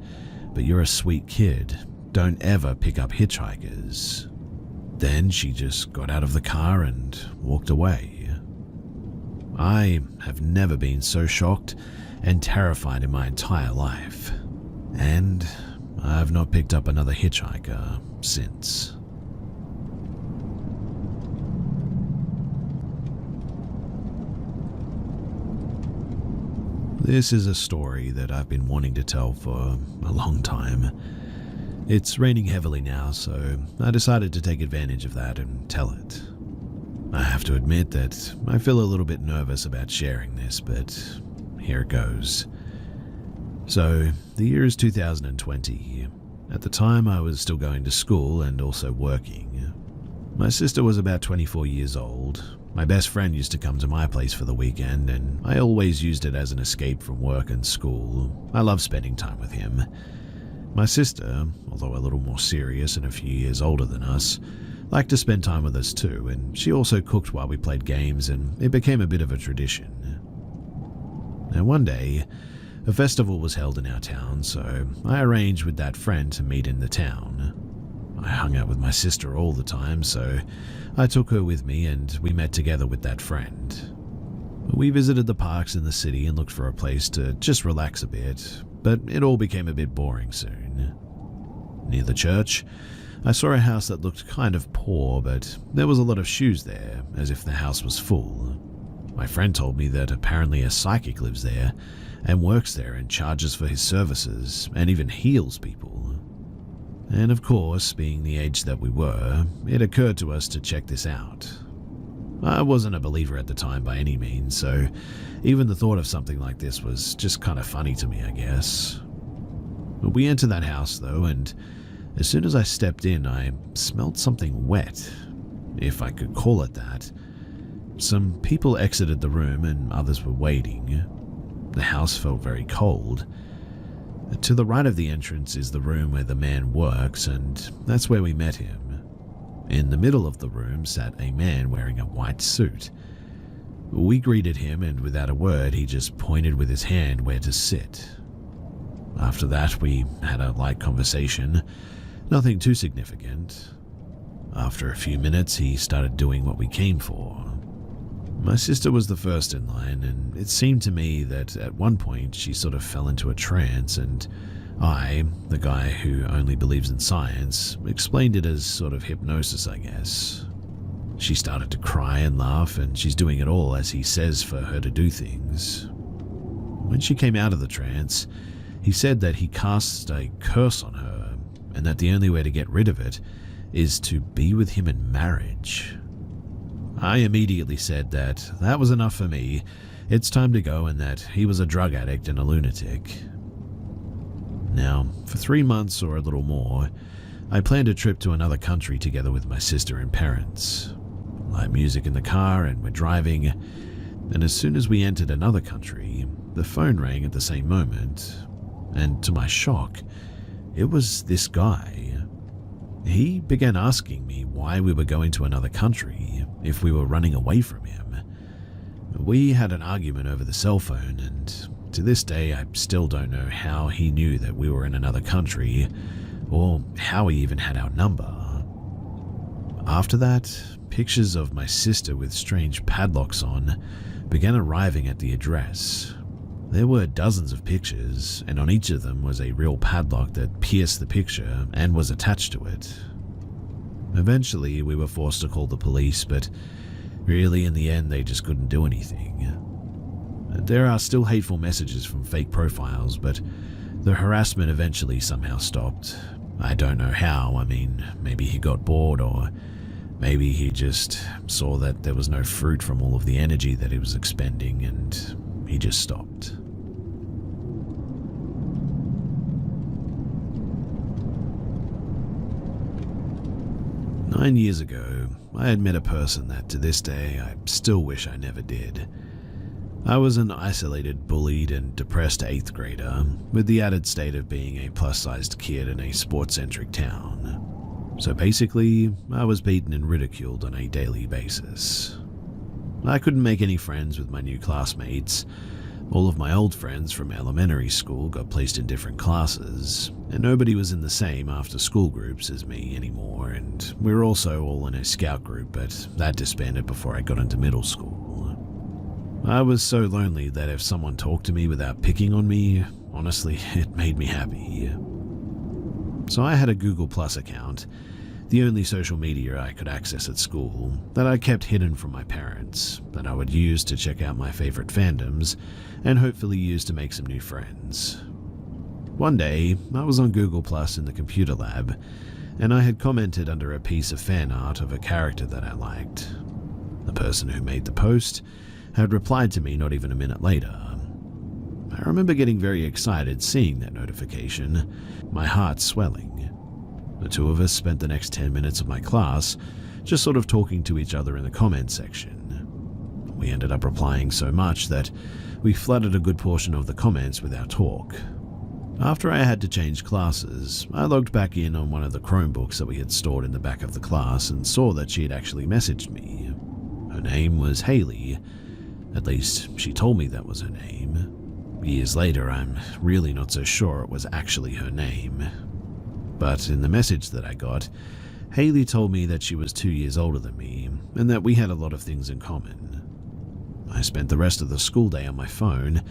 but you're a sweet kid. Don't ever pick up hitchhikers." Then she just got out of the car and walked away. I have never been so shocked and terrified in my entire life, and I've not picked up another hitchhiker since. This is a story that I've been wanting to tell for a long time. It's raining heavily now, so I decided to take advantage of that and tell it. I have to admit that I feel a little bit nervous about sharing this, but here it goes. So, the year is 2020. At the time, I was still going to school and also working. My sister was about 24 years old. My best friend used to come to my place for the weekend, and I always used it as an escape from work and school. I love spending time with him. My sister, although a little more serious and a few years older than us, liked to spend time with us too, and she also cooked while we played games, and it became a bit of a tradition. Now one day, a festival was held in our town, so I arranged with that friend to meet in the town. I hung out with my sister all the time, so I took her with me and we met together with that friend. We visited the parks in the city and looked for a place to just relax a bit, but it all became a bit boring soon. Near the church, I saw a house that looked kind of poor, but there was a lot of shoes there, as if the house was full. My friend told me that apparently a psychic lives there and works there and charges for his services and even heals people. And of course, being the age that we were, it occurred to us to check this out. I wasn't a believer at the time by any means, so even the thought of something like this was just kind of funny to me, I guess. We entered that house though, and as soon as I stepped in, I smelled something wet, if I could call it that. Some people exited the room and others were waiting. The house felt very cold. To the right of the entrance is the room where the man works, and that's where we met him. In the middle of the room sat a man wearing a white suit. We greeted him, and without a word, he just pointed with his hand where to sit. After that, we had a light conversation, nothing too significant. After a few minutes, he started doing what we came for. My sister was the first in line, and it seemed to me that at one point she sort of fell into a trance, and I, the guy who only believes in science, explained it as sort of hypnosis, I guess. She started to cry and laugh, and she's doing it all as he says for her to do things. When she came out of the trance, he said that he cast a curse on her, and that the only way to get rid of it is to be with him in marriage. I immediately said that that was enough for me, it's time to go, and that he was a drug addict and a lunatic. Now, for 3 months or a little more, I planned a trip to another country together with my sister and parents. Live music in the car, and we're driving, and as soon as we entered another country, the phone rang at the same moment, and to my shock, it was this guy. He began asking me why we were going to another country, if we were running away from him. We had an argument over the cell phone, and to this day I still don't know how he knew that we were in another country, or how he even had our number. After that, pictures of my sister with strange padlocks on began arriving at the address. There were dozens of pictures, and on each of them was a real padlock that pierced the picture and was attached to it. Eventually, we were forced to call the police, but really in the end they just couldn't do anything. There are still hateful messages from fake profiles, but the harassment eventually somehow stopped. I don't know how. I mean, maybe he got bored, or maybe he just saw that there was no fruit from all of the energy that he was expending, and he just stopped. "9 years ago, I had met a person that to this day I still wish I never did. I was an isolated, bullied, and depressed 8th grader, with the added state of being a plus-sized kid in a sports-centric town. So basically, I was beaten and ridiculed on a daily basis. I couldn't make any friends with my new classmates. All of my old friends from elementary school got placed in different classes, and nobody was in the same after-school groups as me anymore, and we were also all in a scout group, but that disbanded before I got into middle school. I was so lonely that if someone talked to me without picking on me, honestly, it made me happy. So I had a Google Plus account, the only social media I could access at school, that I kept hidden from my parents, that I would use to check out my favorite fandoms, and hopefully use to make some new friends. One day, I was on Google Plus in the computer lab, and I had commented under a piece of fan art of a character that I liked. The person who made the post had replied to me not even a minute later. I remember getting very excited seeing that notification, my heart swelling. The two of us spent the next 10 minutes of my class just sort of talking to each other in the comment section. We ended up replying so much that we flooded a good portion of the comments with our talk. After I had to change classes, I logged back in on one of the Chromebooks that we had stored in the back of the class and saw that she had actually messaged me. Her name was Haley. At least, she told me that was her name. Years later, I'm really not so sure it was actually her name. But in the message that I got, Haley told me that she was 2 years older than me, and that we had a lot of things in common. I spent the rest of the school day on my phone,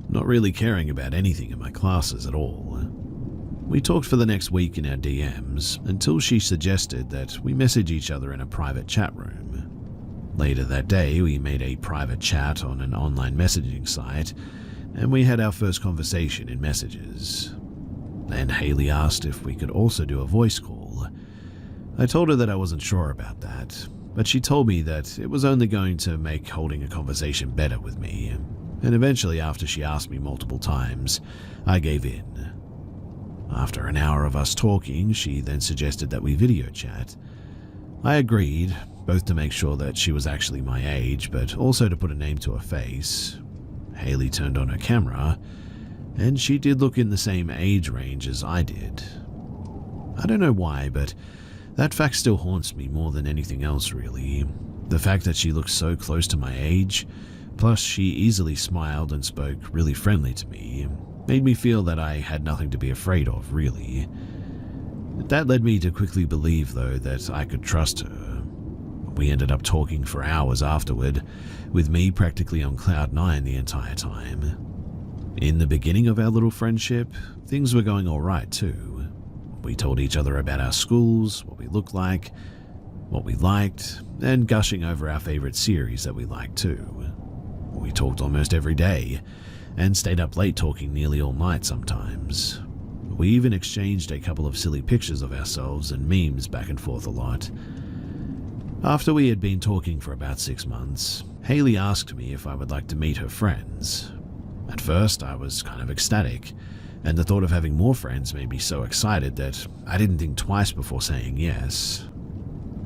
not really caring about anything in my classes at all. We talked for the next week in our DMs, until she suggested that we message each other in a private chat room. Later that day, we made a private chat on an online messaging site, and we had our first conversation in messages. Then Haley asked if we could also do a voice call. I told her that I wasn't sure about that, but she told me that it was only going to make holding a conversation better with me, and eventually, after she asked me multiple times, I gave in. After an hour of us talking, she then suggested that we video chat. I agreed, both to make sure that she was actually my age, but also to put a name to her face. Haley turned on her camera, and she did look in the same age range as I did. I don't know why, but that fact still haunts me more than anything else, really. The fact that she looked so close to my age, plus she easily smiled and spoke really friendly to me, made me feel that I had nothing to be afraid of, really. That led me to quickly believe, though, that I could trust her. We ended up talking for hours afterward, with me practically on cloud 9 the entire time. In the beginning of our little friendship, things were going alright too. We told each other about our schools, what we looked like, what we liked, and gushing over our favourite series that we liked too. We talked almost every day, and stayed up late talking nearly all night sometimes. We even exchanged a couple of silly pictures of ourselves and memes back and forth a lot. After we had been talking for about 6 months, Hayley asked me if I would like to meet her friends. At first, I was kind of ecstatic, and the thought of having more friends made me so excited that I didn't think twice before saying yes.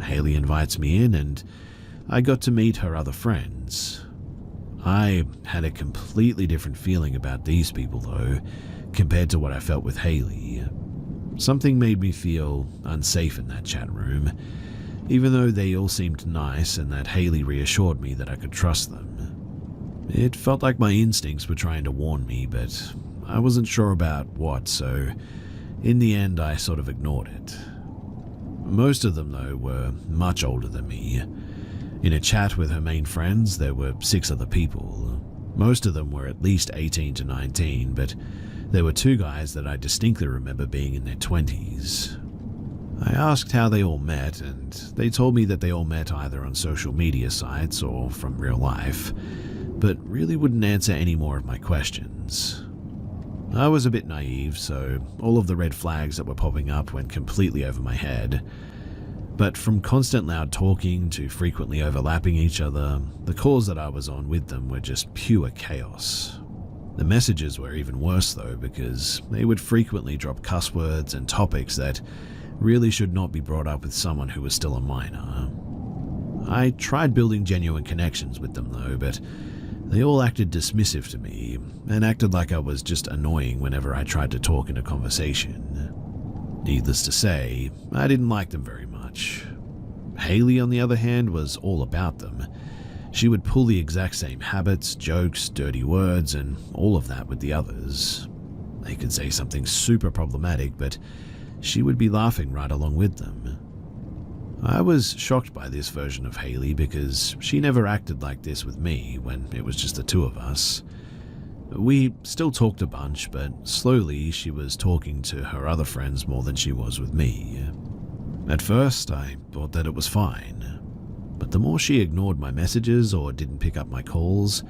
Hayley invites me in, and I got to meet her other friends. I had a completely different feeling about these people though, compared to what I felt with Hayley. Something made me feel unsafe in that chat room, even though they all seemed nice and that Hayley reassured me that I could trust them. It felt like my instincts were trying to warn me, but I wasn't sure about what, so in the end I sort of ignored it. Most of them though were much older than me. In a chat with her main friends, there were 6 other people. Most of them were at least 18 to 19, but there were 2 guys that I distinctly remember being in their 20s. I asked how they all met, and they told me that they all met either on social media sites or from real life, but really wouldn't answer any more of my questions. I was a bit naive, so all of the red flags that were popping up went completely over my head. But from constant loud talking to frequently overlapping each other, the calls that I was on with them were just pure chaos. The messages were even worse though, because they would frequently drop cuss words and topics that really should not be brought up with someone who was still a minor. I tried building genuine connections with them though, but they all acted dismissive to me and acted like I was just annoying whenever I tried to talk in a conversation. Needless to say, I didn't like them very much. Hayley, on the other hand, was all about them. She would pull the exact same habits, jokes, dirty words, and all of that with the others. They could say something super problematic, but she would be laughing right along with them. I was shocked by this version of Hayley because she never acted like this with me when it was just the 2 of us. We still talked a bunch, but slowly she was talking to her other friends more than she was with me. At first, I thought that it was fine, but the more she ignored my messages or didn't pick up my calls,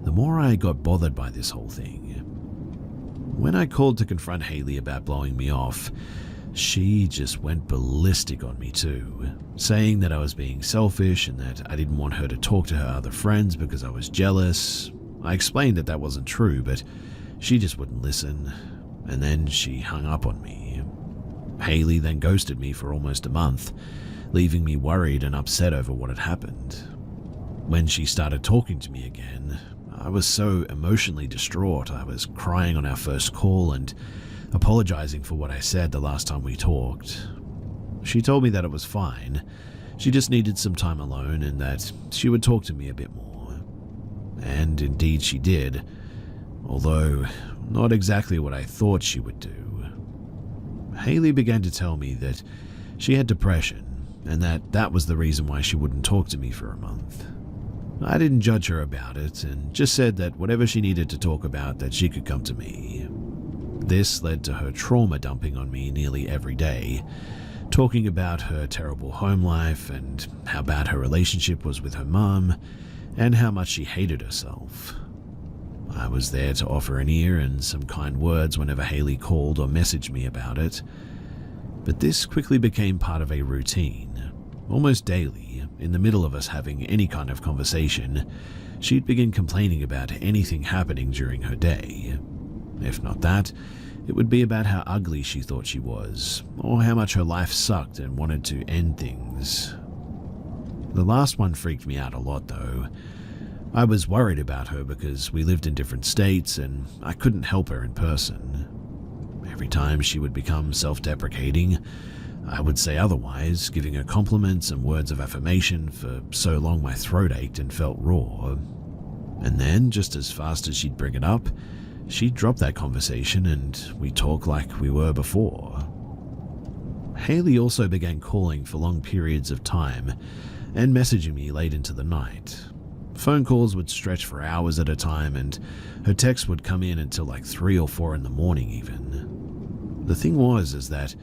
the more I got bothered by this whole thing. When I called to confront Hayley about blowing me off, she just went ballistic on me too, saying that I was being selfish and that I didn't want her to talk to her other friends because I was jealous. I explained that that wasn't true, but she just wouldn't listen, and then she hung up on me. Hayley then ghosted me for almost a month, leaving me worried and upset over what had happened. When she started talking to me again, I was so emotionally distraught. I was crying on our first call and apologizing for what I said the last time we talked. She told me that it was fine, she just needed some time alone and that she would talk to me a bit more. And indeed she did, although not exactly what I thought she would do. Hayley began to tell me that she had depression and that was the reason why she wouldn't talk to me for a month. I didn't judge her about it and just said that whatever she needed to talk about, that she could come to me. This led to her trauma dumping on me nearly every day, talking about her terrible home life and how bad her relationship was with her mum and how much she hated herself. I was there to offer an ear and some kind words whenever Hayley called or messaged me about it, but this quickly became part of a routine. Almost daily, in the middle of us having any kind of conversation, she'd begin complaining about anything happening during her day. If not that, it would be about how ugly she thought she was, or how much her life sucked and wanted to end things. The last one freaked me out a lot though. I was worried about her because we lived in different states and I couldn't help her in person. Every time she would become self-deprecating, I would say otherwise, giving her compliments and words of affirmation for so long my throat ached and felt raw. And then, just as fast as she'd bring it up, she'd drop that conversation and we'd talk like we were before. Hayley also began calling for long periods of time and messaging me late into the night. Phone calls would stretch for hours at a time, and her texts would come in until like 3 or 4 in the morning even. The thing is that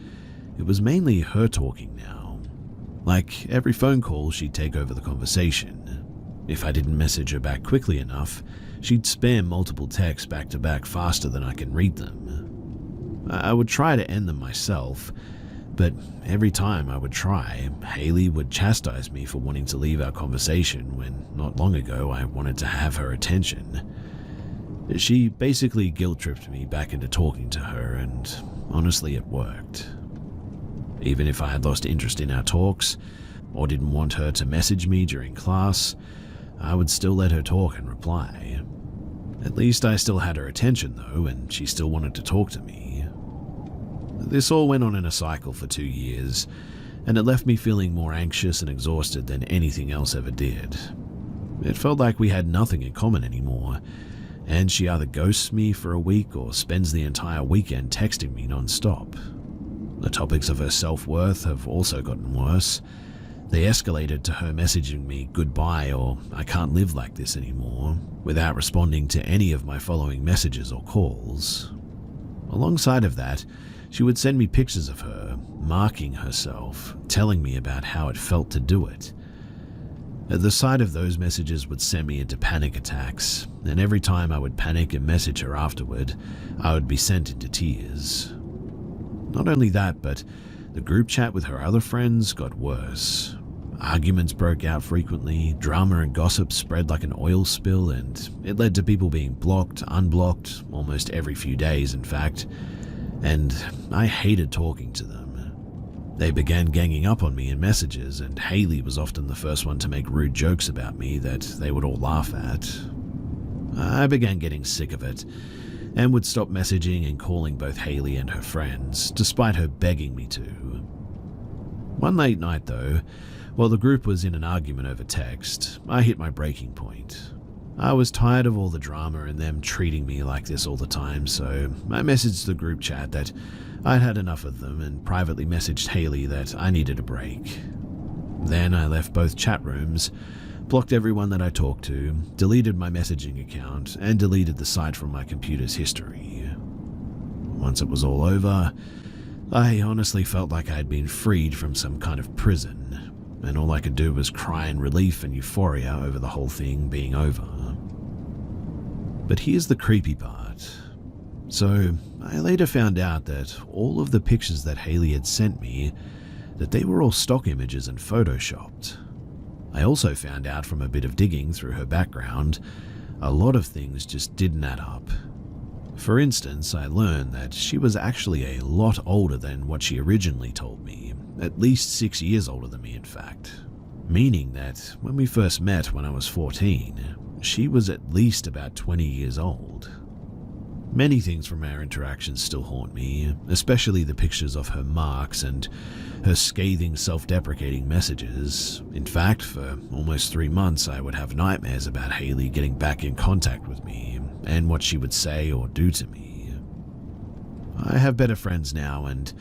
it was mainly her talking now. Like, every phone call, she'd take over the conversation. If I didn't message her back quickly enough, she'd spam multiple texts back to back faster than I can read them. I would try to end them myself, but every time I would try, Haley would chastise me for wanting to leave our conversation when not long ago I wanted to have her attention. She basically guilt-tripped me back into talking to her, and honestly it worked. Even if I had lost interest in our talks, or didn't want her to message me during class, I would still let her talk and reply. At least I still had her attention though, and she still wanted to talk to me. This all went on in a cycle for 2 years, and it left me feeling more anxious and exhausted than anything else ever did. It felt like we had nothing in common anymore, and she either ghosts me for a week or spends the entire weekend texting me non-stop. The topics of her self-worth have also gotten worse. They escalated to her messaging me goodbye or I can't live like this anymore, without responding to any of my following messages or calls. Alongside of that, she would send me pictures of her, marking herself, telling me about how it felt to do it. The sight of those messages would send me into panic attacks, and every time I would panic and message her afterward, I would be sent into tears. Not only that, but the group chat with her other friends got worse. Arguments broke out frequently, drama and gossip spread like an oil spill, and it led to people being blocked, unblocked, almost every few days in fact. And I hated talking to them. They began ganging up on me in messages, and Haley was often the first one to make rude jokes about me that they would all laugh at. I began getting sick of it, and would stop messaging and calling both Haley and her friends, despite her begging me to. One late night though, while the group was in an argument over text, I hit my breaking point. I was tired of all the drama and them treating me like this all the time, so I messaged the group chat that I'd had enough of them and privately messaged Haley that I needed a break. Then I left both chat rooms, blocked everyone that I talked to, deleted my messaging account, and deleted the site from my computer's history. Once it was all over, I honestly felt like I had been freed from some kind of prison, and all I could do was cry in relief and euphoria over the whole thing being over. But here's the creepy part. So, I later found out that all of the pictures that Haley had sent me, that they were all stock images and photoshopped. I also found out from a bit of digging through her background, a lot of things just didn't add up. For instance, I learned that she was actually a lot older than what she originally told me, at least 6 years older than me in fact. Meaning that when we first met when I was 14, she was at least about 20 years old. Many things from our interactions still haunt me, especially the pictures of her marks and her scathing, self-deprecating messages. In fact, for almost 3 months I would have nightmares about Haley getting back in contact with me and what she would say or do to me. I have better friends now, and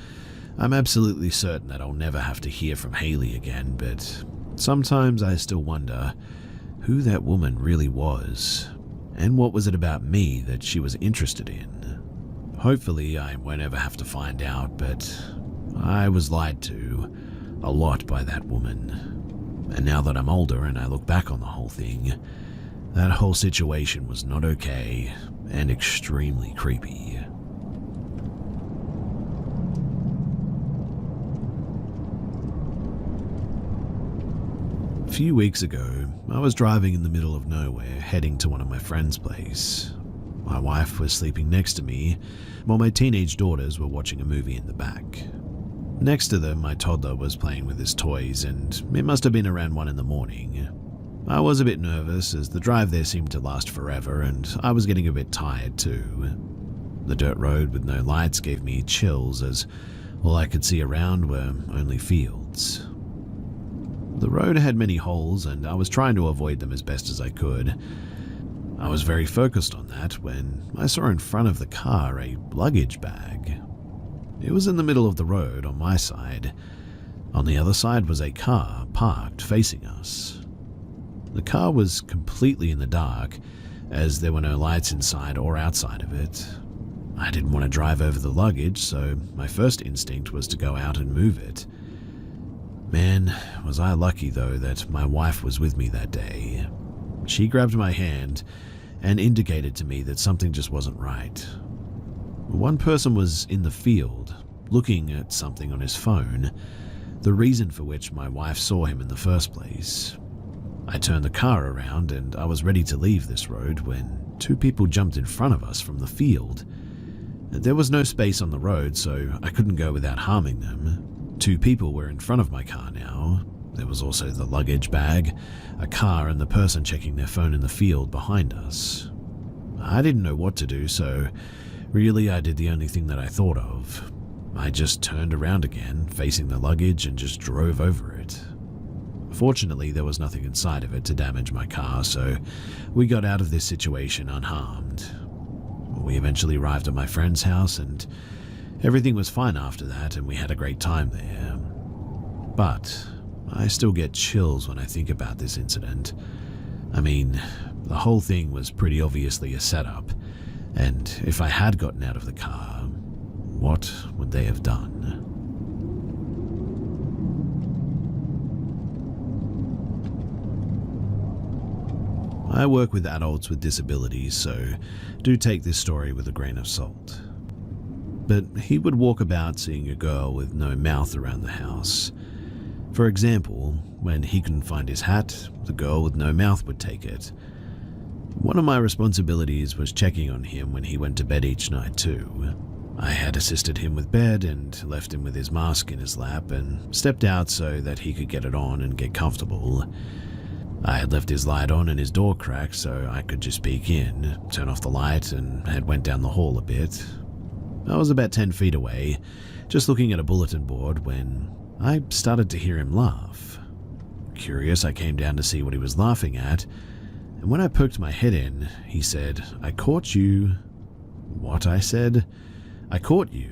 I'm absolutely certain that I'll never have to hear from Haley again, but sometimes I still wonder who that woman really was, and what was it about me that she was interested in. Hopefully I won't ever have to find out, but I was lied to a lot by that woman. And now that I'm older and I look back on the whole thing, that whole situation was not okay and extremely creepy. A few weeks ago, I was driving in the middle of nowhere, heading to one of my friend's place. My wife was sleeping next to me, while my teenage daughters were watching a movie in the back. Next to them, my toddler was playing with his toys, and it must have been around 1 in the morning. I was a bit nervous, as the drive there seemed to last forever, and I was getting a bit tired too. The dirt road with no lights gave me chills, as all I could see around were only fields. The road had many holes, and I was trying to avoid them as best as I could. I was very focused on that when I saw in front of the car a luggage bag. It was in the middle of the road on my side. On the other side was a car parked facing us. The car was completely in the dark, as there were no lights inside or outside of it. I didn't want to drive over the luggage, so my first instinct was to go out and move it. Man, was I lucky though that my wife was with me that day. She grabbed my hand and indicated to me that something just wasn't right. One person was in the field, looking at something on his phone, the reason for which my wife saw him in the first place. I turned the car around and I was ready to leave this road when two people jumped in front of us from the field. There was no space on the road, so I couldn't go without harming them. Two people were in front of my car now. There was also the luggage bag, a car, and the person checking their phone in the field behind us. I didn't know what to do, so really I did the only thing that I thought of. I just turned around again, facing the luggage, and just drove over it. Fortunately, there was nothing inside of it to damage my car, so we got out of this situation unharmed. We eventually arrived at my friend's house, and everything was fine after that, and we had a great time there. But I still get chills when I think about this incident. I mean, the whole thing was pretty obviously a setup, and if I had gotten out of the car, what would they have done? I work with adults with disabilities, so do take this story with a grain of salt. But he would walk about seeing a girl with no mouth around the house. For example, when he couldn't find his hat, the girl with no mouth would take it. One of my responsibilities was checking on him when he went to bed each night too. I had assisted him with bed and left him with his mask in his lap and stepped out so that he could get it on and get comfortable. I had left his light on and his door cracked so I could just peek in, turn off the light, and had went down the hall a bit. I was about 10 feet away, just looking at a bulletin board when I started to hear him laugh. Curious, I came down to see what he was laughing at, and when I poked my head in, he said, "I caught you." What? I said. "I caught you.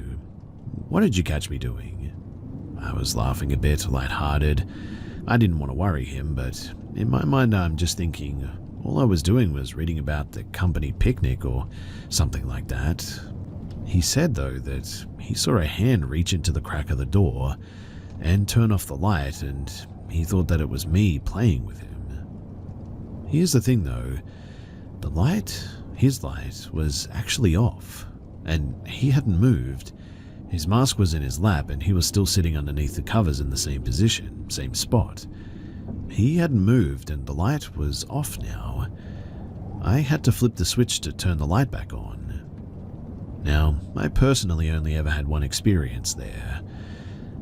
What did you catch me doing?" I was laughing a bit, lighthearted. I didn't want to worry him, but in my mind I'm just thinking, all I was doing was reading about the company picnic or something like that. He said, though, that he saw a hand reach into the crack of the door and turn off the light, and he thought that it was me playing with him. Here's the thing, though. The light, his light, was actually off, and he hadn't moved. His mask was in his lap, and he was still sitting underneath the covers in the same position, same spot. He hadn't moved, and the light was off now. I had to flip the switch to turn the light back on. Now, I personally only ever had one experience there.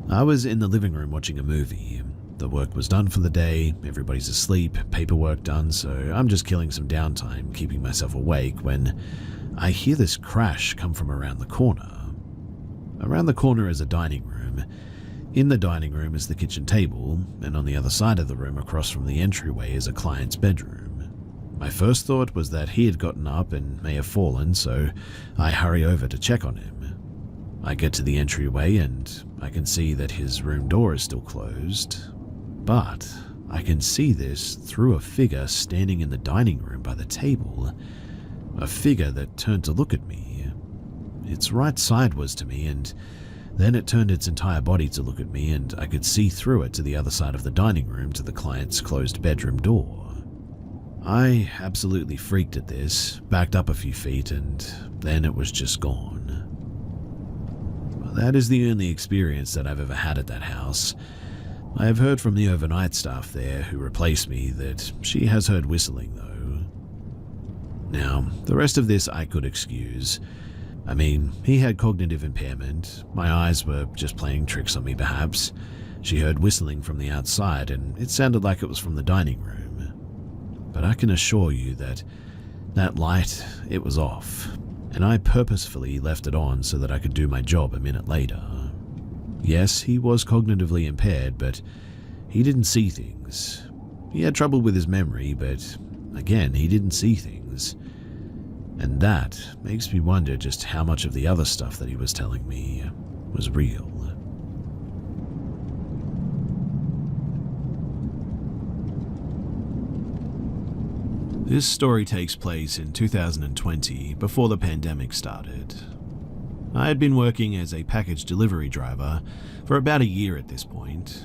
I was in the living room watching a movie. The work was done for the day, everybody's asleep, paperwork done, so I'm just killing some downtime, keeping myself awake, when I hear this crash come from around the corner. Around the corner is a dining room. In the dining room is the kitchen table, and on the other side of the room across from the entryway is a client's bedroom. My first thought was that he had gotten up and may have fallen, so I hurry over to check on him. I get to the entryway and I can see that his room door is still closed, but I can see this through a figure standing in the dining room by the table, a figure that turned to look at me. It's right sideways to me, and then it turned its entire body to look at me, and I could see through it to the other side of the dining room to the client's closed bedroom door. I absolutely freaked at this, backed up a few feet, and then it was just gone. That is the only experience that I've ever had at that house. I have heard from the overnight staff there who replaced me that she has heard whistling though. Now, the rest of this I could excuse. I mean, he had cognitive impairment, my eyes were just playing tricks on me perhaps. She heard whistling from the outside and it sounded like it was from the dining room. But I can assure you that that light, it was off, and I purposefully left it on so that I could do my job a minute later. Yes, he was cognitively impaired, but he didn't see things. He had trouble with his memory, but again, he didn't see things. And that makes me wonder just how much of the other stuff that he was telling me was real. This story takes place in 2020, before the pandemic started. I had been working as a package delivery driver for about a year at this point.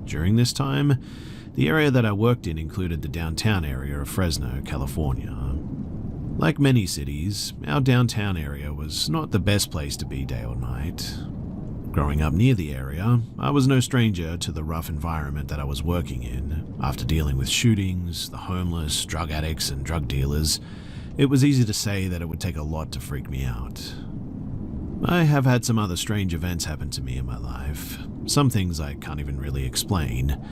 During this time, the area that I worked in included the downtown area of Fresno, California. Like many cities, our downtown area was not the best place to be day or night. Growing up near the area, I was no stranger to the rough environment that I was working in. After dealing with shootings, the homeless, drug addicts, and drug dealers, it was easy to say that it would take a lot to freak me out. I have had some other strange events happen to me in my life, some things I can't even really explain,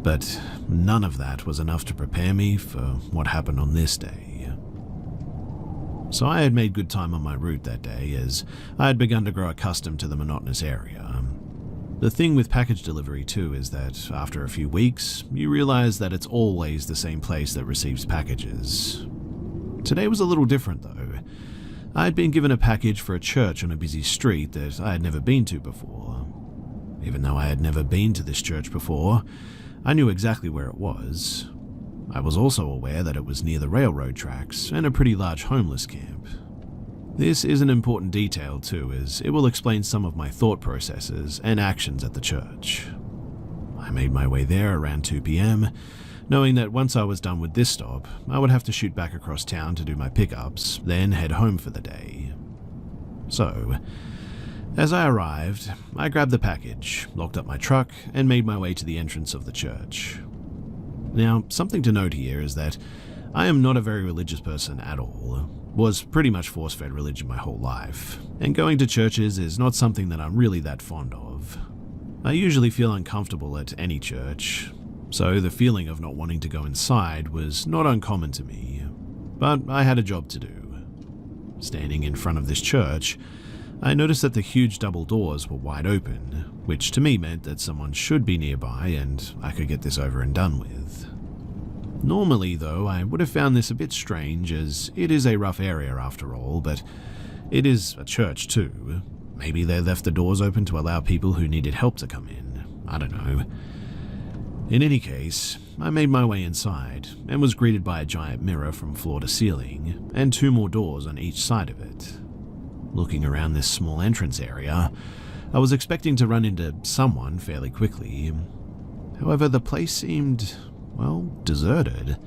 but none of that was enough to prepare me for what happened on this day. So I had made good time on my route that day, as I had begun to grow accustomed to the monotonous area. The thing with package delivery too is that after a few weeks, you realize that it's always the same place that receives packages. Today was a little different though. I had been given a package for a church on a busy street that I had never been to before. Even though I had never been to this church before, I knew exactly where it was. I was also aware that it was near the railroad tracks and a pretty large homeless camp. This is an important detail too, as it will explain some of my thought processes and actions at the church. I made my way there around 2 p.m, knowing that once I was done with this stop, I would have to shoot back across town to do my pickups, then head home for the day. So, as I arrived, I grabbed the package, locked up my truck, and made my way to the entrance of the church. Now, something to note here is that I am not a very religious person at all. Was pretty much force-fed religion my whole life, and going to churches is not something that I'm really that fond of. I usually feel uncomfortable at any church, so the feeling of not wanting to go inside was not uncommon to me, but I had a job to do. Standing in front of this church, I noticed that the huge double doors were wide open, which to me meant that someone should be nearby and I could get this over and done with. Normally, though, I would have found this a bit strange, as it is a rough area after all, but it is a church too. Maybe they left the doors open to allow people who needed help to come in. I don't know. In any case, I made my way inside and was greeted by a giant mirror from floor to ceiling and 2 more doors on each side of it. Looking around this small entrance area, I was expecting to run into someone fairly quickly. However, the place seemed, well, deserted.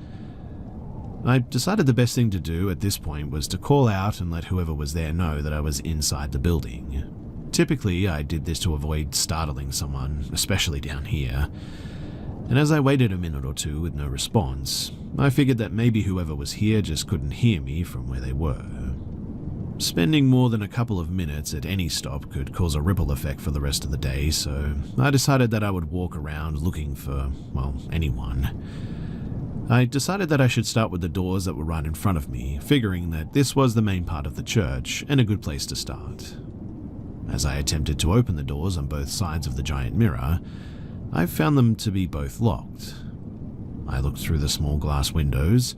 I decided the best thing to do at this point was to call out and let whoever was there know that I was inside the building. Typically, I did this to avoid startling someone, especially down here. And as I waited a minute or two with no response, I figured that maybe whoever was here just couldn't hear me from where they were. Spending more than a couple of minutes at any stop could cause a ripple effect for the rest of the day, so I decided that I would walk around looking for, well, anyone. I decided that I should start with the doors that were right in front of me, figuring that this was the main part of the church and a good place to start. As I attempted to open the doors on both sides of the giant mirror, I found them to be both locked. I looked through the small glass windows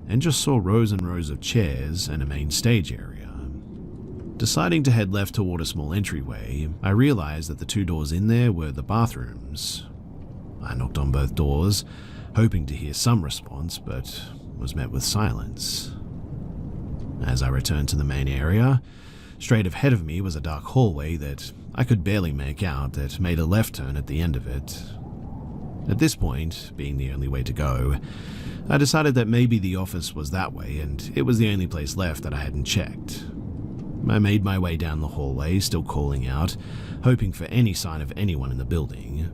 and just saw rows and rows of chairs and a main stage area. Deciding to head left toward a small entryway, I realized that the 2 doors in there were the bathrooms. I knocked on both doors, hoping to hear some response, but was met with silence. As I returned to the main area, straight ahead of me was a dark hallway that I could barely make out that made a left turn at the end of it. At this point, being the only way to go, I decided that maybe the office was that way and it was the only place left that I hadn't checked. I made my way down the hallway, still calling out, hoping for any sign of anyone in the building.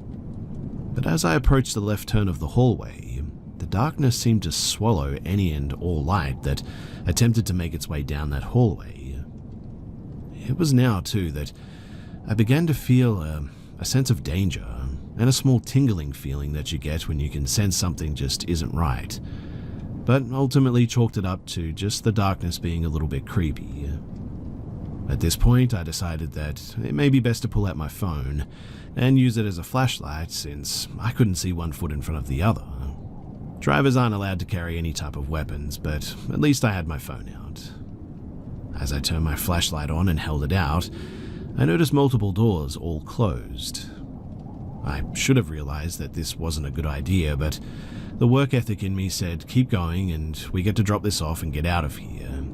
But as I approached the left turn of the hallway, the darkness seemed to swallow any and all light that attempted to make its way down that hallway. It was now, too, that I began to feel a sense of danger and a small tingling feeling that you get when you can sense something just isn't right, but ultimately chalked it up to just the darkness being a little bit creepy. At this point, I decided that it may be best to pull out my phone and use it as a flashlight, since I couldn't see one foot in front of the other. Drivers aren't allowed to carry any type of weapons, but at least I had my phone out. As I turned my flashlight on and held it out, I noticed multiple doors all closed. I should have realized that this wasn't a good idea, but the work ethic in me said keep going and we get to drop this off and get out of here.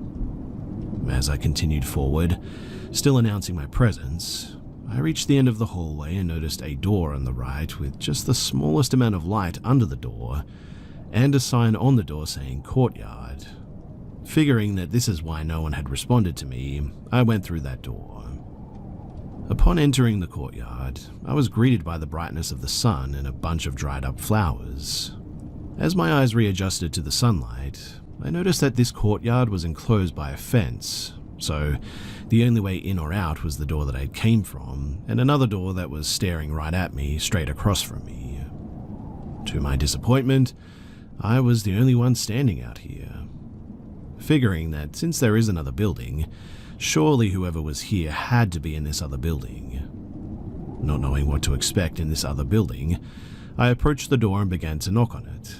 As I continued forward, still announcing my presence, I reached the end of the hallway and noticed a door on the right with just the smallest amount of light under the door and a sign on the door saying courtyard. Figuring that this is why no one had responded to me, I went through that door. Upon entering the courtyard, I was greeted by the brightness of the sun and a bunch of dried up flowers. As my eyes readjusted to the sunlight, I noticed that this courtyard was enclosed by a fence, so the only way in or out was the door that I came from, and another door that was staring right at me straight across from me. To my disappointment, I was the only one standing out here. Figuring that since there is another building, surely whoever was here had to be in this other building. Not knowing what to expect in this other building, I approached the door and began to knock on it.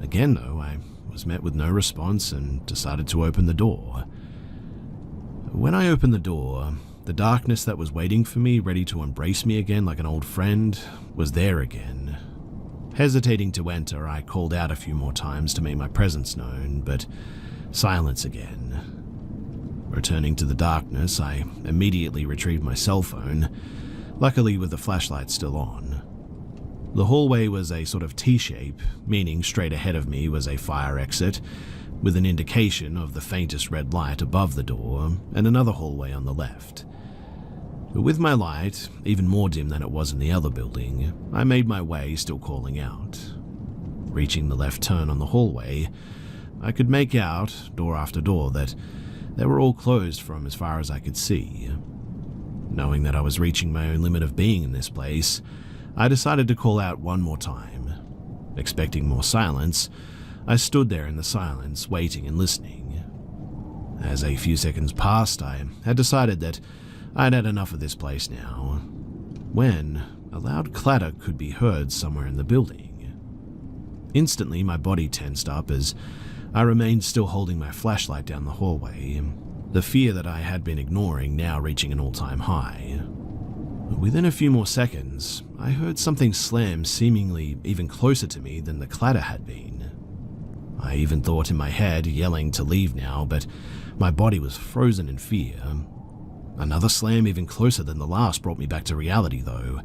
Again though, I was met with no response and decided to open the door. When I opened the door, the darkness that was waiting for me, ready to embrace me again like an old friend, was there again. Hesitating to enter, I called out a few more times to make my presence known, but silence again. Returning to the darkness, I immediately retrieved my cell phone, luckily with the flashlight still on. The hallway was a sort of T-shape, meaning straight ahead of me was a fire exit, with an indication of the faintest red light above the door and another hallway on the left. With my light, even more dim than it was in the other building, I made my way, still calling out. Reaching the left turn on the hallway, I could make out, door after door, that they were all closed from as far as I could see. Knowing that I was reaching my own limit of being in this place, I decided to call out one more time. Expecting more silence, I stood there in the silence, waiting and listening. As a few seconds passed, I had decided that I'd had enough of this place now, when a loud clatter could be heard somewhere in the building. Instantly, my body tensed up as I remained still holding my flashlight down the hallway, the fear that I had been ignoring now reaching an all-time high. Within a few more seconds, I heard something slam seemingly even closer to me than the clatter had been. I even thought in my head, yelling to leave now, but my body was frozen in fear. Another slam even closer than the last brought me back to reality though.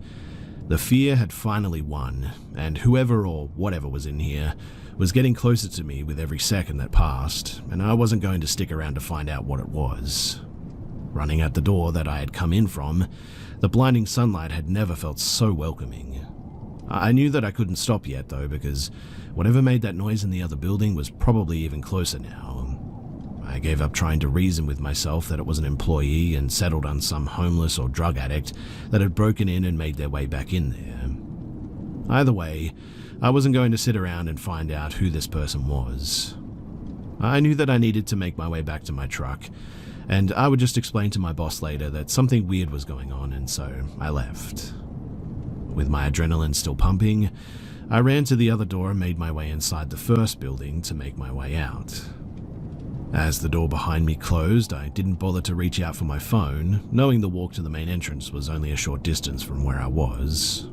The fear had finally won, and whoever or whatever was in here was getting closer to me with every second that passed, and I wasn't going to stick around to find out what it was. Running at the door that I had come in from, the blinding sunlight had never felt so welcoming. I knew that I couldn't stop yet though, because whatever made that noise in the other building was probably even closer now. I gave up trying to reason with myself that it was an employee and settled on some homeless or drug addict that had broken in and made their way back in there. Either way, I wasn't going to sit around and find out who this person was. I knew that I needed to make my way back to my truck, and I would just explain to my boss later that something weird was going on, and so I left. With my adrenaline still pumping, I ran to the other door and made my way inside the first building to make my way out. As the door behind me closed, I didn't bother to reach out for my phone, knowing the walk to the main entrance was only a short distance from where I was.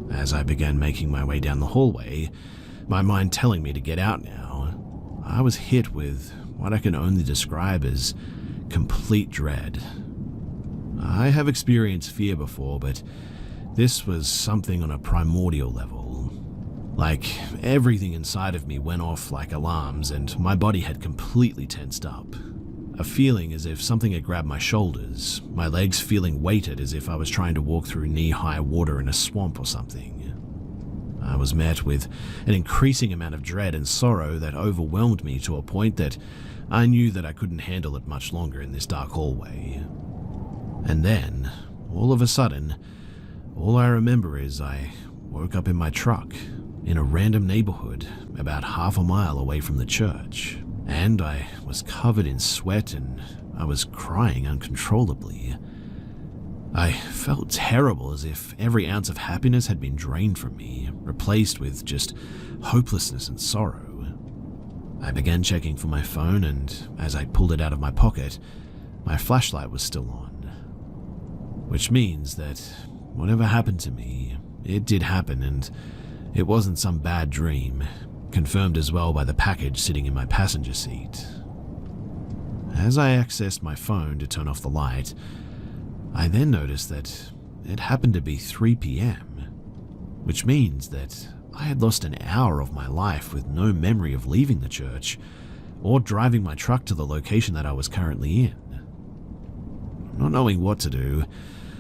As I began making my way down the hallway, my mind telling me to get out now, I was hit with what I can only describe as complete dread. I have experienced fear before, but this was something on a primordial level. Like, everything inside of me went off like alarms and my body had completely tensed up. A feeling as if something had grabbed my shoulders, my legs feeling weighted as if I was trying to walk through knee-high water in a swamp or something. I was met with an increasing amount of dread and sorrow that overwhelmed me to a point that I knew that I couldn't handle it much longer in this dark hallway. And then, all of a sudden, all I remember is I woke up in my truck, in a random neighborhood about half a mile away from the church, and I was covered in sweat and I was crying uncontrollably. I felt terrible, as if every ounce of happiness had been drained from me, replaced with just hopelessness and sorrow. I began checking for my phone, and as I pulled it out of my pocket, my flashlight was still on. Which means that whatever happened to me, it did happen, and it wasn't some bad dream, confirmed as well by the package sitting in my passenger seat. As I accessed my phone to turn off the light, I then noticed that it happened to be 3 p.m, which means that I had lost an hour of my life with no memory of leaving the church or driving my truck to the location that I was currently in. Not knowing what to do,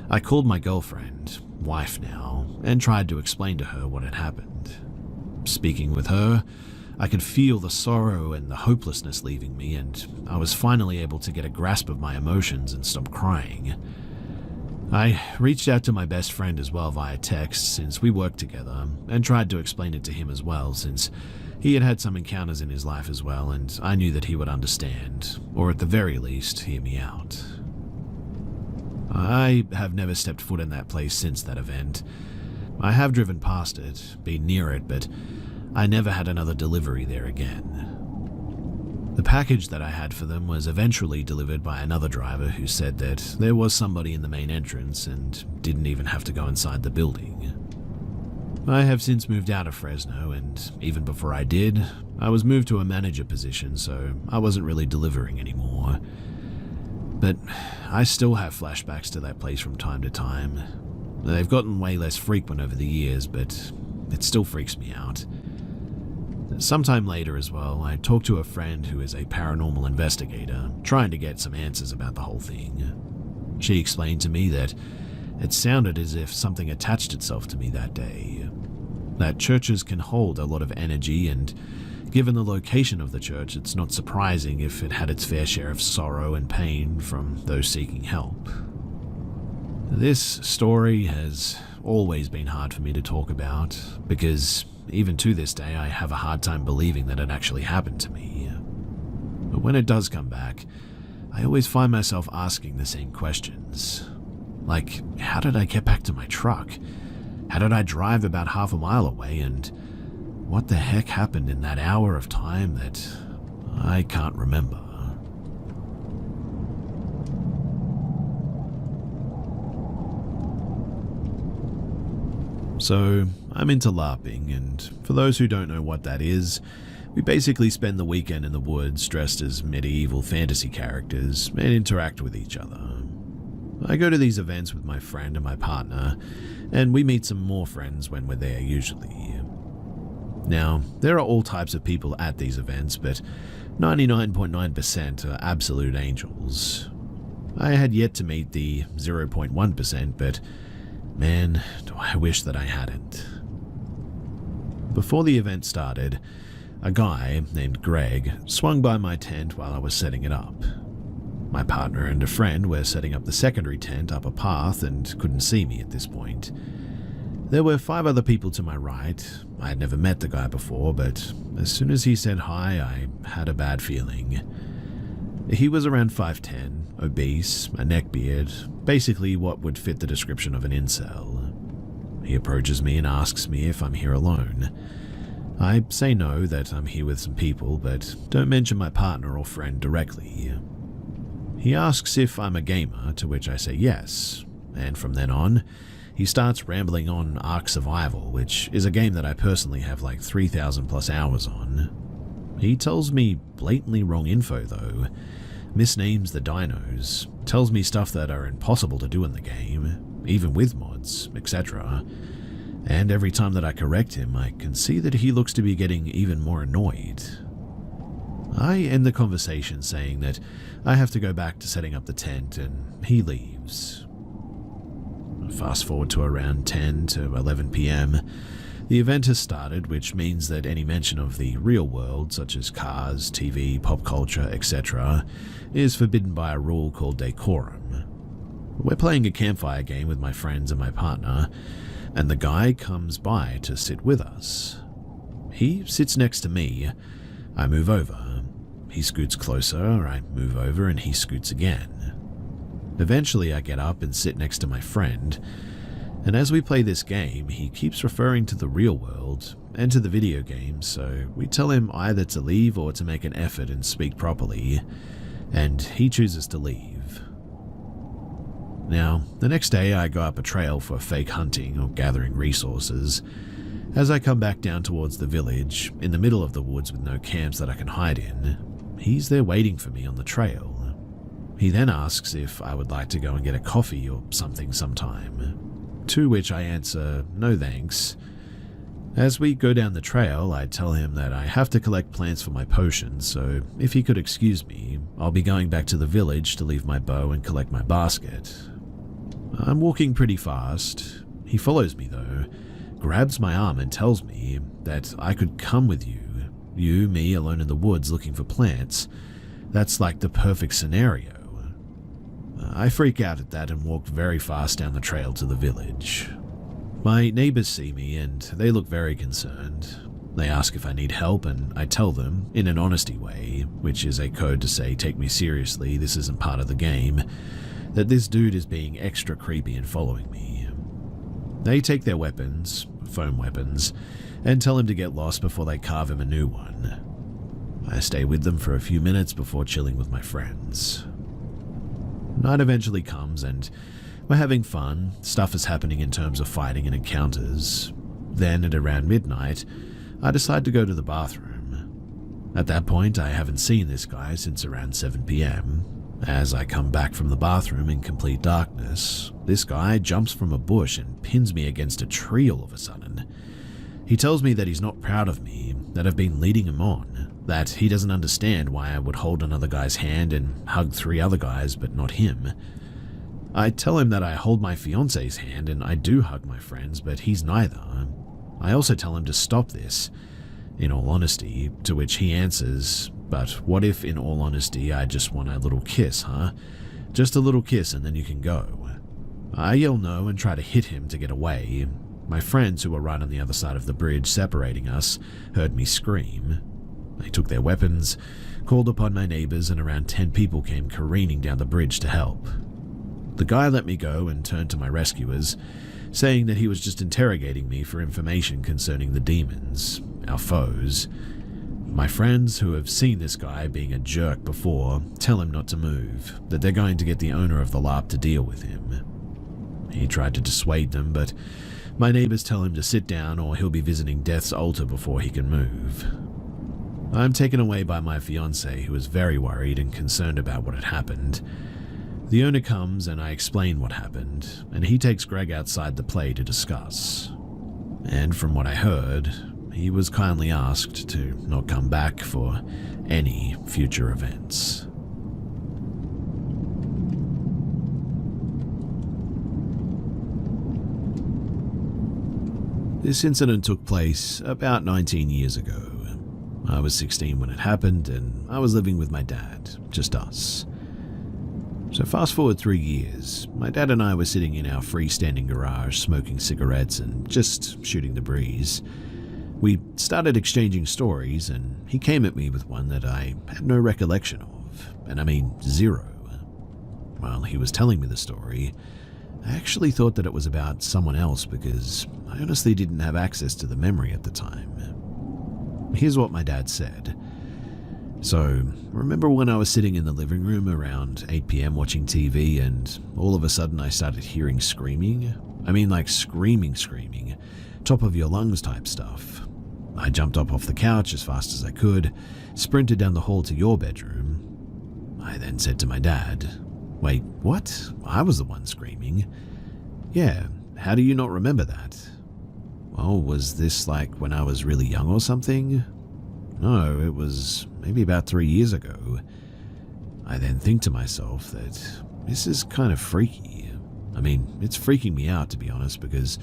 I called my girlfriend, wife now, and tried to explain to her what had happened. Speaking with her, I could feel the sorrow and the hopelessness leaving me, and I was finally able to get a grasp of my emotions and stop crying. I reached out to my best friend as well via text since we worked together, and tried to explain it to him as well since he had had some encounters in his life as well, and I knew that he would understand, or at the very least, hear me out. I have never stepped foot in that place since that event. I have driven past it, been near it, but I never had another delivery there again. The package that I had for them was eventually delivered by another driver who said that there was somebody in the main entrance and didn't even have to go inside the building. I have since moved out of Fresno, and even before I did, I was moved to a manager position, so I wasn't really delivering anymore. But I still have flashbacks to that place from time to time. They've gotten way less frequent over the years, but it still freaks me out. Sometime later as well, I talked to a friend who is a paranormal investigator, trying to get some answers about the whole thing. She explained to me that it sounded as if something attached itself to me that day. That churches can hold a lot of energy, and given the location of the church, it's not surprising if it had its fair share of sorrow and pain from those seeking help. This story has always been hard for me to talk about, because even to this day I have a hard time believing that it actually happened to me. But when it does come back, I always find myself asking the same questions. Like, how did I get back to my truck? How did I drive about half a mile away, and what the heck happened in that hour of time that I can't remember? So, I'm into LARPing, and for those who don't know what that is, we basically spend the weekend in the woods dressed as medieval fantasy characters and interact with each other. I go to these events with my friend and my partner, and we meet some more friends when we're there usually. Now, there are all types of people at these events, but 99.9% are absolute angels. I had yet to meet the 0.1%, but man, do I wish that I hadn't. Before the event started, a guy named Greg swung by my tent while I was setting it up. My partner and a friend were setting up the secondary tent up a path and couldn't see me at this point. There were 5 other people to my right. I had never met the guy before, but as soon as he said hi, I had a bad feeling. He was around 5'10", obese, a neckbeard, basically what would fit the description of an incel. He approaches me and asks me if I'm here alone. I say no, that I'm here with some people, but don't mention my partner or friend directly. He asks if I'm a gamer, to which I say yes, and from then on, he starts rambling on Ark Survival, which is a game that I personally have like 3,000 plus hours on. He tells me blatantly wrong info though, misnames the dinos, tells me stuff that are impossible to do in the game, even with mods, etc. And every time that I correct him, I can see that he looks to be getting even more annoyed. I end the conversation saying that I have to go back to setting up the tent, and he leaves. Fast forward to around 10 to 11 p.m. The event has started, which means that any mention of the real world, such as cars, TV, pop culture, etc., is forbidden by a rule called decorum. We're playing a campfire game with my friends and my partner, and the guy comes by to sit with us. He sits next to me. I move over. He scoots closer, I move over, and he scoots again. Eventually I get up and sit next to my friend, and as we play this game, he keeps referring to the real world and to the video game, so we tell him either to leave or to make an effort and speak properly, and he chooses to leave. Now, the next day I go up a trail for fake hunting or gathering resources. As I come back down towards the village, in the middle of the woods with no camps that I can hide in, he's there waiting for me on the trail. He then asks if I would like to go and get a coffee or something sometime, to which I answer, no thanks. As we go down the trail, I tell him that I have to collect plants for my potions, so if he could excuse me, I'll be going back to the village to leave my bow and collect my basket. I'm walking pretty fast. He follows me though, grabs my arm and tells me that I could come with you. You, me, alone in the woods looking for plants. That's like the perfect scenario. I freak out at that and walk very fast down the trail to the village. My neighbors see me and they look very concerned. They ask if I need help and I tell them, in an honesty way, which is a code to say take me seriously, this isn't part of the game, that this dude is being extra creepy and following me. They take their weapons, foam weapons, and tell him to get lost before they carve him a new one. I stay with them for a few minutes before chilling with my friends. Night eventually comes and we're having fun. Stuff is happening in terms of fighting and encounters. Then at around midnight, I decide to go to the bathroom. At that point, I haven't seen this guy since around 7 p.m. As I come back from the bathroom in complete darkness, this guy jumps from a bush and pins me against a tree all of a sudden. He tells me that he's not proud of me, that I've been leading him on, that he doesn't understand why I would hold another guy's hand and hug 3 other guys but not him. I tell him that I hold my fiance's hand and I do hug my friends, but he's neither. I also tell him to stop this, in all honesty, to which he answers, but what if in all honesty I just want a little kiss, huh? Just a little kiss and then you can go. I yell no and try to hit him to get away. My friends, who were right on the other side of the bridge separating us, heard me scream. They took their weapons, called upon my neighbors, and around 10 people came careening down the bridge to help. The guy let me go and turned to my rescuers, saying that he was just interrogating me for information concerning the demons, our foes. My friends, who have seen this guy being a jerk before, tell him not to move, that they're going to get the owner of the LARP to deal with him. He tried to dissuade them, but my neighbors tell him to sit down or he'll be visiting Death's altar before he can move. I'm taken away by my fiancé, who is very worried and concerned about what had happened. The owner comes and I explain what happened, and he takes Greg outside the play to discuss. And from what I heard, he was kindly asked to not come back for any future events. This incident took place about 19 years ago. I was 16 when it happened, and I was living with my dad, just us. So fast forward 3 years, my dad and I were sitting in our freestanding garage smoking cigarettes and just shooting the breeze. We started exchanging stories, and he came at me with one that I had no recollection of, and I mean 0. While he was telling me the story, I actually thought that it was about someone else because I honestly didn't have access to the memory at the time. Here's what my dad said. So, remember when I was sitting in the living room around 8 p.m. watching TV and all of a sudden I started hearing screaming? I mean like screaming, top of your lungs type stuff. I jumped up off the couch as fast as I could, sprinted down the hall to your bedroom. I then said to my dad, "Wait, what? I was the one screaming." "Yeah, how do you not remember that?" "Well, was this like when I was really young or something?" "No, it was maybe about 3 years ago." I then think to myself that this is kind of freaky. I mean, it's freaking me out to be honest because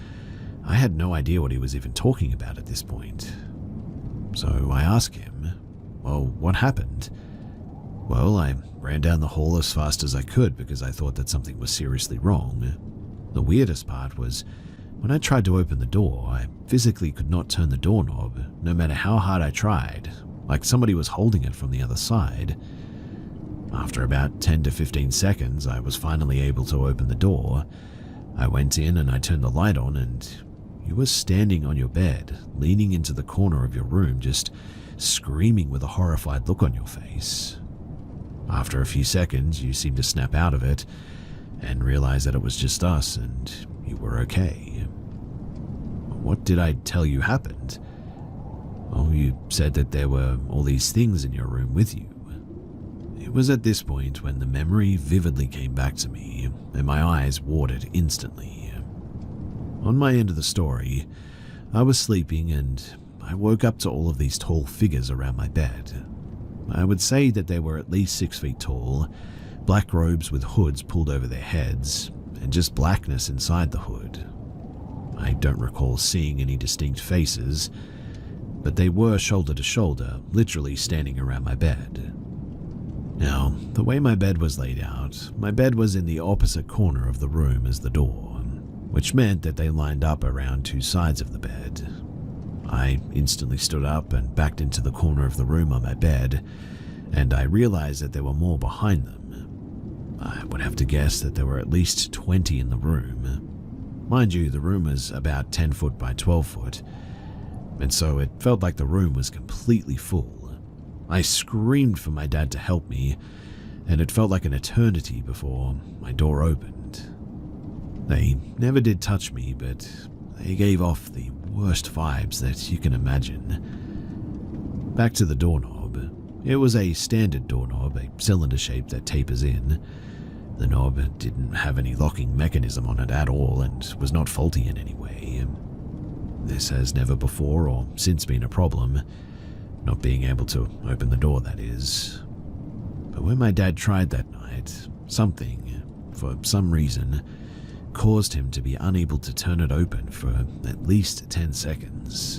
I had no idea what he was even talking about at this point. So I ask him, "Well, what happened?" "Well, I ran down the hall as fast as I could because I thought that something was seriously wrong. The weirdest part was when I tried to open the door, I physically could not turn the doorknob, no matter how hard I tried, like somebody was holding it from the other side. After about 10 to 15 seconds, I was finally able to open the door. I went in and I turned the light on and you were standing on your bed, leaning into the corner of your room, just screaming with a horrified look on your face. After a few seconds, you seemed to snap out of it, and realized that it was just us and you were okay. What did I tell you happened? Oh, you said that there were all these things in your room with you. It was at this point when the memory vividly came back to me, and my eyes watered instantly. On my end of the story, I was sleeping and I woke up to all of these tall figures around my bed. I would say that they were at least 6 feet tall, black robes with hoods pulled over their heads, and just blackness inside the hood. I don't recall seeing any distinct faces, but they were shoulder to shoulder, literally standing around my bed. Now, the way my bed was laid out, my bed was in the opposite corner of the room as the door, which meant that they lined up around 2 sides of the bed. I instantly stood up and backed into the corner of the room on my bed, and I realized that there were more behind them. I would have to guess that there were at least 20 in the room. Mind you, the room was about 10 foot by 12 foot, and so it felt like the room was completely full. I screamed for my dad to help me, and it felt like an eternity before my door opened. They never did touch me, but they gave off the worst vibes that you can imagine. Back to the doorknob. It was a standard doorknob, a cylinder shape that tapers in. The knob didn't have any locking mechanism on it at all and was not faulty in any way. This has never before or since been a problem, not being able to open the door, that is. But when my dad tried that night, something, for some reason, caused him to be unable to turn it open for at least 10 seconds.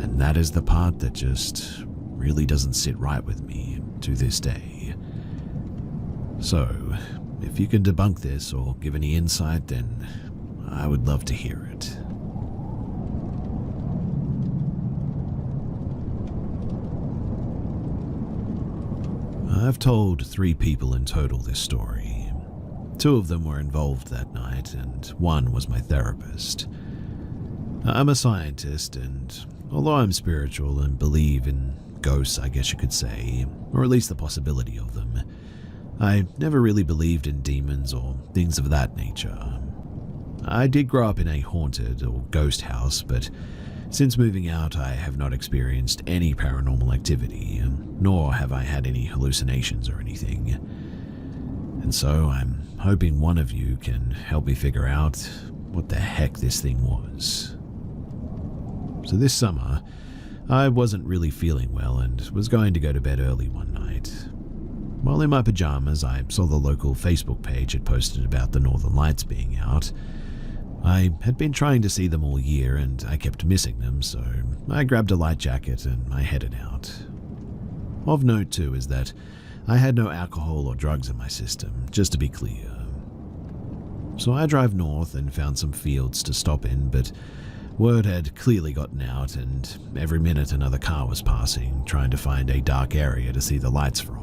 And that is the part that just really doesn't sit right with me to this day. So, if you can debunk this or give any insight, then I would love to hear it. I've told 3 people in total this story. 2 of them were involved that night, and 1 was my therapist. I'm a scientist, and although I'm spiritual and believe in ghosts, I guess you could say, or at least the possibility of them, I never really believed in demons or things of that nature. I did grow up in a haunted or ghost house, but since moving out, I have not experienced any paranormal activity, nor have I had any hallucinations or anything. And so I'm hoping one of you can help me figure out what the heck this thing was. So this summer, I wasn't really feeling well and was going to go to bed early one night. While in my pajamas, I saw the local Facebook page had posted about the Northern Lights being out. I had been trying to see them all year and I kept missing them, so I grabbed a light jacket and I headed out. Of note too is that I had no alcohol or drugs in my system, just to be clear. So I drive north and found some fields to stop in, but word had clearly gotten out and every minute another car was passing, trying to find a dark area to see the lights from.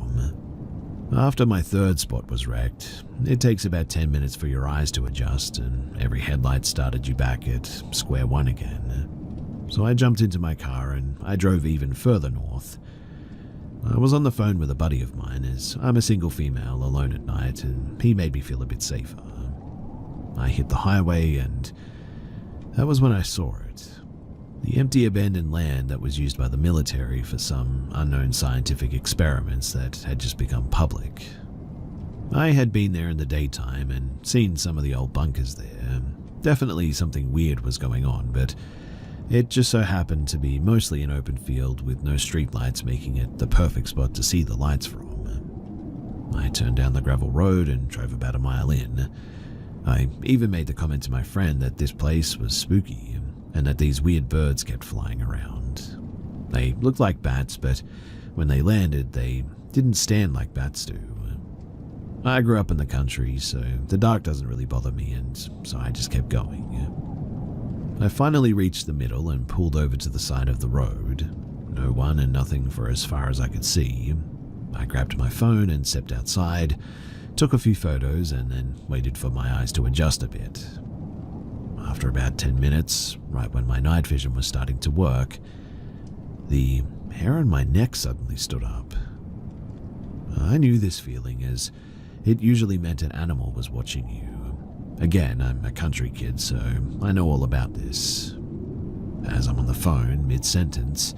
After my 3rd spot was wrecked, it takes about 10 minutes for your eyes to adjust and every headlight started you back at square one again. So I jumped into my car and I drove even further north. I was on the phone with a buddy of mine as I'm a single female alone at night and he made me feel a bit safer. I hit the highway and that was when I saw it. The empty abandoned land that was used by the military for some unknown scientific experiments that had just become public. I had been there in the daytime and seen some of the old bunkers there. Definitely something weird was going on, but it just so happened to be mostly an open field with no streetlights, making it the perfect spot to see the lights from. I turned down the gravel road and drove about a mile in. I even made the comment to my friend that this place was spooky and that these weird birds kept flying around. They looked like bats, but when they landed, they didn't stand like bats do. I grew up in the country, so the dark doesn't really bother me, and so I just kept going. I finally reached the middle and pulled over to the side of the road. No one and nothing for as far as I could see. I grabbed my phone and stepped outside, took a few photos, and then waited for my eyes to adjust a bit. After about 10 minutes, right when my night vision was starting to work, the hair on my neck suddenly stood up. I knew this feeling as it usually meant an animal was watching you. Again, I'm a country kid, so I know all about this. As I'm on the phone, mid-sentence,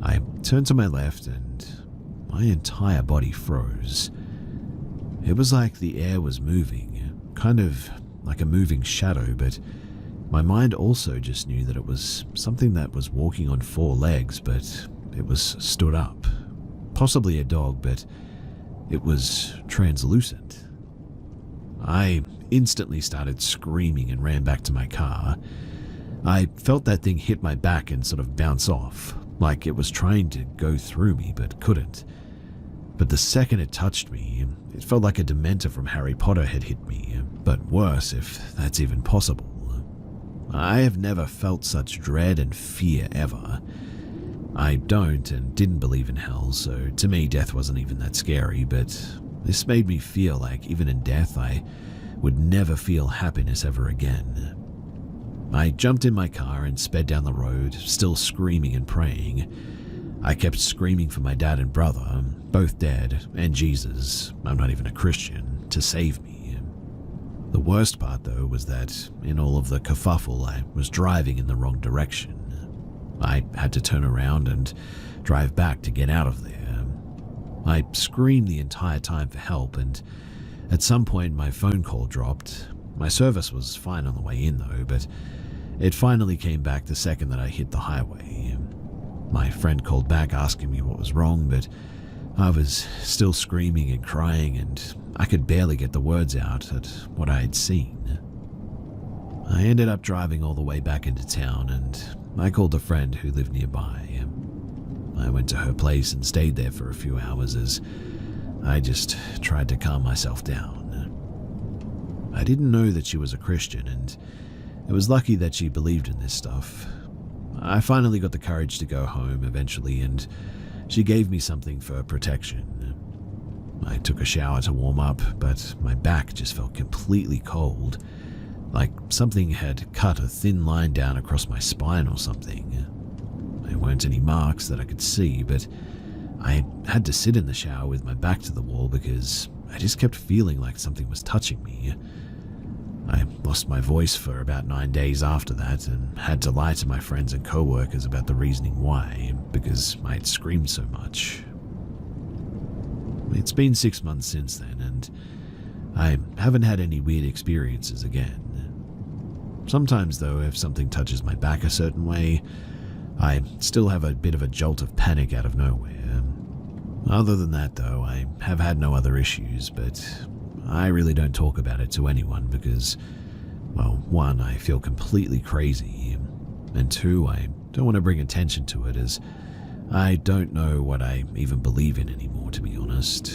I turn to my left and my entire body froze. It was like the air was moving, kind of like a moving shadow, but my mind also just knew that it was something that was walking on 4 legs, but it was stood up. Possibly a dog, but it was translucent. I instantly started screaming and ran back to my car. I felt that thing hit my back and sort of bounce off, like it was trying to go through me but couldn't. But the second it touched me, it felt like a Dementor from Harry Potter had hit me, but worse, if that's even possible. I have never felt such dread and fear ever. I don't and didn't believe in hell, so to me death wasn't even that scary, but this made me feel like even in death I would never feel happiness ever again. I jumped in my car and sped down the road, still screaming and praying. I kept screaming for my dad and brother, both dead, and Jesus, I'm not even a Christian, to save me. The worst part, though, was that in all of the kerfuffle, I was driving in the wrong direction. I had to turn around and drive back to get out of there. I screamed the entire time for help, and at some point my phone call dropped. My service was fine on the way in, though, but it finally came back the second that I hit the highway. My friend called back asking me what was wrong, but I was still screaming and crying, and I could barely get the words out at what I had seen. I ended up driving all the way back into town, and I called a friend who lived nearby. I went to her place and stayed there for a few hours as I just tried to calm myself down. I didn't know that she was a Christian, and it was lucky that she believed in this stuff. I finally got the courage to go home eventually, and she gave me something for protection. I took a shower to warm up, but my back just felt completely cold, like something had cut a thin line down across my spine or something. There weren't any marks that I could see, but I had to sit in the shower with my back to the wall because I just kept feeling like something was touching me. I lost my voice for about 9 days after that and had to lie to my friends and co-workers about the reasoning why, because I had screamed so much. It's been 6 months since then, and I haven't had any weird experiences again. Sometimes, though, if something touches my back a certain way, I still have a bit of a jolt of panic out of nowhere. Other than that, though, I have had no other issues, but I really don't talk about it to anyone because, well, 1, I feel completely crazy, and 2, I don't want to bring attention to it as I don't know what I even believe in anymore, to be honest.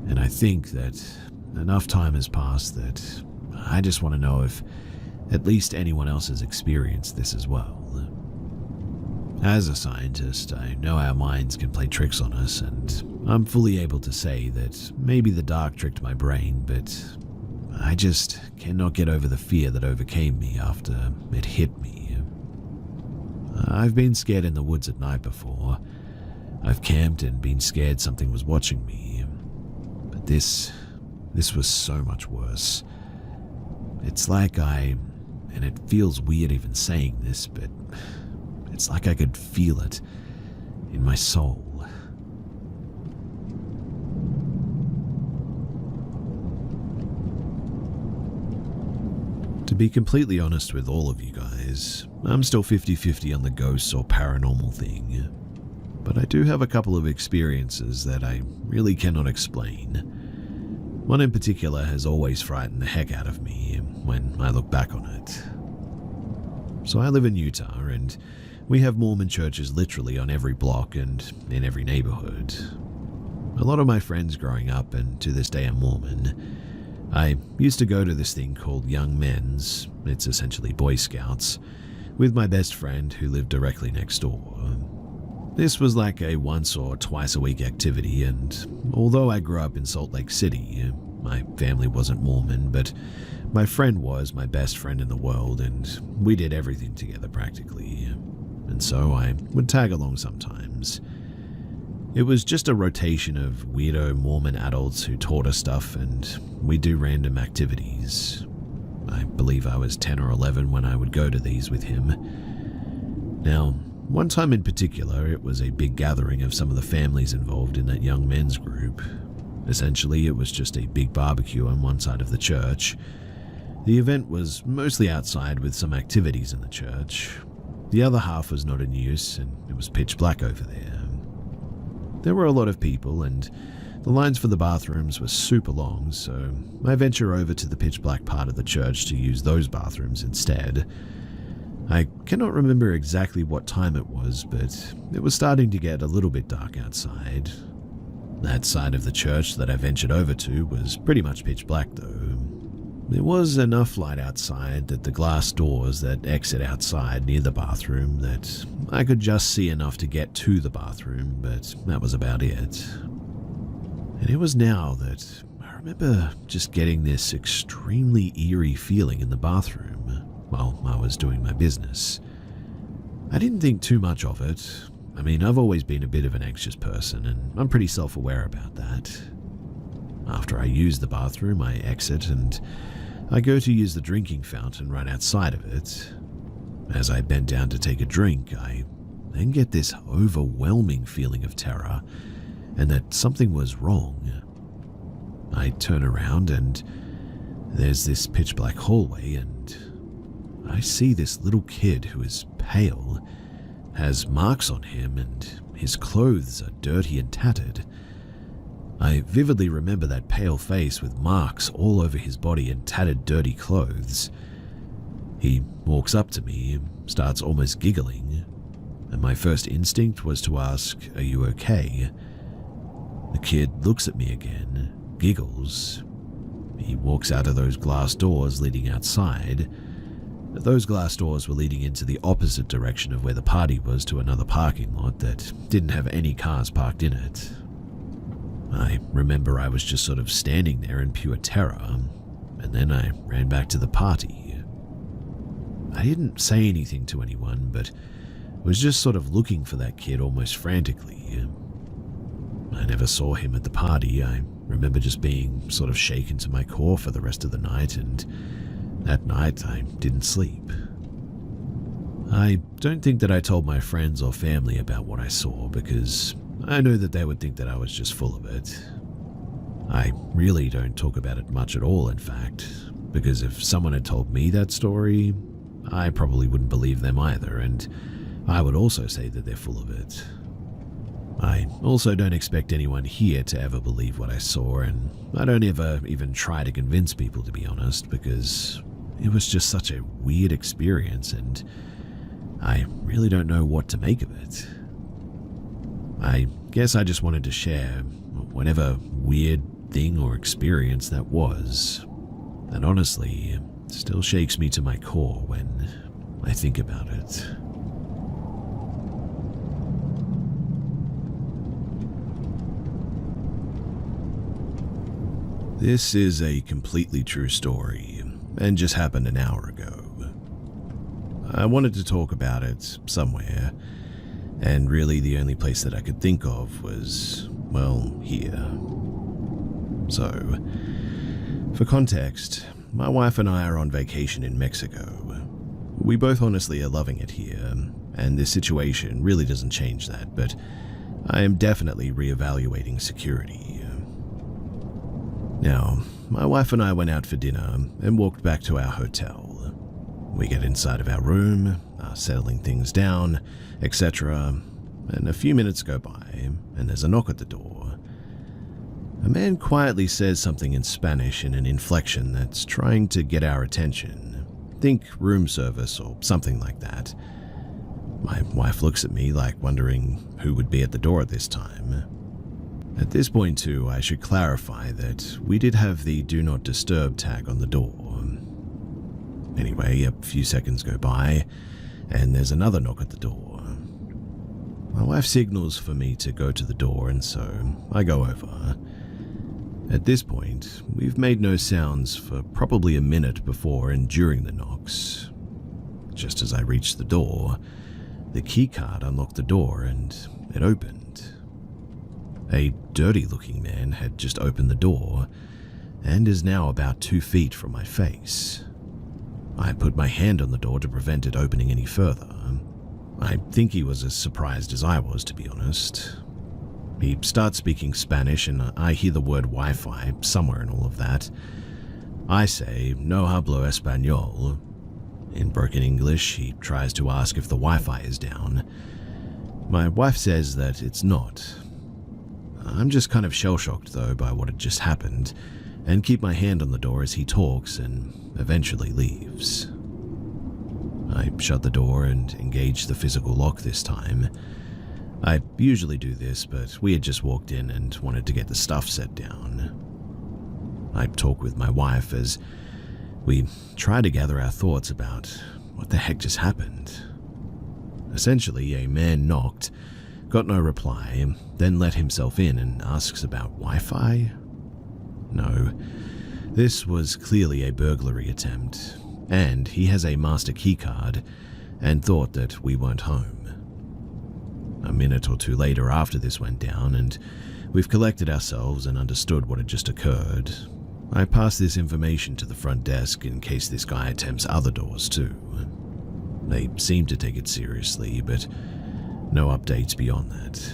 And I think that enough time has passed that I just want to know if at least anyone else has experienced this as well. As a scientist, I know our minds can play tricks on us, and I'm fully able to say that maybe the dark tricked my brain, but I just cannot get over the fear that overcame me after it hit me. I've been scared in the woods at night before. I've camped and been scared something was watching me. But this was so much worse. It's like and it feels weird even saying this, but it's like I could feel it in my soul. To be completely honest with all of you guys, I'm still 50-50 on the ghosts or paranormal thing. But I do have a couple of experiences that I really cannot explain. One in particular has always frightened the heck out of me when I look back on it. So I live in Utah, and we have Mormon churches literally on every block and in every neighborhood. A lot of my friends growing up, and to this day are Mormon. I used to go to this thing called Young Men's, it's essentially Boy Scouts, with my best friend who lived directly next door. This was like a once or twice a week activity, and although I grew up in Salt Lake City, my family wasn't Mormon, but my friend was my best friend in the world, and we did everything together practically. And so I would tag along sometimes. It was just a rotation of weirdo Mormon adults who taught us stuff, and we'd do random activities. I believe I was 10 or 11 when I would go to these with him. Now, one time in particular, it was a big gathering of some of the families involved in that young men's group. Essentially, it was just a big barbecue on one side of the church. The event was mostly outside with some activities in the church. The other half was not in use, and it was pitch black over there. There were a lot of people, and the lines for the bathrooms were super long, so I venture over to the pitch black part of the church to use those bathrooms instead. I cannot remember exactly what time it was, but it was starting to get a little bit dark outside. That side of the church that I ventured over to was pretty much pitch black though. There was enough light outside at the glass doors that exit outside near the bathroom that I could just see enough to get to the bathroom, but that was about it. And it was now that I remember just getting this extremely eerie feeling in the bathroom while I was doing my business. I didn't think too much of it. I mean, I've always been a bit of an anxious person, and I'm pretty self-aware about that. After I use the bathroom, I exit and I go to use the drinking fountain right outside of it. As I bend down to take a drink, I then get this overwhelming feeling of terror and that something was wrong. I turn around and there's this pitch black hallway, and I see this little kid who is pale, has marks on him, and his clothes are dirty and tattered. I vividly remember that pale face with marks all over his body and tattered, dirty clothes. He walks up to me, starts almost giggling, and my first instinct was to ask, "Are you okay?" The kid looks at me again, giggles. He walks out of those glass doors leading outside. Those glass doors were leading into the opposite direction of where the party was, to another parking lot that didn't have any cars parked in it. I remember I was just sort of standing there in pure terror, and then I ran back to the party. I didn't say anything to anyone, but was just sort of looking for that kid almost frantically. I never saw him at the party. I remember just being sort of shaken to my core for the rest of the night, and that night I didn't sleep. I don't think that I told my friends or family about what I saw, because I know that they would think that I was just full of it. I really don't talk about it much at all, in fact, because if someone had told me that story, I probably wouldn't believe them either, and I would also say that they're full of it. I also don't expect anyone here to ever believe what I saw, and I don't ever even try to convince people, to be honest, because it was just such a weird experience, and I really don't know what to make of it. I guess I just wanted to share whatever weird thing or experience that was. And honestly, it still shakes me to my core when I think about it. This is a completely true story, and just happened an hour ago. I wanted to talk about it somewhere, and really the only place that I could think of was, well, here. So, for context, my wife and I are on vacation in Mexico. We both honestly are loving it here, and this situation really doesn't change that, but I am definitely reevaluating security. Now, my wife and I went out for dinner and walked back to our hotel. We get inside of our room, are settling things down, etc., and a few minutes go by, and there's a knock at the door. A man quietly says something in Spanish in an inflection that's trying to get our attention. Think room service or something like that. My wife looks at me like wondering who would be at the door at this time. At this point too, I should clarify that we did have the Do Not Disturb tag on the door. Anyway, a few seconds go by, and there's another knock at the door. My wife signals for me to go to the door, and so I go over. At this point, we've made no sounds for probably a minute before and during the knocks. Just as I reached the door, the keycard unlocked the door and it opened. A dirty-looking man had just opened the door and is now about 2 feet from my face. I put my hand on the door to prevent it opening any further. I think he was as surprised as I was, to be honest. He starts speaking Spanish, and I hear the word Wi-Fi somewhere in all of that. I say, "No hablo español." In broken English, he tries to ask if the Wi-Fi is down. My wife says that it's not. I'm just kind of shell-shocked, though, by what had just happened, and keep my hand on the door as he talks and eventually leaves. I shut the door and engage the physical lock this time. I usually do this, but we had just walked in and wanted to get the stuff set down. I talk with my wife as we try to gather our thoughts about what the heck just happened. Essentially, a man knocked, got no reply, then let himself in and asks about Wi-Fi? No, this was clearly a burglary attempt, and he has a master keycard and thought that we weren't home. A minute or two later after this went down and we've collected ourselves and understood what had just occurred, I pass this information to the front desk in case this guy attempts other doors too. They seem to take it seriously, but no updates beyond that.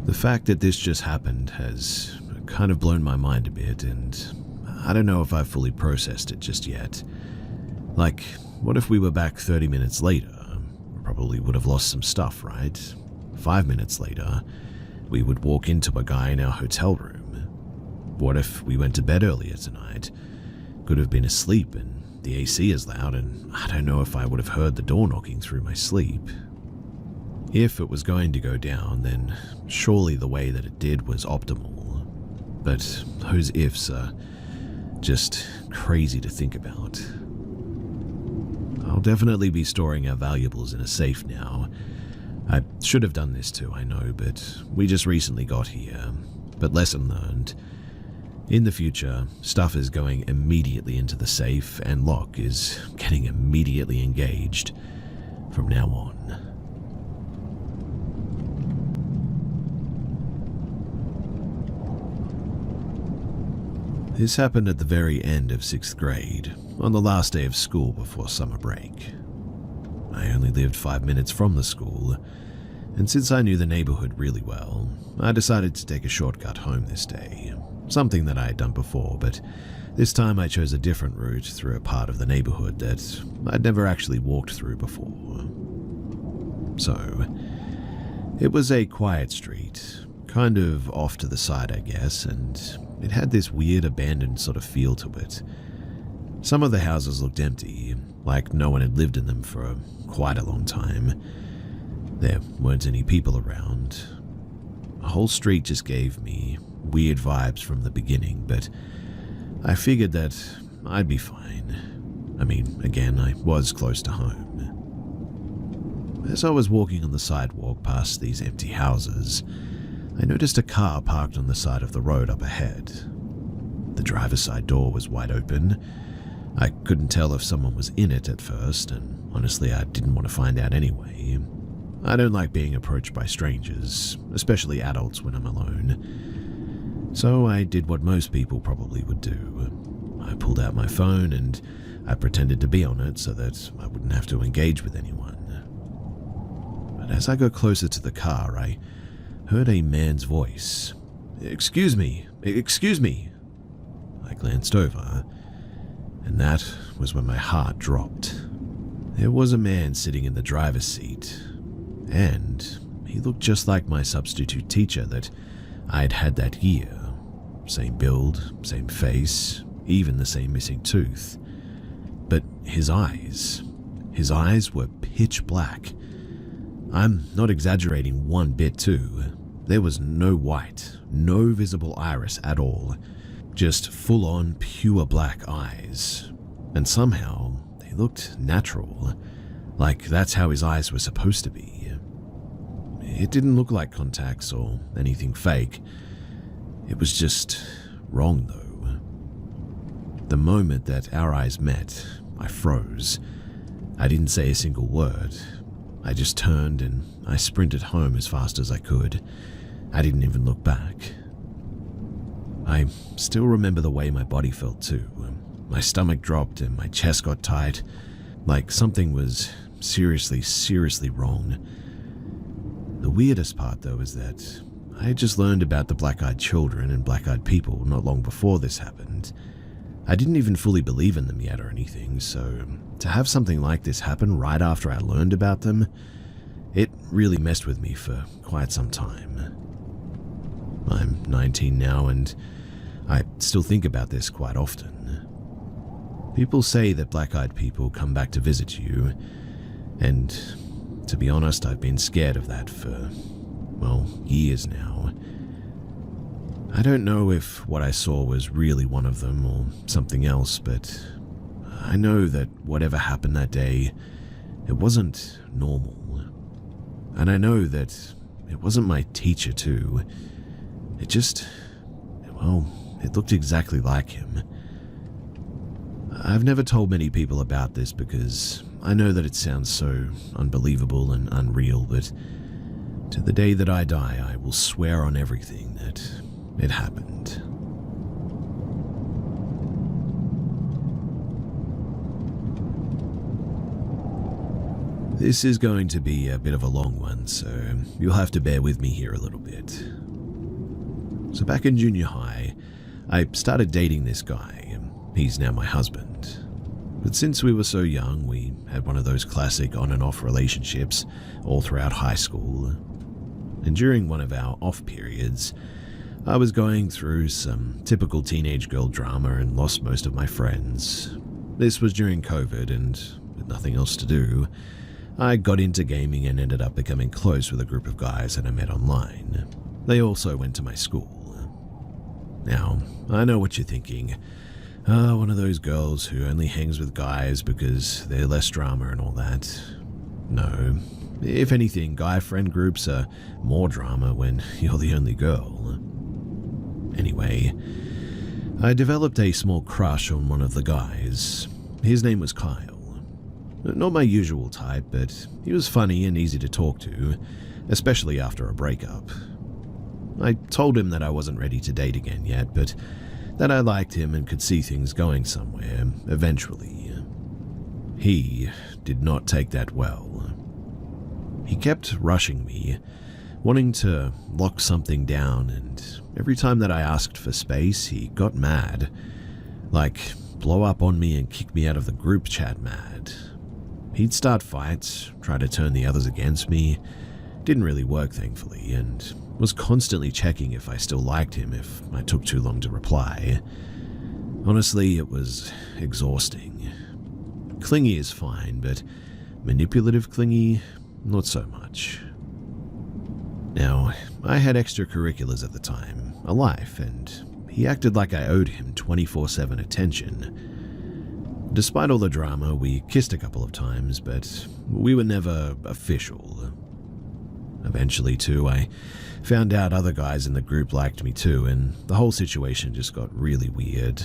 The fact that this just happened has kind of blown my mind a bit, and I don't know if I've fully processed it just yet. Like, what if we were back 30 minutes later? We probably would have lost some stuff, right? 5 minutes later, we would walk into a guy in our hotel room. What if we went to bed earlier tonight? Could have been asleep and the AC is loud, and I don't know if I would have heard the door knocking through my sleep. If it was going to go down, then surely the way that it did was optimal. But those ifs are just crazy to think about. I'll definitely be storing our valuables in a safe now. I should have done this too, I know, but we just recently got here. But lesson learned. In the future, stuff is going immediately into the safe, and lock is getting immediately engaged from now on. This happened at the very end of 6th grade, on the last day of school before summer break. I only lived 5 minutes from the school, and since I knew the neighborhood really well, I decided to take a shortcut home this day. Something that I had done before, but this time I chose a different route through a part of the neighborhood that I'd never actually walked through before. So, it was a quiet street, kind of off to the side, I guess, and it had this weird abandoned sort of feel to it. Some of the houses looked empty, like no one had lived in them for quite a long time. There weren't any people around. The whole street just gave me weird vibes from the beginning, but I figured that I'd be fine. I mean, again, I was close to home. As I was walking on the sidewalk past these empty houses, I noticed a car parked on the side of the road up ahead. The driver's side door was wide open. I couldn't tell if someone was in it at first, and honestly, I didn't want to find out anyway. I don't like being approached by strangers, especially adults when I'm alone. So I did what most people probably would do. I pulled out my phone and I pretended to be on it so that I wouldn't have to engage with anyone. But as I got closer to the car, I heard a man's voice. Excuse me. I glanced over, and that was when my heart dropped. There was a man sitting in the driver's seat, and he looked just like my substitute teacher that I'd had that year. Same build, same face, even the same missing tooth. But his eyes were pitch black. I'm not exaggerating one bit too. There was no white, no visible iris at all. Just full-on pure black eyes. And somehow, they looked natural. Like that's how his eyes were supposed to be. It didn't look like contacts or anything fake. It was just wrong, though. The moment that our eyes met, I froze. I didn't say a single word. I just turned and I sprinted home as fast as I could. I didn't even look back. I still remember the way my body felt too. My stomach dropped and my chest got tight, like something was seriously wrong. The weirdest part, though, is that I had just learned about the black-eyed children and black-eyed people not long before this happened. I didn't even fully believe in them yet or anything, so to have something like this happen right after I learned about them, it really messed with me for quite some time. I'm 19 now, and I still think about this quite often. People say that black-eyed people come back to visit you, and to be honest, I've been scared of that for, well, years now. I don't know if what I saw was really one of them or something else, but I know that whatever happened that day, it wasn't normal. And I know that it wasn't my teacher too. It just, well, it looked exactly like him. I've never told many people about this because I know that it sounds so unbelievable and unreal, but to the day that I die, I will swear on everything that it happened. This is going to be a bit of a long one, so you'll have to bear with me here a little bit. So back in junior high, I started dating this guy. He's now my husband. But since we were so young, we had one of those classic on and off relationships all throughout high school. And during one of our off periods, I was going through some typical teenage girl drama and lost most of my friends. This was during COVID, and with nothing else to do, I got into gaming and ended up becoming close with a group of guys that I met online. They also went to my school. Now, I know what you're thinking. One of those girls who only hangs with guys because they're less drama and all that. No. If anything, guy friend groups are more drama when you're the only girl. Anyway, I developed a small crush on one of the guys. His name was Kyle. Not my usual type, but he was funny and easy to talk to, especially after a breakup. I told him that I wasn't ready to date again yet, but that I liked him and could see things going somewhere, eventually. He did not take that well. He kept rushing me, wanting to lock something down, and every time that I asked for space, he got mad. Like, blow up on me and kick me out of the group chat mad. He'd start fights, try to turn the others against me. Didn't really work, thankfully, and was constantly checking if I still liked him if I took too long to reply. Honestly, it was exhausting. Clingy is fine, but manipulative clingy, not so much. Now, I had extracurriculars at the time, a life, and he acted like I owed him 24/7 attention. Despite all the drama, we kissed a couple of times, but we were never official. Eventually, too, I found out other guys in the group liked me too, and the whole situation just got really weird.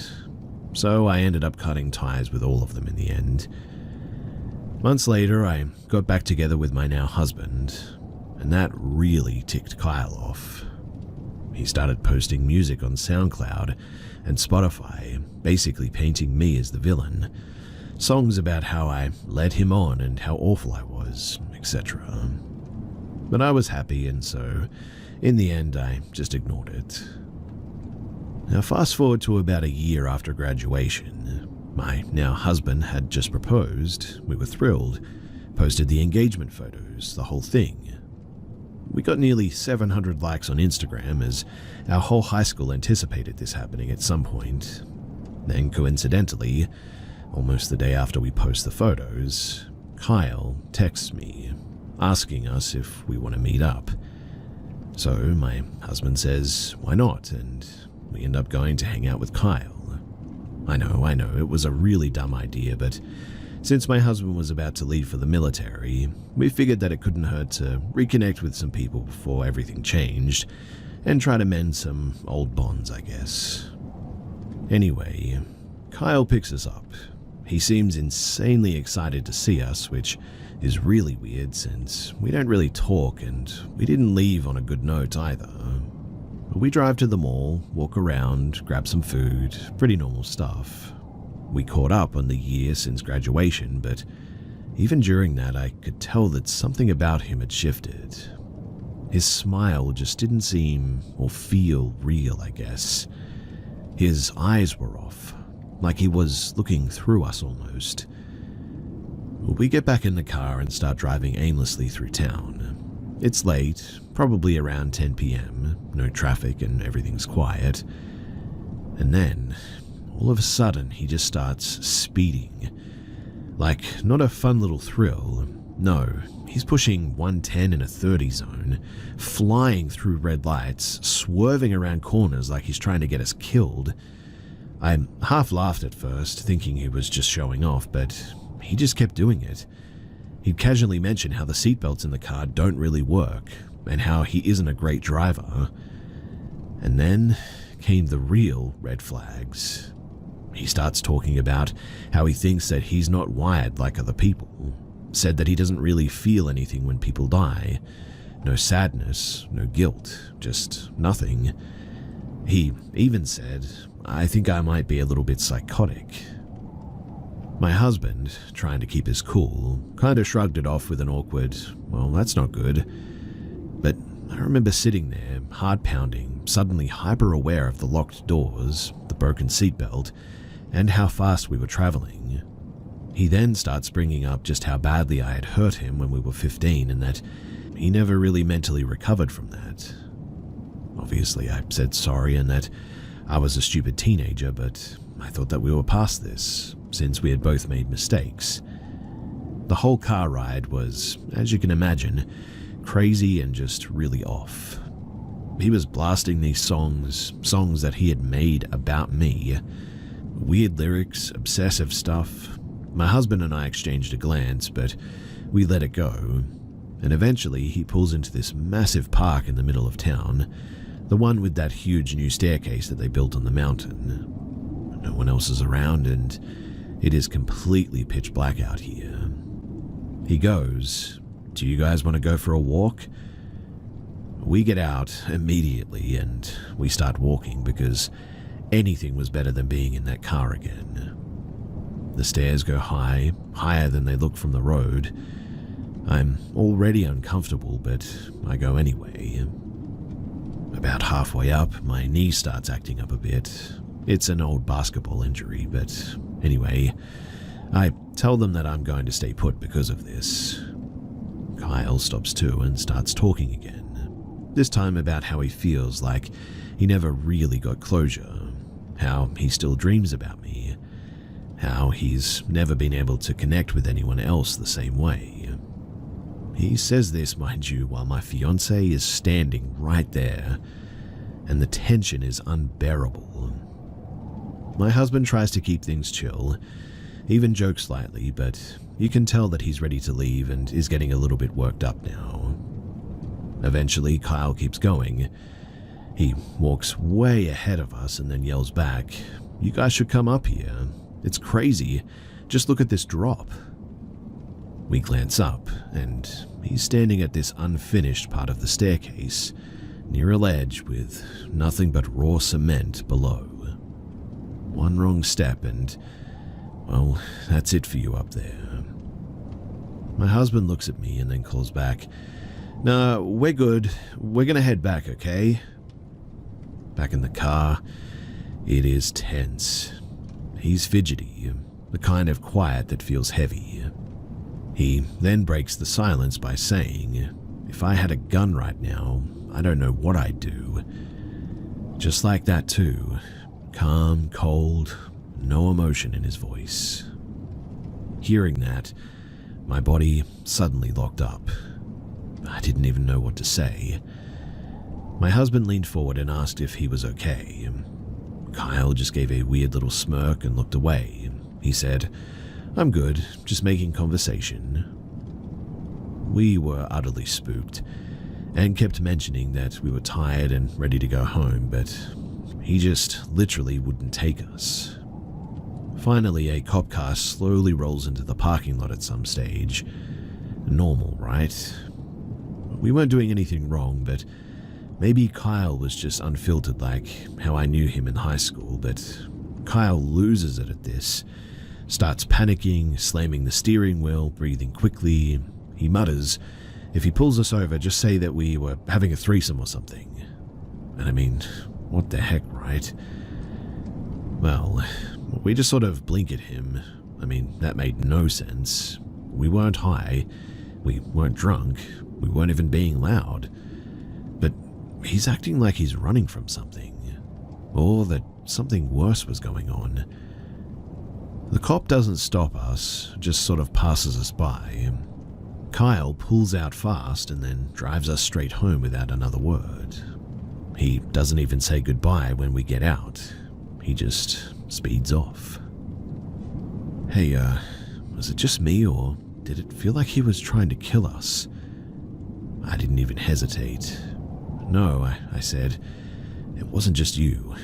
So I ended up cutting ties with all of them in the end. Months later, I got back together with my now husband, and that really ticked Kyle off. He started posting music on SoundCloud and Spotify, basically painting me as the villain. Songs about how I led him on and how awful I was, etc. But I was happy, and so, in the end, I just ignored it. Now fast forward to about a year after graduation. My now husband had just proposed, we were thrilled, posted the engagement photos, the whole thing. We got nearly 700 likes on Instagram as our whole high school anticipated this happening at some point. Then coincidentally, almost the day after we post the photos, Kyle texts me, asking us if we want to meet up. So my husband says, why not? And we end up going to hang out with Kyle. I know, it was a really dumb idea, but since my husband was about to leave for the military, we figured that it couldn't hurt to reconnect with some people before everything changed, and try to mend some old bonds, I guess. Anyway, Kyle picks us up. He seems insanely excited to see us, which is really weird since we don't really talk and we didn't leave on a good note either. We drive to the mall, walk around, grab some food, pretty normal stuff. We caught up on the year since graduation, but even during that I could tell that something about him had shifted. His smile just didn't seem or feel real, I guess. His eyes were off, like he was looking through us almost. We get back in the car and start driving aimlessly through town. It's late, probably around 10 p.m, no traffic and everything's quiet. And then, all of a sudden, he just starts speeding. Like, not a fun little thrill. No, he's pushing 110 in a 30 zone, flying through red lights, swerving around corners like he's trying to get us killed. I half laughed at first, thinking he was just showing off, but he just kept doing it. He'd casually mention how the seatbelts in the car don't really work, and how he isn't a great driver. And then came the real red flags. He starts talking about how he thinks that he's not wired like other people. Said that he doesn't really feel anything when people die. No sadness, no guilt, just nothing. He even said, "I think I might be a little bit psychotic." My husband, trying to keep his cool, kind of shrugged it off with an awkward, "Well, that's not good." But I remember sitting there, heart pounding, suddenly hyper aware of the locked doors, the broken seatbelt, and how fast we were traveling. He then starts bringing up just how badly I had hurt him when we were 15 and that he never really mentally recovered from that. Obviously, I said sorry and that I was a stupid teenager, but I thought that we were past this, since we had both made mistakes. The whole car ride was, as you can imagine, crazy and just really off. He was blasting these songs that he had made about me. Weird lyrics, obsessive stuff. My husband and I exchanged a glance, but we let it go. And eventually he pulls into this massive park in the middle of town, the one with that huge new staircase that they built on the mountain. No one else is around and it is completely pitch black out here. He goes, "Do you guys want to go for a walk?" We get out immediately and we start walking because anything was better than being in that car again. The stairs go high, higher than they look from the road. I'm already uncomfortable, but I go anyway. About halfway up, my knee starts acting up a bit. It's an old basketball injury, but anyway, I tell them that I'm going to stay put because of this. Kyle stops too and starts talking again, this time about how he feels like he never really got closure, how he still dreams about me, how he's never been able to connect with anyone else the same way. He says this, mind you, while my fiancée is standing right there, and the tension is unbearable. My husband tries to keep things chill, even jokes slightly, but you can tell that he's ready to leave and is getting a little bit worked up now. Eventually, Kyle keeps going. He walks way ahead of us and then yells back, "You guys should come up here. It's crazy. Just look at this drop." We glance up, and he's standing at this unfinished part of the staircase, near a ledge with nothing but raw cement below. One wrong step and, well, that's it for you up there. My husband looks at me and then calls back, "Nah, we're good. We're gonna head back, okay?" Back in the car, it is tense. He's fidgety, the kind of quiet that feels heavy. He then breaks the silence by saying, "If I had a gun right now, I don't know what I'd do." Just like that too, calm, cold, no emotion in his voice. Hearing that, my body suddenly locked up. I didn't even know what to say. My husband leaned forward and asked if he was okay. Kyle just gave a weird little smirk and looked away. He said, "I'm good, just making conversation." We were utterly spooked, and kept mentioning that we were tired and ready to go home, but he just literally wouldn't take us. Finally, a cop car slowly rolls into the parking lot at some stage. Normal, right? We weren't doing anything wrong, but Maybe Kyle was just unfiltered like how I knew him in high school, but Kyle loses it at this. Starts panicking, slamming the steering wheel, breathing quickly. He mutters, "If he pulls us over, just say that we were having a threesome or something." And I mean, what the heck, right? Well, we just sort of blink at him. I mean, that made no sense. We weren't high. We weren't drunk. We weren't even being loud. But he's acting like he's running from something. Or that something worse was going on. The cop doesn't stop us, just sort of passes us by. Kyle pulls out fast and then drives us straight home without another word. He doesn't even say goodbye when we get out. He just speeds off. Hey, was it just me, or did it feel like he was trying to kill us? I didn't even hesitate. No, I said, it wasn't just you.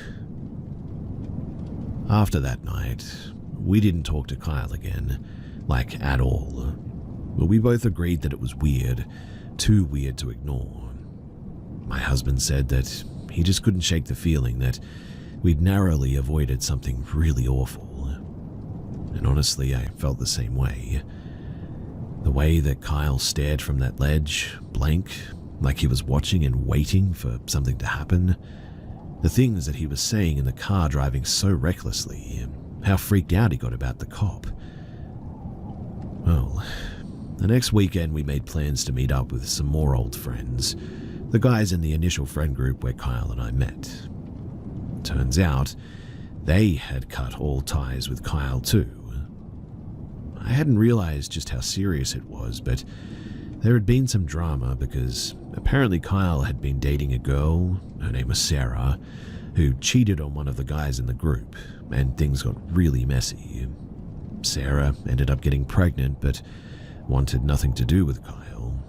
After that night, we didn't talk to Kyle again, like at all. But we both agreed that it was weird, too weird to ignore. My husband said that he just couldn't shake the feeling that we'd narrowly avoided something really awful. And honestly, I felt the same way. The way that Kyle stared from that ledge, blank, like he was watching and waiting for something to happen. The things that he was saying in the car driving so recklessly, how freaked out he got about the cop. Well, the next weekend we made plans to meet up with some more old friends, the guys in the initial friend group where Kyle and I met. Turns out, they had cut all ties with Kyle too. I hadn't realized just how serious it was, but there had been some drama because apparently Kyle had been dating a girl, her name was Sarah, who cheated on one of the guys in the group, and things got really messy. Sarah ended up getting pregnant, but wanted nothing to do with Kyle.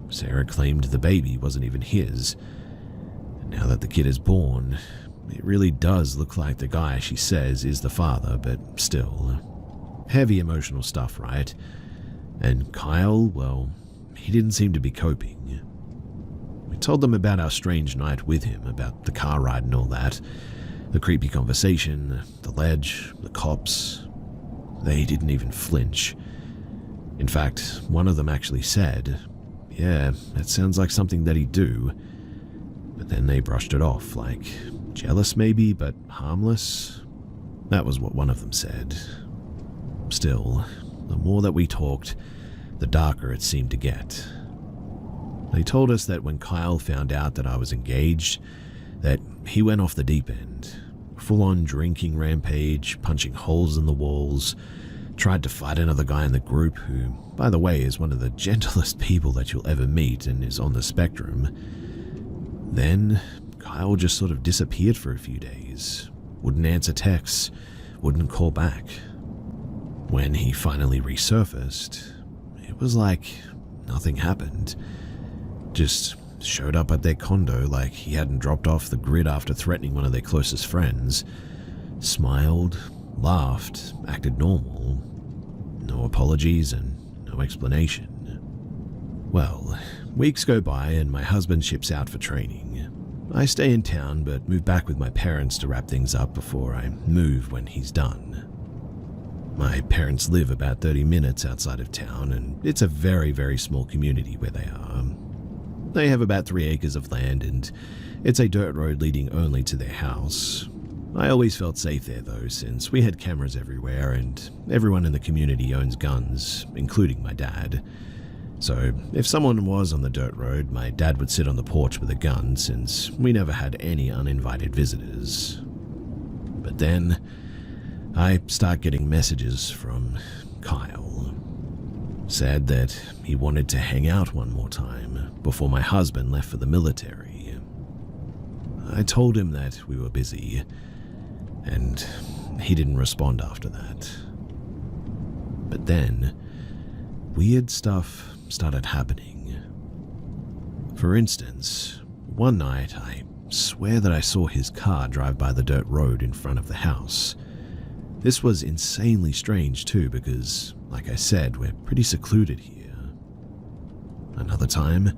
Sarah claimed the baby wasn't even his. Now that the kid is born, it really does look like the guy she says is the father, but still. Heavy emotional stuff, right? And Kyle, well, he didn't seem to be coping. We told them about our strange night with him, about the car ride and all that, the creepy conversation, the ledge, the cops. They didn't even flinch. In fact, one of them actually said, "Yeah, that sounds like something that he'd do." But then they brushed it off, like jealous maybe, but harmless. That was what one of them said. Still, the more that we talked, the darker it seemed to get. They told us that when Kyle found out that I was engaged, that he went off the deep end. Full-on drinking rampage, punching holes in the walls, tried to fight another guy in the group who, by the way, is one of the gentlest people that you'll ever meet and is on the spectrum. Then, Kyle just sort of disappeared for a few days. Wouldn't answer texts, wouldn't call back. When he finally resurfaced, it was like nothing happened. Just showed up at their condo like he hadn't dropped off the grid after threatening one of their closest friends. Smiled, laughed, acted normal. No apologies and no explanation. Well, weeks go by and my husband ships out for training. I stay in town but move back with my parents to wrap things up before I move when he's done. My parents live about 30 minutes outside of town, and it's a very, very small community where they are. They have about 3 acres of land, and it's a dirt road leading only to their house. I always felt safe there though, since we had cameras everywhere, and everyone in the community owns guns, including my dad. So if someone was on the dirt road, my dad would sit on the porch with a gun, since we never had any uninvited visitors. But then I start getting messages from Kyle. Said that he wanted to hang out one more time before my husband left for the military. I told him that we were busy, and he didn't respond after that. But then, weird stuff started happening. For instance, one night I swear that I saw his car drive by the dirt road in front of the house. This was insanely strange too because, like I said, we're pretty secluded here. Another time,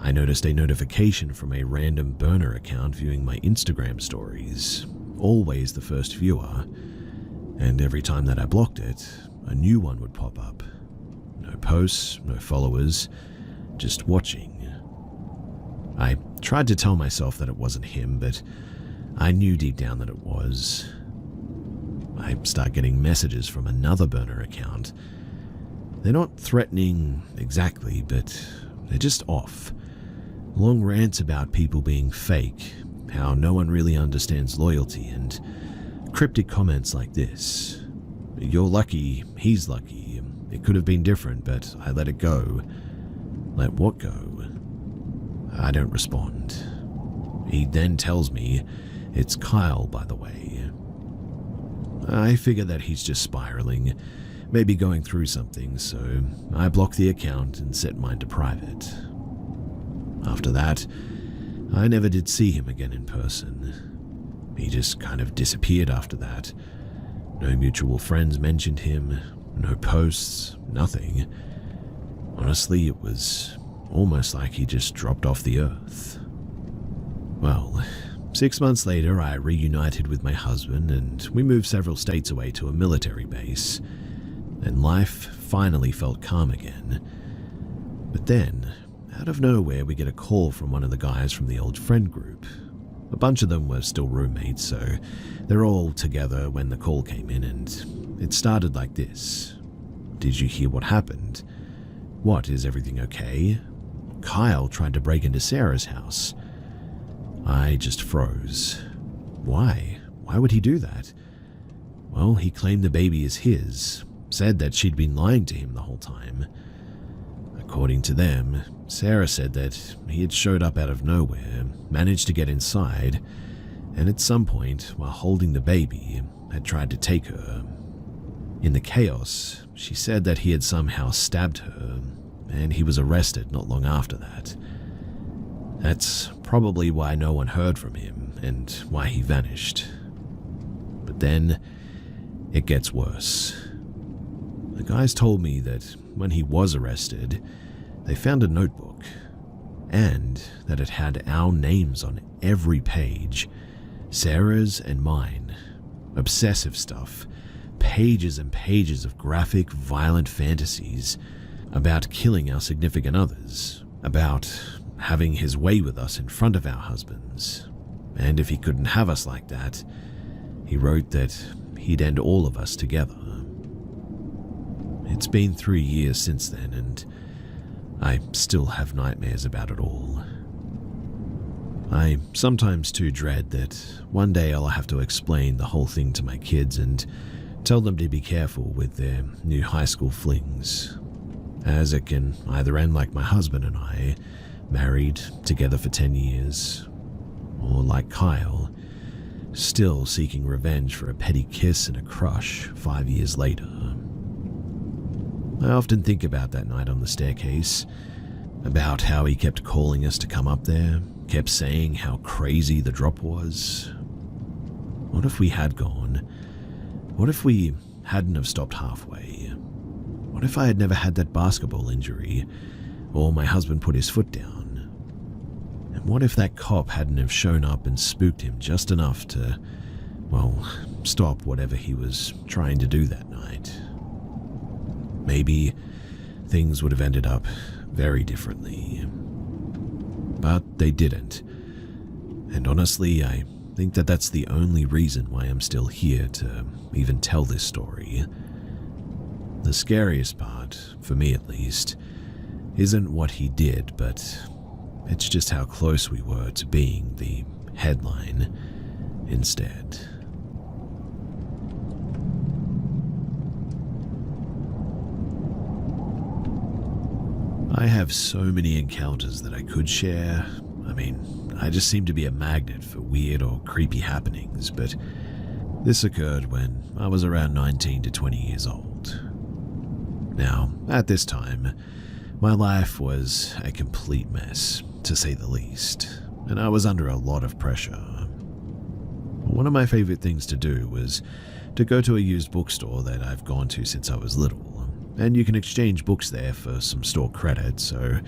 I noticed a notification from a random burner account viewing my Instagram stories, always the first viewer, and every time that I blocked it, a new one would pop up. No posts, no followers, just watching. I tried to tell myself that it wasn't him, but I knew deep down that it was. I start getting messages from another burner account. They're not threatening exactly, but they're just off. Long rants about people being fake, how no one really understands loyalty, and cryptic comments like this. You're lucky, he's lucky. It could have been different, but I let it go. Let what go? I don't respond. He then tells me it's Kyle, by the way. I figure that he's just spiraling, maybe going through something, so I block the account and set mine to private. After that, I never did see him again in person. He just kind of disappeared after that. No mutual friends mentioned him, no posts, nothing. Honestly, it was almost like he just dropped off the earth. Well, 6 months later, I reunited with my husband and we moved several states away to a military base, and life finally felt calm again. But then, out of nowhere, we get a call from one of the guys from the old friend group. A bunch of them were still roommates, so they're all together when the call came in, and it started like this. Did you hear what happened? What, is everything okay? Kyle tried to break into Sarah's house. I just froze. Why? Why would he do that? Well, he claimed the baby is his, said that she'd been lying to him the whole time. According to them, Sarah said that he had showed up out of nowhere, managed to get inside, and at some point, while holding the baby, had tried to take her. In the chaos, she said that he had somehow stabbed her, and he was arrested not long after that. That's probably why no one heard from him, and why he vanished. But then, it gets worse. The guys told me that when he was arrested, they found a notebook, and that it had our names on every page, Sarah's and mine. Obsessive stuff, pages and pages of graphic, violent fantasies about killing our significant others, about having his way with us in front of our husbands, and if he couldn't have us like that, he wrote that he'd end all of us together. It's been 3 years since then, and I still have nightmares about it all. I sometimes too dread that one day I'll have to explain the whole thing to my kids and tell them to be careful with their new high school flings, as it can either end like my husband and I, married together for 10 years, or like Kyle, still seeking revenge for a petty kiss and a crush 5 years later. I often think about that night on the staircase, about how he kept calling us to come up there, kept saying how crazy the drop was. What if we had gone? What if we hadn't have stopped halfway? What if I had never had that basketball injury, or my husband put his foot down? And what if that cop hadn't have shown up and spooked him just enough to, well, stop whatever he was trying to do that night? Maybe things would have ended up very differently. But they didn't. And honestly, I think that that's the only reason why I'm still here to even tell this story. The scariest part, for me at least, isn't what he did, but it's just how close we were to being the headline instead. I have so many encounters that I could share. I mean, I just seem to be a magnet for weird or creepy happenings, but this occurred when I was around 19 to 20 years old. Now, at this time, my life was a complete mess, to say the least, and I was under a lot of pressure. One of my favorite things to do was to go to a used bookstore that I've gone to since I was little, and you can exchange books there for some store credit, so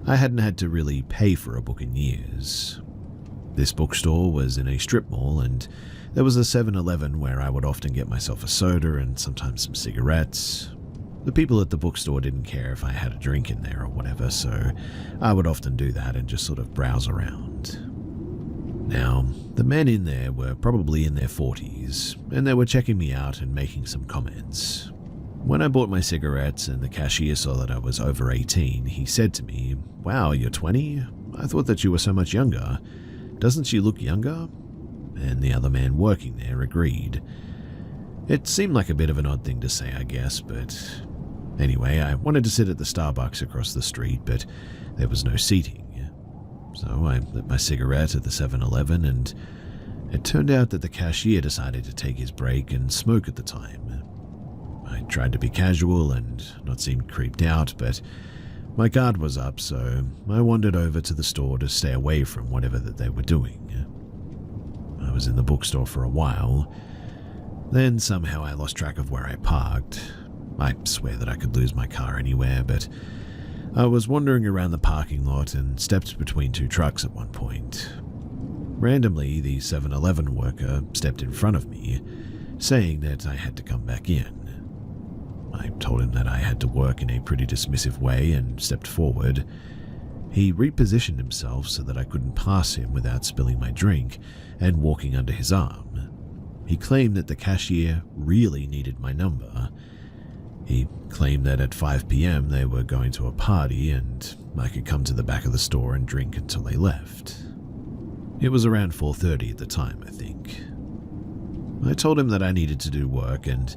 I hadn't had to really pay for a book in years. This bookstore was in a strip mall, and there was a 7-Eleven where I would often get myself a soda and sometimes some cigarettes. The people at the bookstore didn't care if I had a drink in there or whatever, so I would often do that and just sort of browse around. Now, the men in there were probably in their 40s, and they were checking me out and making some comments. When I bought my cigarettes and the cashier saw that I was over 18, he said to me, "Wow, you're 20? I thought that you were so much younger. Doesn't she look younger?" And the other man working there agreed. It seemed like a bit of an odd thing to say, I guess, but anyway, I wanted to sit at the Starbucks across the street, but there was no seating. So I lit my cigarette at the 7-Eleven, and it turned out that the cashier decided to take his break and smoke at the time. I tried to be casual and not seem creeped out, but my guard was up, so I wandered over to the store to stay away from whatever that they were doing. I was in the bookstore for a while. Then somehow I lost track of where I parked. I swear that I could lose my car anywhere, but I was wandering around the parking lot and stepped between two trucks at one point. Randomly, the 7-Eleven worker stepped in front of me, saying that I had to come back in. I told him that I had to work in a pretty dismissive way and stepped forward. He repositioned himself so that I couldn't pass him without spilling my drink and walking under his arm. He claimed that the cashier really needed my number. He claimed that at 5 p.m. they were going to a party and I could come to the back of the store and drink until they left. It was around 4:30 at the time, I think. I told him that I needed to do work and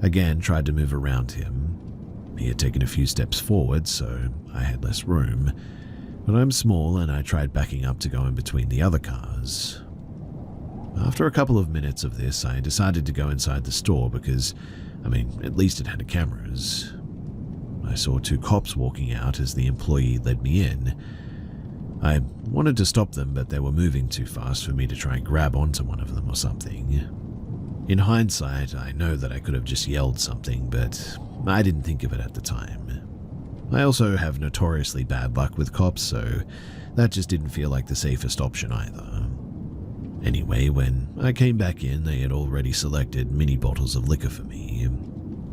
again tried to move around him. He had taken a few steps forward, so I had less room, but I'm small and I tried backing up to go in between the other cars. After a couple of minutes of this, I decided to go inside the store because, at least it had cameras. I saw 2 cops walking out as the employee led me in. I wanted to stop them, but they were moving too fast for me to try and grab onto one of them or something. In hindsight, I know that I could have just yelled something, but I didn't think of it at the time. I also have notoriously bad luck with cops, so that just didn't feel like the safest option either. Anyway, when I came back in, they had already selected mini bottles of liquor for me.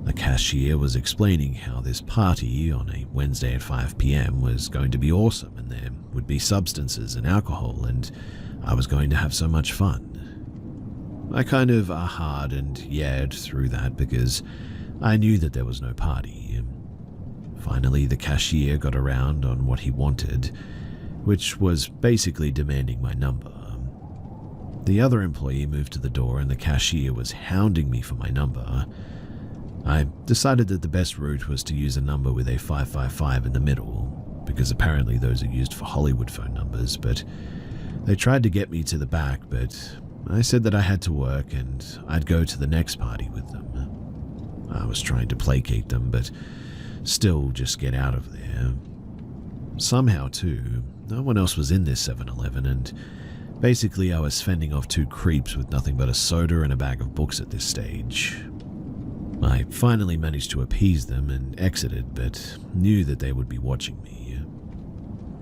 The cashier was explaining how this party on a Wednesday at 5 p.m. was going to be awesome and there would be substances and alcohol and I was going to have so much fun. I kind of aha'd and yeahed through that because I knew that there was no party. Finally, the cashier got around on what he wanted, which was basically demanding my number. The other employee moved to the door and the cashier was hounding me for my number. I decided that the best route was to use a number with a 555 in the middle, because apparently those are used for Hollywood phone numbers, but they tried to get me to the back, but I said that I had to work and I'd go to the next party with them. I was trying to placate them, but still just get out of there. Somehow, too, no one else was in this 7-Eleven, and basically I was fending off 2 creeps with nothing but a soda and a bag of books at this stage. I finally managed to appease them and exited, but knew that they would be watching me.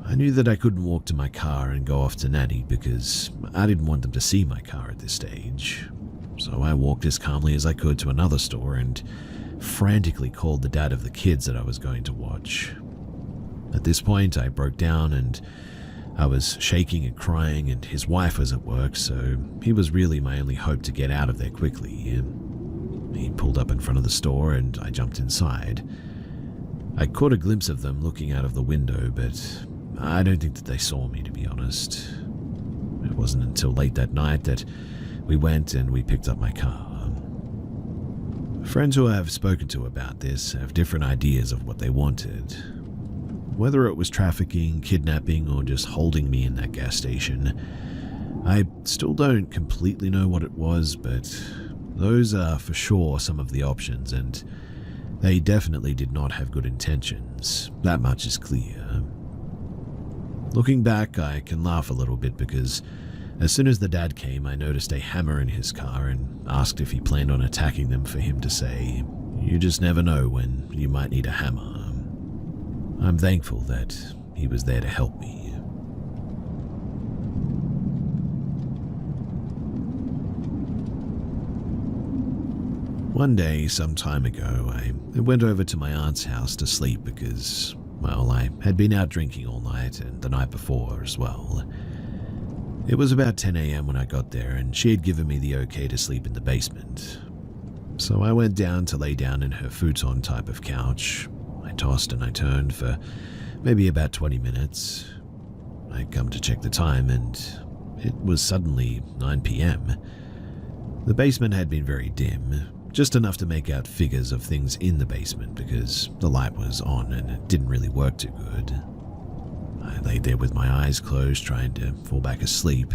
I knew that I couldn't walk to my car and go off to Nanny because I didn't want them to see my car at this stage. So I walked as calmly as I could to another store and frantically called the dad of the kids that I was going to watch. At this point, I broke down and I was shaking and crying, and his wife was at work, so he was really my only hope to get out of there quickly. He pulled up in front of the store and I jumped inside. I caught a glimpse of them looking out of the window, but I don't think that they saw me, to be honest. It wasn't until late that night that we went and we picked up my car. Friends who I have spoken to about this have different ideas of what they wanted. Whether it was trafficking, kidnapping, or just holding me in that gas station, I still don't completely know what it was, but those are for sure some of the options, and they definitely did not have good intentions. That much is clear. Looking back, I can laugh a little bit because as soon as the dad came, I noticed a hammer in his car and asked if he planned on attacking them for him to say, "You just never know when you might need a hammer." I'm thankful that he he was there to help me. One day, some time ago, I went over to my aunt's house to sleep because, well, I had been out drinking all night and the night before as well. It was about 10 a.m. when I got there, and she had given me the okay to sleep in the basement. So I went down to lay down in her futon type of couch. I tossed and I turned for maybe about 20 minutes. I come to check the time, and it was suddenly 9 p.m. The basement had been very dim, just enough to make out figures of things in the basement because the light was on and it didn't really work too good. I lay there with my eyes closed, trying to fall back asleep,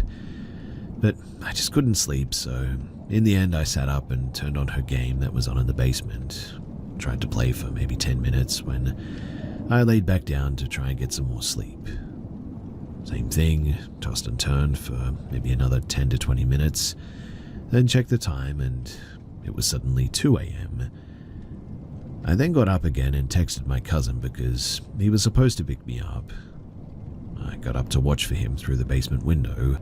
but I just couldn't sleep, so in the end I sat up and turned on her game that was on in the basement. Tried to play for maybe 10 minutes when I laid back down to try and get some more sleep. Same thing, tossed and turned for maybe another 10 to 20 minutes, then checked the time, and it was suddenly 2 a.m. I then got up again and texted my cousin because he was supposed to pick me up. I got up to watch for him through the basement window.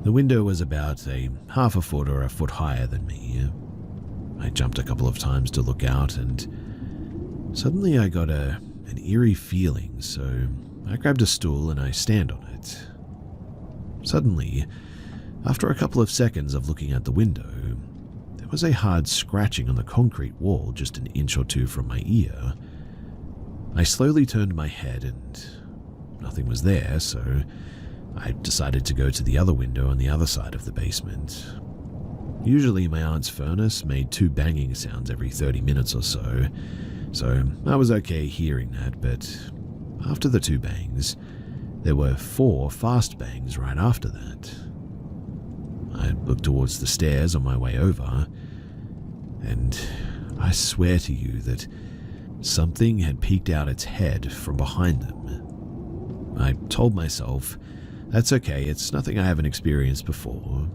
The window was about a half a foot or a foot higher than me. I jumped a couple of times to look out, and suddenly I got an eerie feeling, so I grabbed a stool and I stand on it. Suddenly, after a couple of seconds of looking out the window, there was a hard scratching on the concrete wall just an inch or two from my ear. I slowly turned my head and nothing was there, so I decided to go to the other window on the other side of the basement. Usually my aunt's furnace made 2 banging sounds every 30 minutes or so I was okay hearing that, but after the 2 bangs, there were 4 fast bangs right after that. I looked towards the stairs on my way over, and I swear to you that something had peeked out its head from behind them. I told myself, that's okay, it's nothing I haven't experienced before.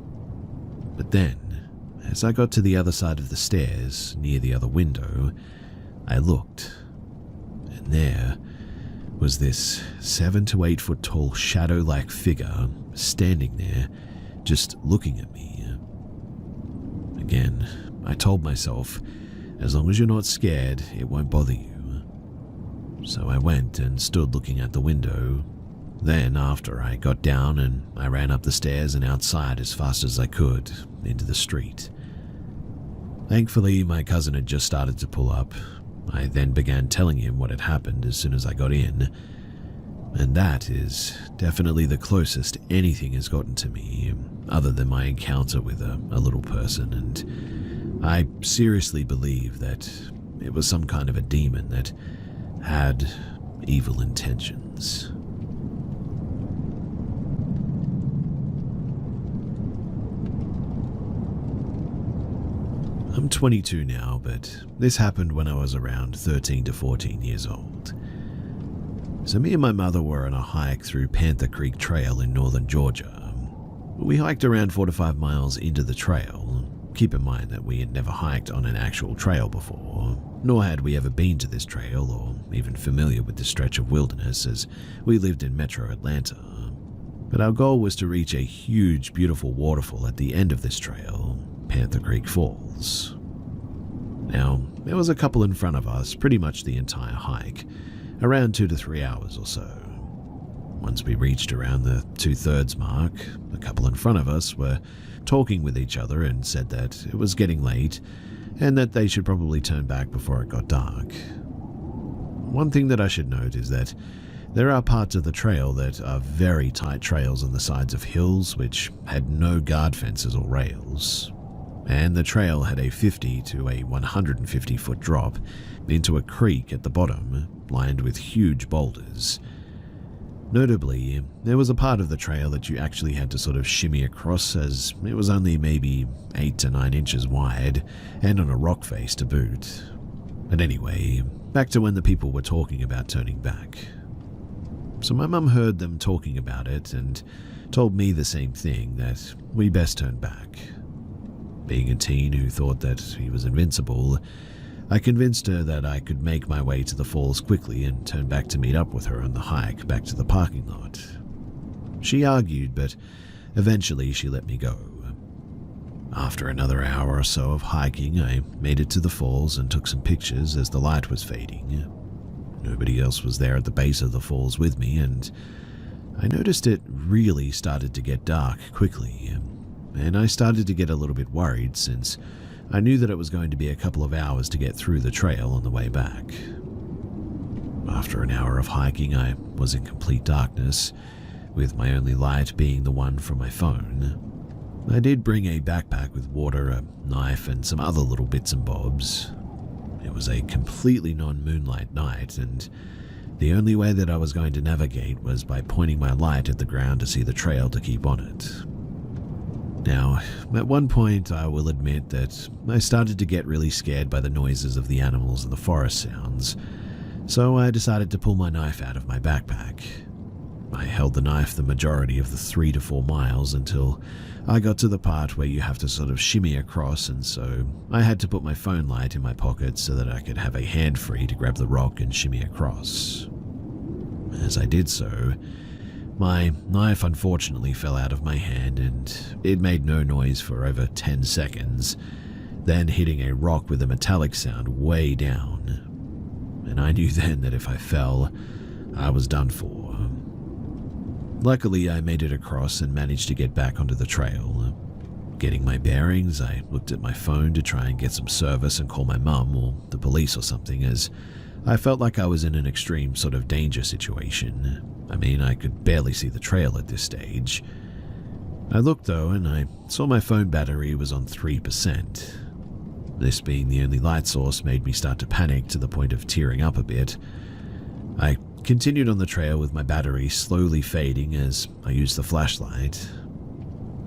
But then, as I got to the other side of the stairs, near the other window, I looked, and there was this 7 to 8 foot tall shadow-like figure standing there, just looking at me. Again, I told myself, as long as you're not scared, it won't bother you. So I went and stood looking at the window. Then, after I got down and I ran up the stairs and outside as fast as I could, into the street. Thankfully, my cousin had just started to pull up. I then began telling him what had happened as soon as I got in. And that is definitely the closest anything has gotten to me, other than my encounter with a little person, and I seriously believe that it was some kind of a demon that had evil intentions. I'm 22 now, but this happened when I was around 13 to 14 years old. So me and my mother were on a hike through Panther Creek Trail in northern Georgia. We hiked around 4 to 5 miles into the trail. Keep in mind that we had never hiked on an actual trail before, nor had we ever been to this trail or even familiar with this stretch of wilderness, as we lived in metro Atlanta. But our goal was to reach a huge, beautiful waterfall at the end of this trail, Panther Creek Falls. Now, there was a couple in front of us pretty much the entire hike, around 2 to 3 hours or so. Once we reached around the 2/3 mark, a couple in front of us were talking with each other and said that it was getting late and that they should probably turn back before it got dark. One thing that I should note is that there are parts of the trail that are very tight trails on the sides of hills which had no guard fences or rails, and the trail had a 50 to a 150 foot drop into a creek at the bottom, lined with huge boulders. Notably, there was a part of the trail that you actually had to sort of shimmy across, as it was only maybe 8 to 9 inches wide and on a rock face to boot. But anyway, back to when the people were talking about turning back. So my mum heard them talking about it and told me the same thing, that we best turn back. Being a teen who thought that he was invincible, I convinced her that I could make my way to the falls quickly and turn back to meet up with her on the hike back to the parking lot. She argued, but eventually she let me go. After another hour or so of hiking, I made it to the falls and took some pictures as the light was fading. Nobody else was there at the base of the falls with me, and I noticed it really started to get dark quickly, and I started to get a little bit worried since I knew that it was going to be a couple of hours to get through the trail on the way back. After an hour of hiking, I was in complete darkness, with my only light being the one from my phone. I did bring a backpack with water, a knife, and some other little bits and bobs. It was a completely non-moonlight night, and the only way that I was going to navigate was by pointing my light at the ground to see the trail to keep on it. Now, at one point, I will admit that I started to get really scared by the noises of the animals and the forest sounds, so I decided to pull my knife out of my backpack. I held the knife the majority of the 3 to 4 miles until I got to the part where you have to sort of shimmy across, and so I had to put my phone light in my pocket so that I could have a hand free to grab the rock and shimmy across. As I did so, my knife unfortunately fell out of my hand, and it made no noise for over 10 seconds, then hitting a rock with a metallic sound way down. And I knew then that if I fell, I was done for. Luckily, I made it across and managed to get back onto the trail. Getting my bearings, I looked at my phone to try and get some service and call my mum or the police or something, as I felt like I was in an extreme sort of danger situation. I mean, I could barely see the trail at this stage. I looked though, and I saw my phone battery was on 3%. This being the only light source made me start to panic to the point of tearing up a bit. I continued on the trail with my battery slowly fading as I used the flashlight.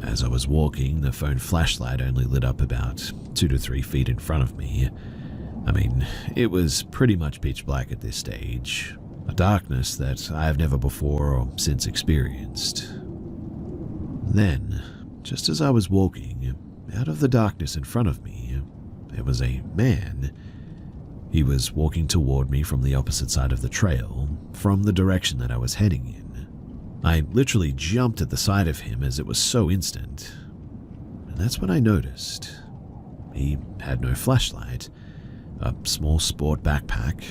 As I was walking, the phone flashlight only lit up about 2 to 3 feet in front of me. I mean, it was pretty much pitch black at this stage, a darkness that I have never before or since experienced. Then, just as I was walking, out of the darkness in front of me, there was a man. He was walking toward me from the opposite side of the trail, from the direction that I was heading in. I literally jumped at the sight of him as it was so instant. And that's when I noticed. He had no flashlight, a small sport backpack,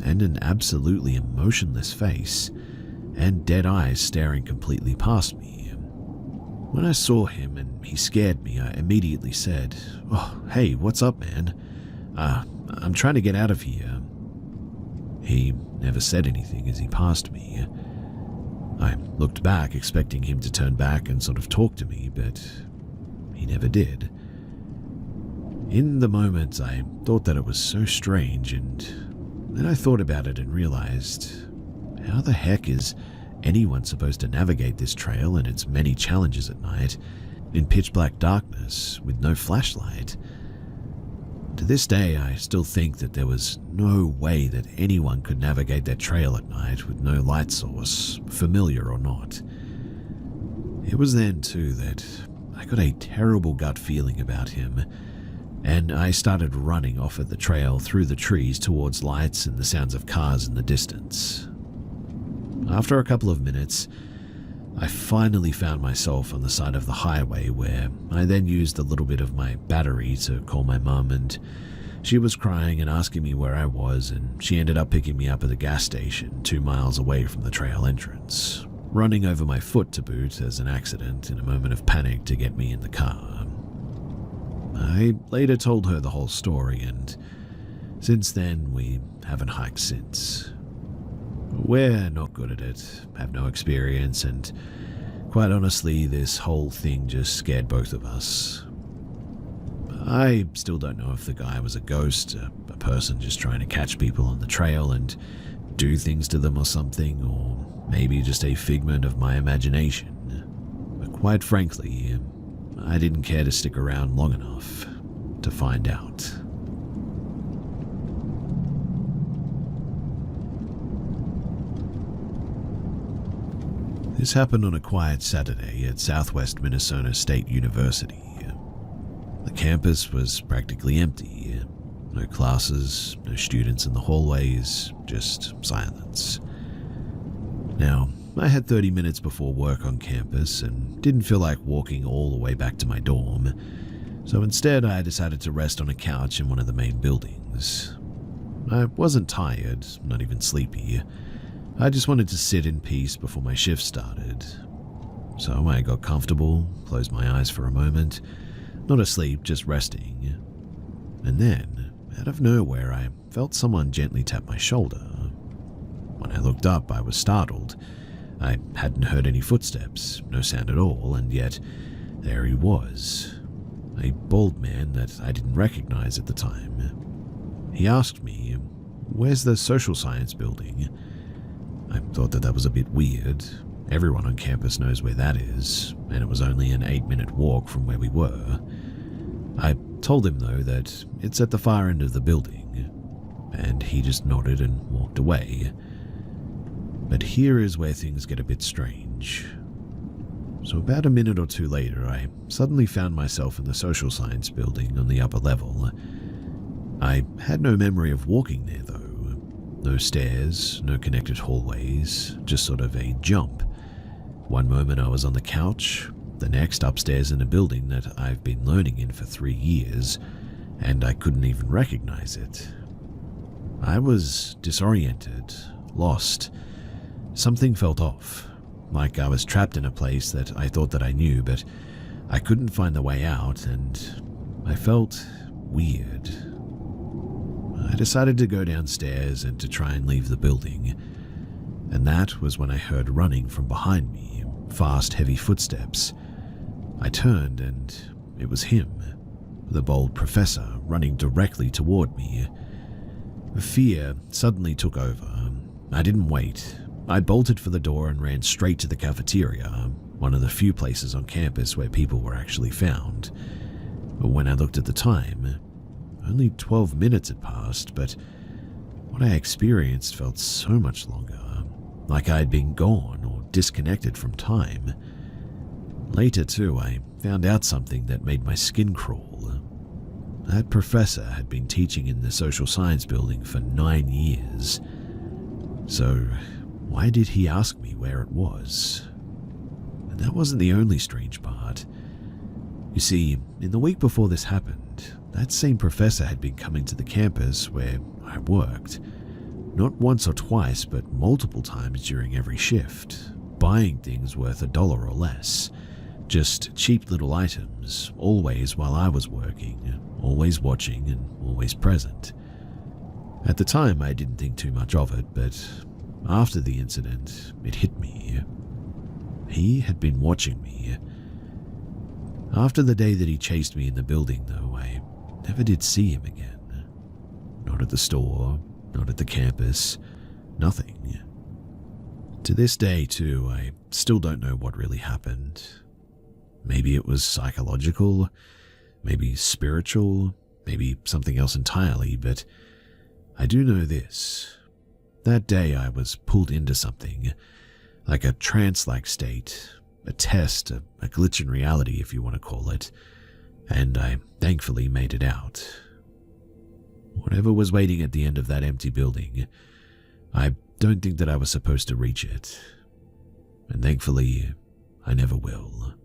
and an absolutely emotionless face, and dead eyes staring completely past me. When I saw him and he scared me, I immediately said, "Oh, hey, what's up, man? I'm trying to get out of here." He never said anything as he passed me. I looked back, expecting him to turn back and sort of talk to me, but he never did. In the moment, I thought that it was so strange, and then I thought about it and realized, how the heck is anyone supposed to navigate this trail and its many challenges at night in pitch black darkness with no flashlight? To this day, I still think that there was no way that anyone could navigate that trail at night with no light source, familiar or not. It was then, too, that I got a terrible gut feeling about him, and I started running off at the trail through the trees towards lights and the sounds of cars in the distance. After a couple of minutes, I finally found myself on the side of the highway, where I then used a little bit of my battery to call my mum, and she was crying and asking me where I was, and she ended up picking me up at a gas station 2 miles away from the trail entrance, running over my foot to boot as an accident in a moment of panic to get me in the car. I later told her the whole story, and since then we haven't hiked since. We're not good at it, have no experience, and quite honestly, this whole thing just scared both of us. I still don't know if the guy was a ghost, a person just trying to catch people on the trail and do things to them or something, or maybe just a figment of my imagination. But quite frankly, I didn't care to stick around long enough to find out. This happened on a quiet Saturday at Southwest Minnesota State University. The campus was practically empty. No classes, no students in the hallways, just silence. Now, I had 30 minutes before work on campus and didn't feel like walking all the way back to my dorm, so instead I decided to rest on a couch in one of the main buildings. I wasn't tired, not even sleepy. I just wanted to sit in peace before my shift started. So I got comfortable, closed my eyes for a moment, not asleep, just resting. And then, out of nowhere, I felt someone gently tap my shoulder. When I looked up, I was startled. I hadn't heard any footsteps, no sound at all, and yet there he was. A bald man that I didn't recognize at the time. He asked me, "Where's the social science building?" I thought that was a bit weird. Everyone on campus knows where that is, and it was only an 8-minute walk from where we were. I told him, though, that it's at the far end of the building, and he just nodded and walked away. But here is where things get a bit strange. So about a minute or two later, I suddenly found myself in the social science building on the upper level. I had no memory of walking there, though. No stairs, no connected hallways, just sort of a jump. One moment I was on the couch, the next upstairs in a building that I've been learning in for 3 years, and I couldn't even recognize it. I was disoriented, lost. Something felt off, like I was trapped in a place that I thought that I knew, but I couldn't find the way out, and I felt weird. I decided to go downstairs and to try and leave the building, and that was when I heard running from behind me, fast, heavy footsteps. I turned, and it was him, the bold professor, running directly toward me. Fear suddenly took over. I didn't wait. I bolted for the door and ran straight to the cafeteria, one of the few places on campus where people were actually found. But when I looked at the time, only 12 minutes had passed, but what I experienced felt so much longer, like I had been gone or disconnected from time. Later, too, I found out something that made my skin crawl. That professor had been teaching in the social science building for 9 years. So, why did he ask me where it was? And that wasn't the only strange part. You see, in the week before this happened, that same professor had been coming to the campus where I worked. Not once or twice, but multiple times during every shift, buying things worth $1 or less. Just cheap little items, always while I was working, always watching and always present. At the time, I didn't think too much of it, but after the incident, it hit me. He had been watching me. After the day that he chased me in the building, though, I never did see him again. Not at the store, not at the campus, nothing. To this day, too, I still don't know what really happened. Maybe it was psychological, maybe spiritual, maybe something else entirely, but I do know this. That day I was pulled into something, like a trance-like state, a test, a glitch in reality if you want to call it, and I thankfully made it out. Whatever was waiting at the end of that empty building, I don't think that I was supposed to reach it, and thankfully I never will.